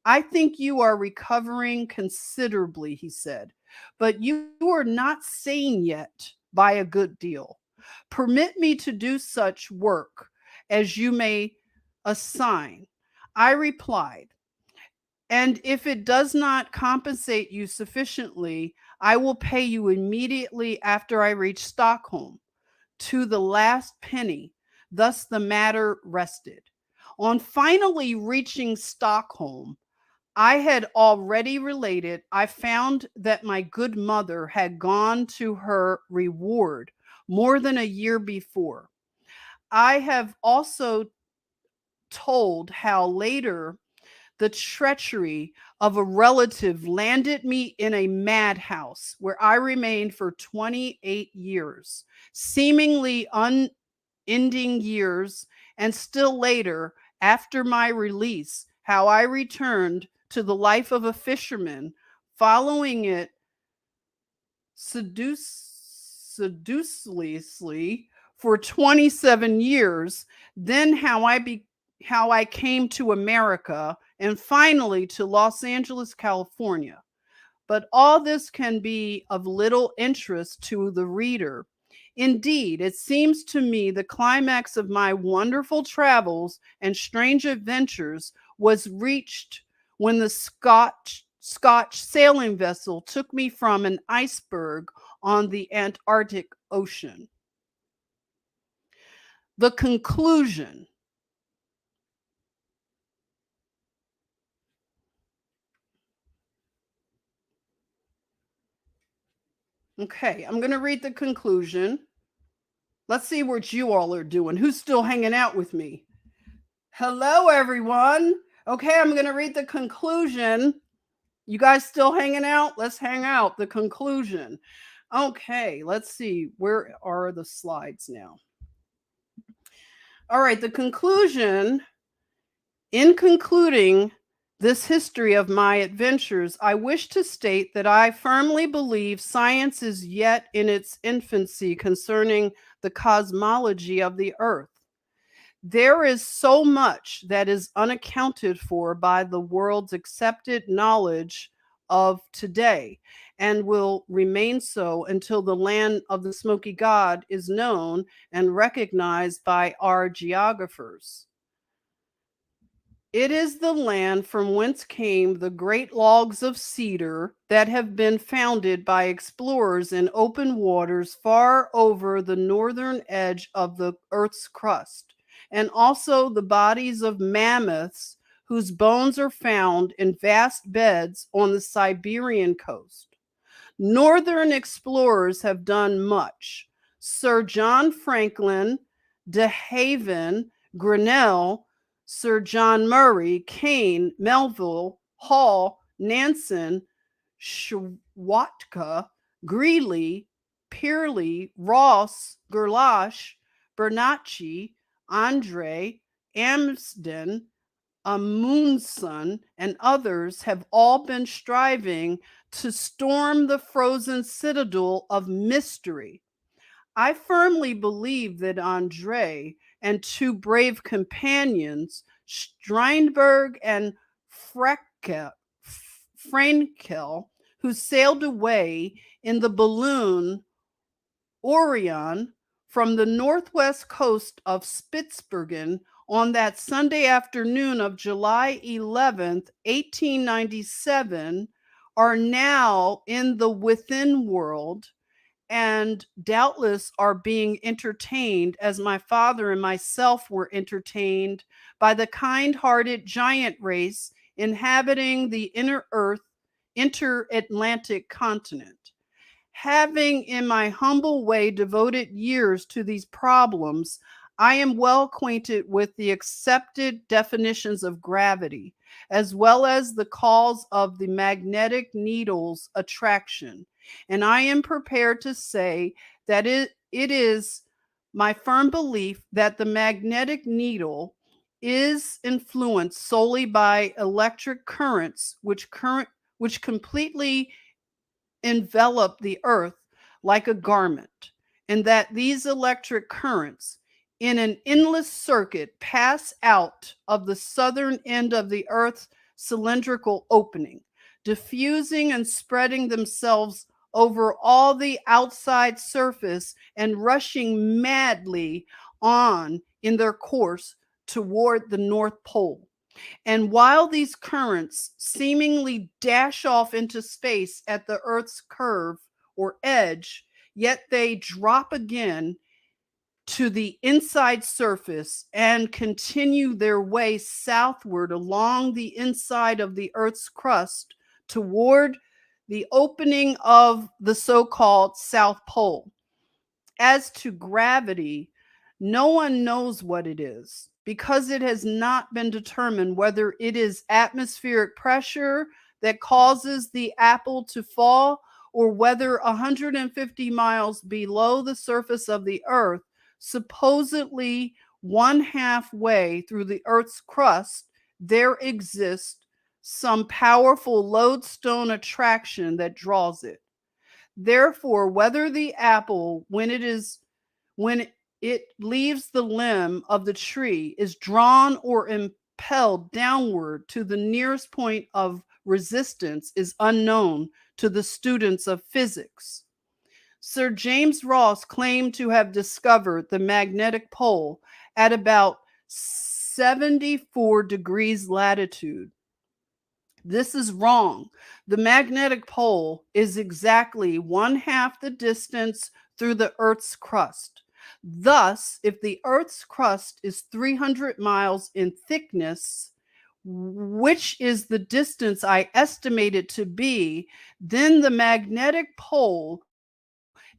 I think you are recovering considerably, he said, but you are not sane yet by a good deal. Permit me to do such work as you may assign. I replied, and if it does not compensate you sufficiently, I will pay you immediately after I reach Stockholm, to the last penny. Thus the matter rested. On finally reaching Stockholm, I had already related, I found that my good mother had gone to her reward more than a year before. I have also told how later the treachery of a relative landed me in a madhouse where I remained for 28 years, seemingly unending years, and still later, after my release, how I returned to the life of a fisherman, following it sedulously for 27 years, then how I came to America, and finally to Los Angeles, California. But all this can be of little interest to the reader. Indeed, it seems to me the climax of my wonderful travels and strange adventures was reached when the Scotch sailing vessel took me from an iceberg on the Antarctic Ocean. The conclusion. Okay, I'm going to read the conclusion. Let's see what you all are doing. Who's still hanging out with me? Hello, everyone. Okay, I'm going to read the conclusion. You guys still hanging out? Let's hang out. The conclusion. Okay, let's see. Where are the slides now? All right, the conclusion. In concluding this history of my adventures, I wish to state that I firmly believe science is yet in its infancy concerning the cosmology of the earth. There is so much that is unaccounted for by the world's accepted knowledge of today, and will remain so until the land of the Smoky God is known and recognized by our geographers. It is the land from whence came the great logs of cedar that have been founded by explorers in open waters far over the northern edge of the earth's crust, and also the bodies of mammoths whose bones are found in vast beds on the Siberian coast. Northern explorers have done much. Sir John Franklin, De Haven, Grinnell, Sir John Murray, Kane, Melville, Hall, Nansen, Schwatka, Greeley, Pearlie, Ross, Gerlache, Bernacchi, Andre, Amsden, Amundsen, and others have all been striving to storm the frozen citadel of mystery. I firmly believe that Andre and two brave companions, Strindberg and Frecke, Frankel, who sailed away in the balloon Orion from the northwest coast of Spitzbergen on that Sunday afternoon of July 11th, 1897, are now in the within world and doubtless are being entertained as my father and myself were entertained by the kind-hearted giant race inhabiting the inner earth interatlantic continent. Having in my humble way devoted years to these problems, I am well acquainted with the accepted definitions of gravity, as well as the cause of the magnetic needle's attraction. And I am prepared to say that it is my firm belief that the magnetic needle is influenced solely by electric currents, which completely envelop the earth like a garment, and that these electric currents in an endless circuit pass out of the southern end of the earth's cylindrical opening, diffusing and spreading themselves over all the outside surface and rushing madly on in their course toward the North Pole. And while these currents seemingly dash off into space at the Earth's curve or edge, yet they drop again to the inside surface and continue their way southward along the inside of the Earth's crust toward the opening of the so-called South Pole. As to gravity, no one knows what it is because it has not been determined whether it is atmospheric pressure that causes the apple to fall or whether 150 miles below the surface of the earth, supposedly one halfway through the earth's crust, there exists some powerful lodestone attraction that draws it. Therefore, whether the apple, when it leaves the limb of the tree, is drawn or impelled downward to the nearest point of resistance is unknown to the students of physics. Sir James Ross claimed to have discovered the magnetic pole at about 74 degrees latitude. This is wrong. The magnetic pole is exactly one half the distance through the Earth's crust. Thus, if the Earth's crust is 300 miles in thickness, which is the distance I estimate it to be, then the magnetic pole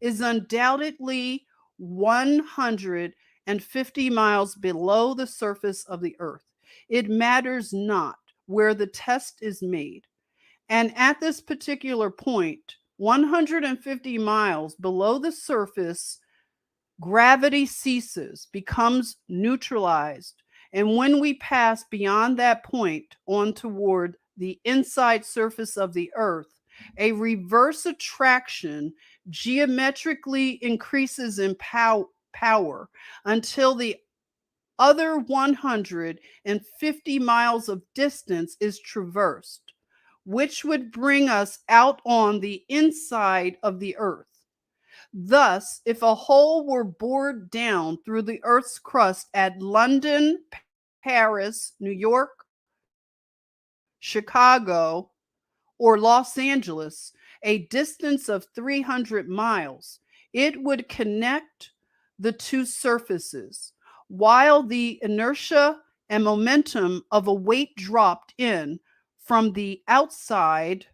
is undoubtedly 150 miles below the surface of the Earth. It matters not where the test is made. And at this particular point, 150 miles below the surface, gravity ceases, becomes neutralized. And when we pass beyond that point on toward the inside surface of the Earth, a reverse attraction geometrically increases in power until the other 150 miles of distance is traversed, which would bring us out on the inside of the earth. Thus, if a hole were bored down through the earth's crust at London, Paris, New York, Chicago, or Los Angeles, a distance of 300 miles, it would connect the two surfaces, while the inertia and momentum of a weight dropped in from the outside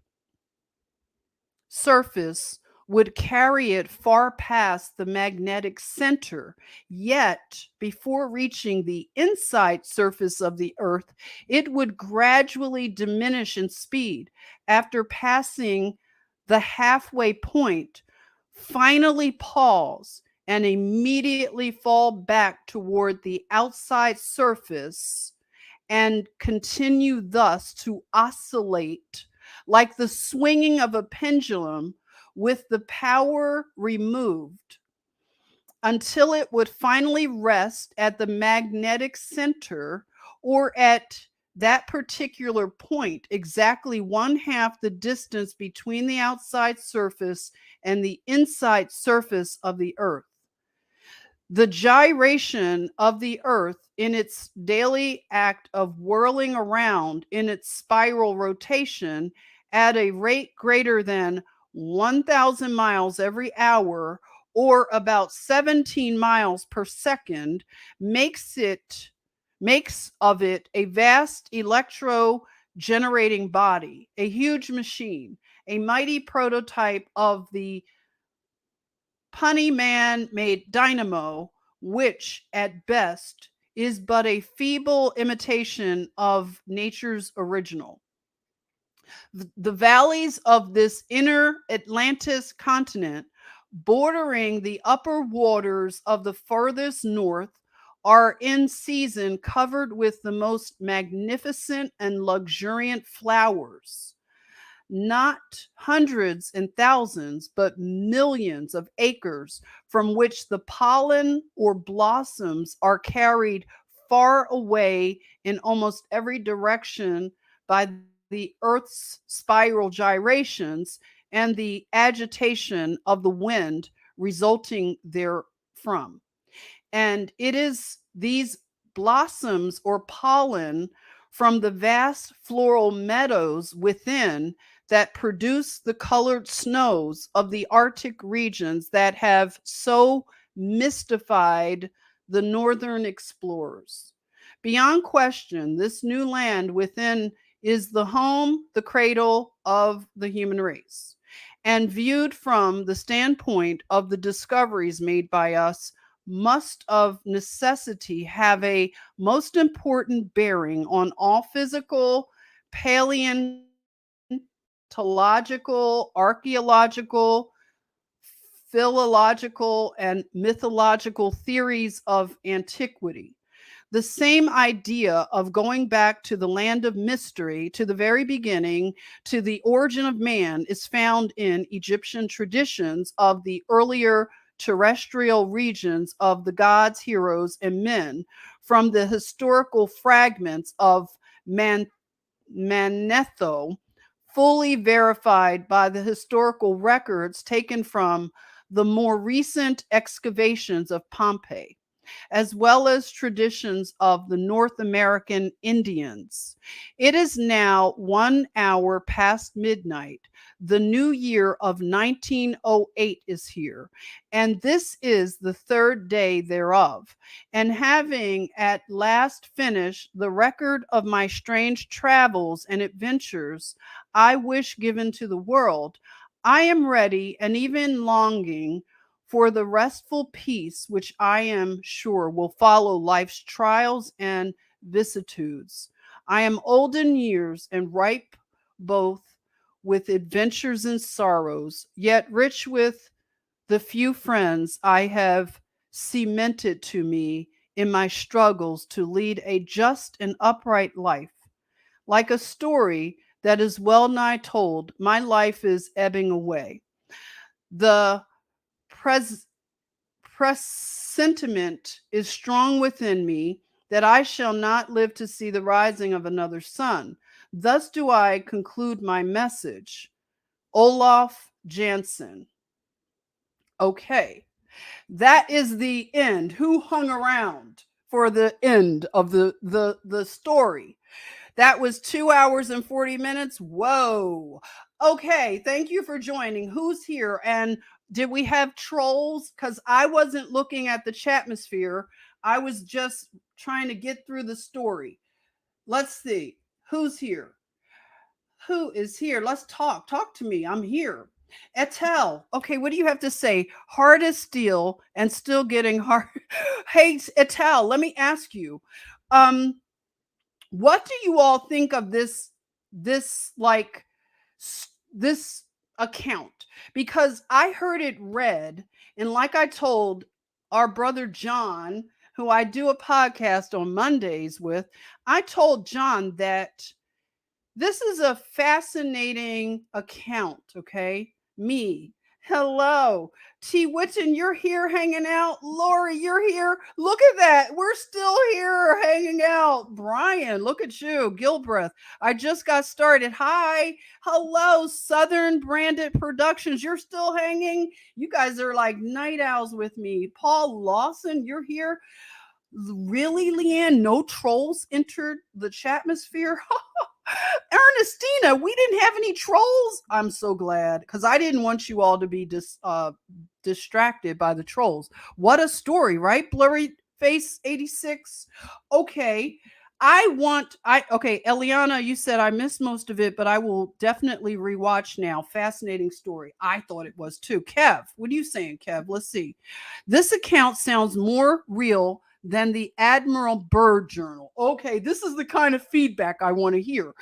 surface would carry it far past the magnetic center. Yet, before reaching the inside surface of the Earth, it would gradually diminish in speed after passing the halfway point, finally pause, and immediately fall back toward the outside surface and continue thus to oscillate like the swinging of a pendulum with the power removed until it would finally rest at the magnetic center or at that particular point, exactly one half the distance between the outside surface and the inside surface of the Earth. The gyration of the Earth in its daily act of whirling around in its spiral rotation at a rate greater than 1,000 miles every hour, or about 17 miles per second, makes of it a vast electro generating body, a huge machine, a mighty prototype of the punny man made dynamo, which at best is but a feeble imitation of nature's original. The valleys of this inner Atlantis continent, bordering the upper waters of the furthest north, are in season covered with the most magnificent and luxuriant flowers. Not hundreds and thousands, but millions of acres from which the pollen or blossoms are carried far away in almost every direction by the Earth's spiral gyrations and the agitation of the wind resulting therefrom. And it is these blossoms or pollen from the vast floral meadows within that produce the colored snows of the Arctic regions that have so mystified the northern explorers. Beyond question, this new land within is the home, the cradle of the human race. And viewed from the standpoint of the discoveries made by us, must of necessity have a most important bearing on all physical, paleontological, archaeological, philological, and mythological theories of antiquity. The same idea of going back to the land of mystery, to the very beginning, to the origin of man, is found in Egyptian traditions of the earlier terrestrial regions of the gods, heroes, and men, from the historical fragments of Manetho, fully verified by the historical records taken from the more recent excavations of Pompeii, as well as traditions of the North American Indians. It is now 1 hour past midnight. The new year of 1908 is here, and this is the third day thereof. And having at last finished the record of my strange travels and adventures, I wish given to the world, I am ready and even longing for the restful peace which I am sure will follow life's trials and vicissitudes. I am old in years and ripe both with adventures and sorrows, yet rich with the few friends I have cemented to me in my struggles to lead a just and upright life. Like a story that is well nigh told, my life is ebbing away. The pres- presentiment is strong within me that I shall not live to see the rising of another sun. Thus do I conclude my message. Olaf Jansen. Okay, that is the end. Who hung around for the end of the story? That was 2 hours and 40 minutes. Whoa. Okay. Thank you for joining. Who's here? And did we have trolls? Because I wasn't looking at the chatmosphere. I was just trying to get through the story. Let's see. Who's here? Who is here? Let's talk. Talk to me. I'm here. Etel. Okay, what do you have to say? Hard as steel and still getting hard. Hey, Etel, let me ask you. Um, what do you all think of this like this account? Because I heard it read, and like I told our brother John, who I do a podcast on Mondays with, I told John that this is a fascinating account, okay? Me. Hello. T. Witten, you're here hanging out. Lori, you're here. Look at that. We're still here hanging out. Brian, look at you. Gilbreth, I just got started. Hi. Hello, Southern Branded Productions. You're still hanging. You guys are like night owls with me. Paul Lawson, you're here. Really, Leanne? No trolls entered the chatmosphere? Ernestina, we didn't have any trolls. I'm so glad because I didn't want you all to be distracted by the trolls. What a story, right? Blurry Face 86. Okay. Okay, Eliana, you said I missed most of it, but I will definitely rewatch now. Fascinating story. I thought it was too. Kev, what are you saying, Kev? Let's see. This account sounds more real than the Admiral Byrd Journal. Okay, this is the kind of feedback I want to hear.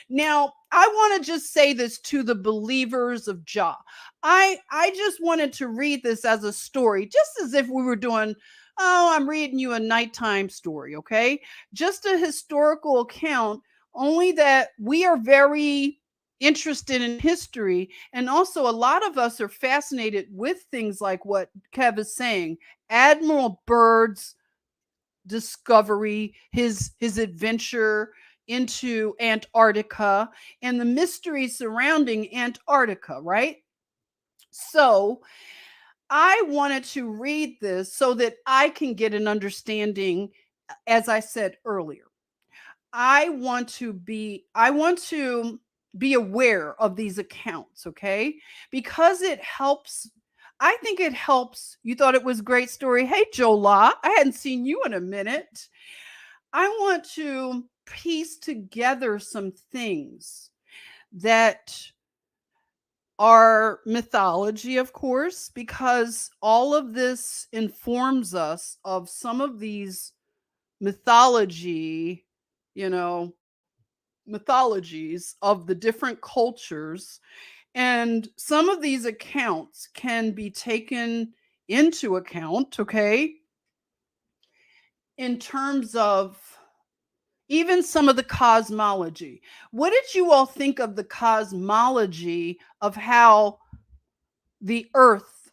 Now, I want to just say this to the believers of Jah. I just wanted to read this as a story, just as if we were doing, oh, I'm reading you a nighttime story, okay? Just a historical account, only that we are very interested in history. And also, a lot of us are fascinated with things like what Kev is saying. Admiral Byrd's discovery, his adventure into Antarctica and the mystery surrounding Antarctica, right? So I wanted to read this so that I can get an understanding, as I said earlier. I want to be aware of these accounts, okay? Because it helps. I think it helps. You thought it was a great story. Hey, Jola, I hadn't seen you in a minute. I want to piece together some things that are mythology, of course, because all of this informs us of some of these mythology, you know, mythologies of the different cultures. And some of these accounts can be taken into account, okay, in terms of even some of the cosmology. What did you all think of the cosmology of how the earth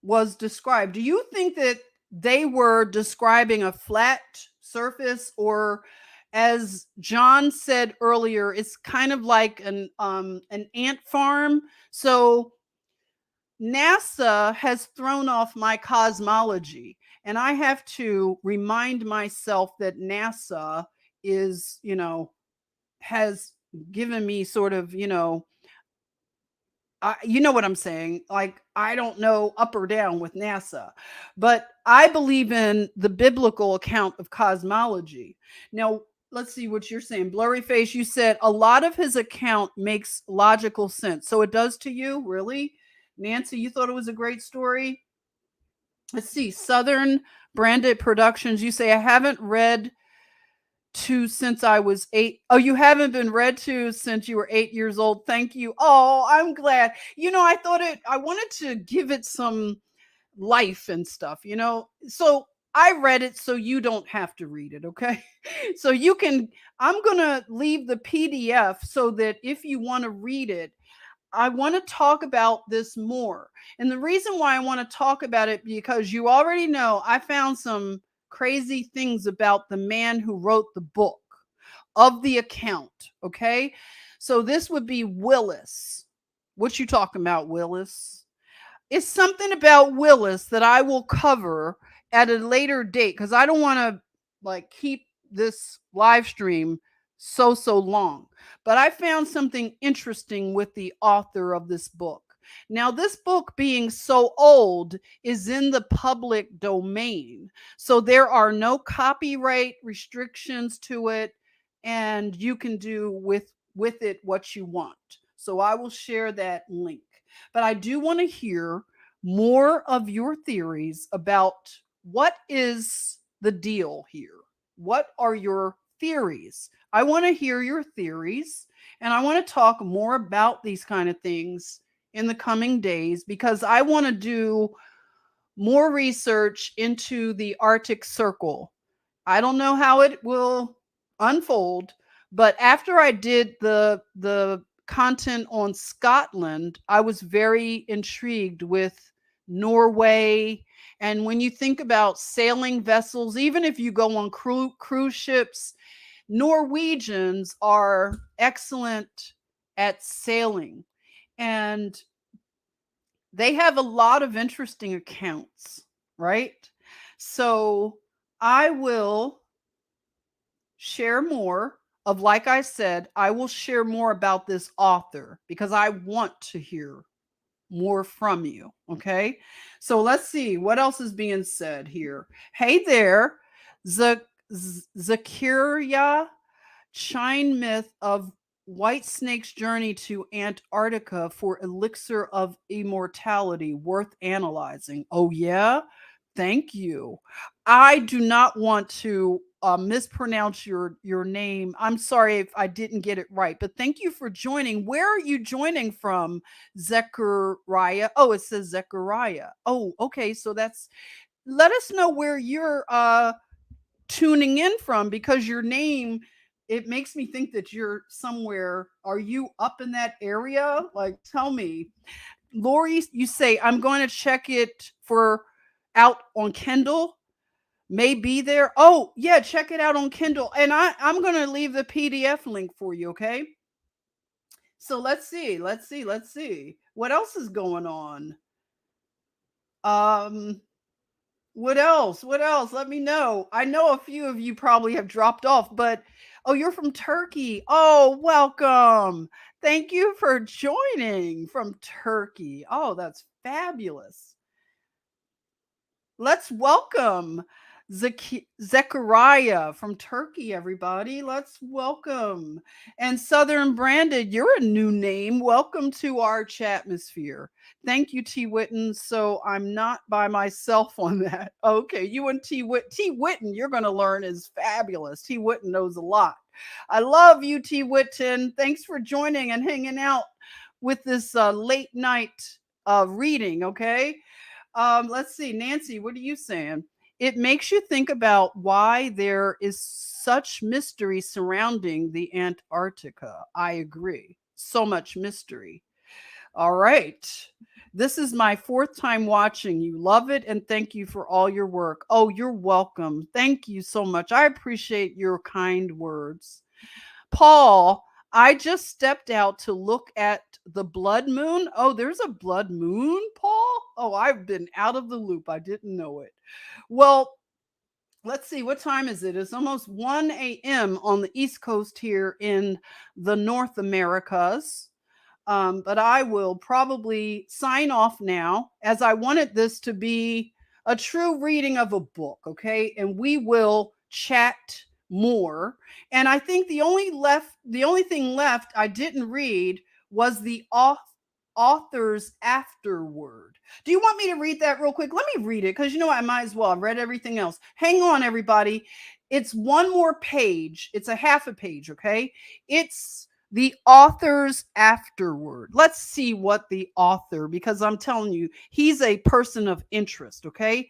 was described? Do you think that they were describing a flat surface, or as John said earlier, it's kind of like an ant farm? So NASA has thrown off my cosmology, and I have to remind myself that NASA is, has given me sort of, you know what I'm saying? Like, I don't know up or down with NASA, but I believe in the biblical account of cosmology. Now, let's see what you're saying. Blurry Face, you said a lot of his account makes logical sense. So it does to you, really? Nancy, you thought it was a great story? Let's see. Southern Branded Productions, you say, I haven't read to since I was 8. Oh, you haven't been read to since you were 8 years old. Thank you. Oh, I'm glad. I wanted to give it some life and stuff, So I read it so you don't have to read it, okay? So I'm going to leave the PDF so that if you want to read it, I want to talk about this more. And the reason why I want to talk about it, because you already know I found some crazy things about the man who wrote the book of the account. Okay. So this would be Willis. What you talking about, Willis? It's something about Willis that I will cover at a later date, because I don't want to keep this live stream so long. But I found something interesting with the author of this book. Now, this book, being so old, is in the public domain. So there are no copyright restrictions to it, and you can do with it what you want. So I will share that link. But I do want to hear more of your theories about what is the deal here. What are your theories? I want to hear your theories, and I want to talk more about these kind of things in the coming days because I want to do more research into the Arctic Circle. I don't know how it will unfold, but after I did the content on Scotland, I was very intrigued with Norway. And when you think about sailing vessels, even if you go on cruise ships, Norwegians are excellent at sailing. And they have a lot of interesting accounts, right? So I will share more of, like I said, I will share more about this author because I want to hear more from you. Okay. So let's see what else is being said here. Hey there, Zakiria. Chine myth of White Snake's journey to Antarctica for elixir of immortality worth analyzing. Oh, yeah? Thank you. I do not want to mispronounce your name. I'm sorry if I didn't get it right, but thank you for joining. Where are you joining from, Zechariah? Oh, it says Zechariah. Oh, okay. So that's, let us know where you're tuning in from because your name, it makes me think that you're somewhere. Are you up in that area? Like, tell me. Lori, you say I'm going to check it for out on Kindle. May be there. Oh, yeah, check it out on Kindle. And I'm going to leave the PDF link for you, okay? So let's see. What else is going on? Um What else? What else? Let me know. I know a few of you probably have dropped off, but oh, you're from Turkey. Oh, welcome. Thank you for joining from Turkey. Oh, that's fabulous. Let's welcome Zechariah from Turkey, everybody. Let's welcome. And Southern Branded, you're a new name. Welcome to our chatmosphere. Thank you, T. Witten. So I'm not by myself on that. Okay, you and T. Witten, you're going to learn is fabulous. T. Witten knows a lot. I love you, T. Witten. Thanks for joining and hanging out with this late night reading, okay? Let's see, Nancy, what are you saying? It makes you think about why there is such mystery surrounding the Antarctica. I agree. So much mystery. All right. This is my fourth time watching. You love it, and thank you for all your work. Oh, you're welcome. Thank you so much. I appreciate your kind words. Paul, I just stepped out to look at the blood moon. Oh, there's a blood moon, Paul? Oh, I've been out of the loop. I didn't know it. Well, let's see, what time is it? It's almost 1 a.m. on the East Coast here in the North Americas. But I will probably sign off now as I wanted this to be a true reading of a book, okay? And we will chat more. And I think the only thing left I didn't read was the author's afterword. Do you want me to read that real quick? Let me read it because you know I might as well. I've read everything else. Hang on, everybody. It's one more page. It's a half a page, okay? It's the author's afterword. Let's see what the author, because I'm telling you, he's a person of interest, okay?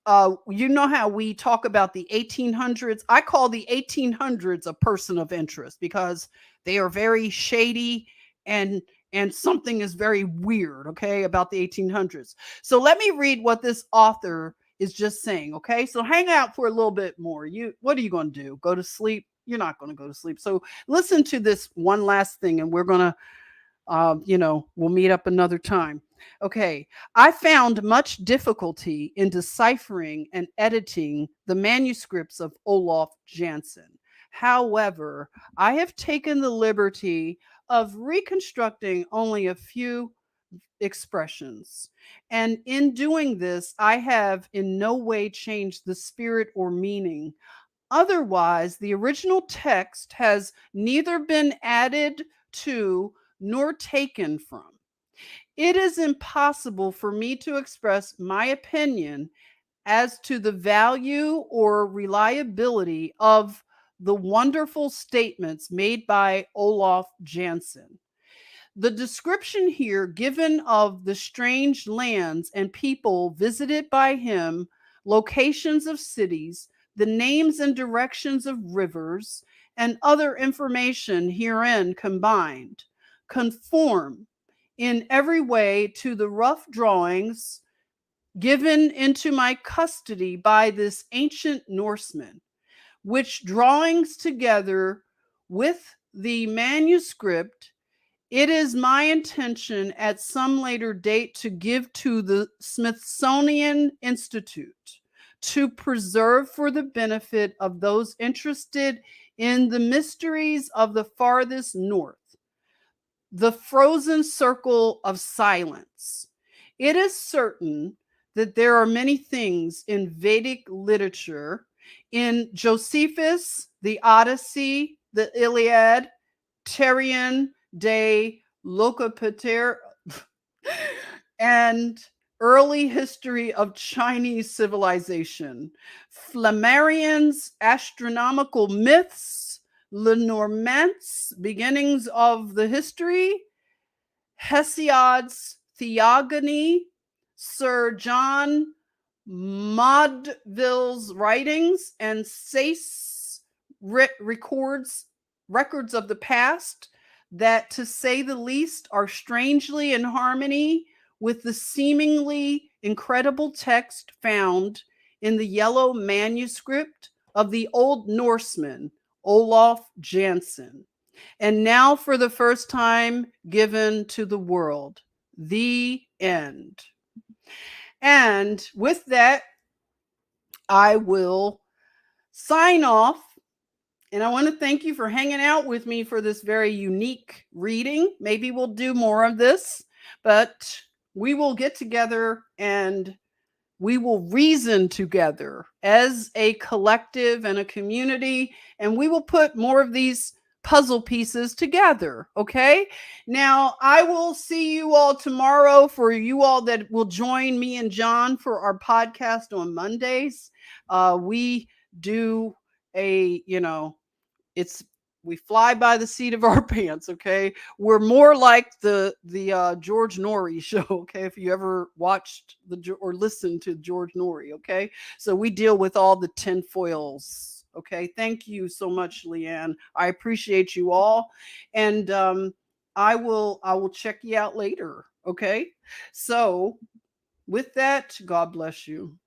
You know how we talk about the 1800s? I call the 1800s a person of interest because they are very shady and something is very weird, okay, about the 1800s. So let me read what this author is just saying, okay? So hang out for a little bit more. What are you going to do? Go to sleep? You're not going to go to sleep. So listen to this one last thing and we're going to we'll meet up another time. Okay. I found much difficulty in deciphering and editing the manuscripts of Olaf Jansen. However, I have taken the liberty of reconstructing only a few expressions. And in doing this, I have in no way changed the spirit or meaning. Otherwise, the original text has neither been added to nor taken from. It is impossible for me to express my opinion as to the value or reliability of the wonderful statements made by Olaf Jansen. The description here given of the strange lands and people visited by him, locations of cities, the names and directions of rivers, and other information herein combined, conform in every way to the rough drawings given into my custody by this ancient Norseman, which drawings together with the manuscript, it is my intention at some later date to give to the Smithsonian Institute to preserve for the benefit of those interested in the mysteries of the farthest north, the frozen circle of silence. It is certain that there are many things in Vedic literature, in Josephus, the Odyssey, the Iliad, Terrian de Locopater, and early history of Chinese civilization, Flammarion's astronomical myths, Lenormand's beginnings of the history, Hesiod's Theogony, Sir John Maudeville's writings, and Sayce records of the past that, to say the least, are strangely in harmony with the seemingly incredible text found in the yellow manuscript of the Old Norseman, Olaf Jansen, and now for the first time given to the world. The end. And with that, I will sign off. And I want to thank you for hanging out with me for this very unique reading. Maybe we'll do more of this, but we will get together and we will reason together as a collective and a community, and we will put more of these puzzle pieces together. Okay. Now I will see you all tomorrow. For you all that will join me and John for our podcast on Mondays, we do we fly by the seat of our pants. Okay. We're more like the George Norrie show. Okay. If you ever watched or listened to George Norrie. Okay. So we deal with all the tinfoils. Okay. Thank you so much, Leanne. I appreciate you all. And I will check you out later. Okay. So with that, God bless you.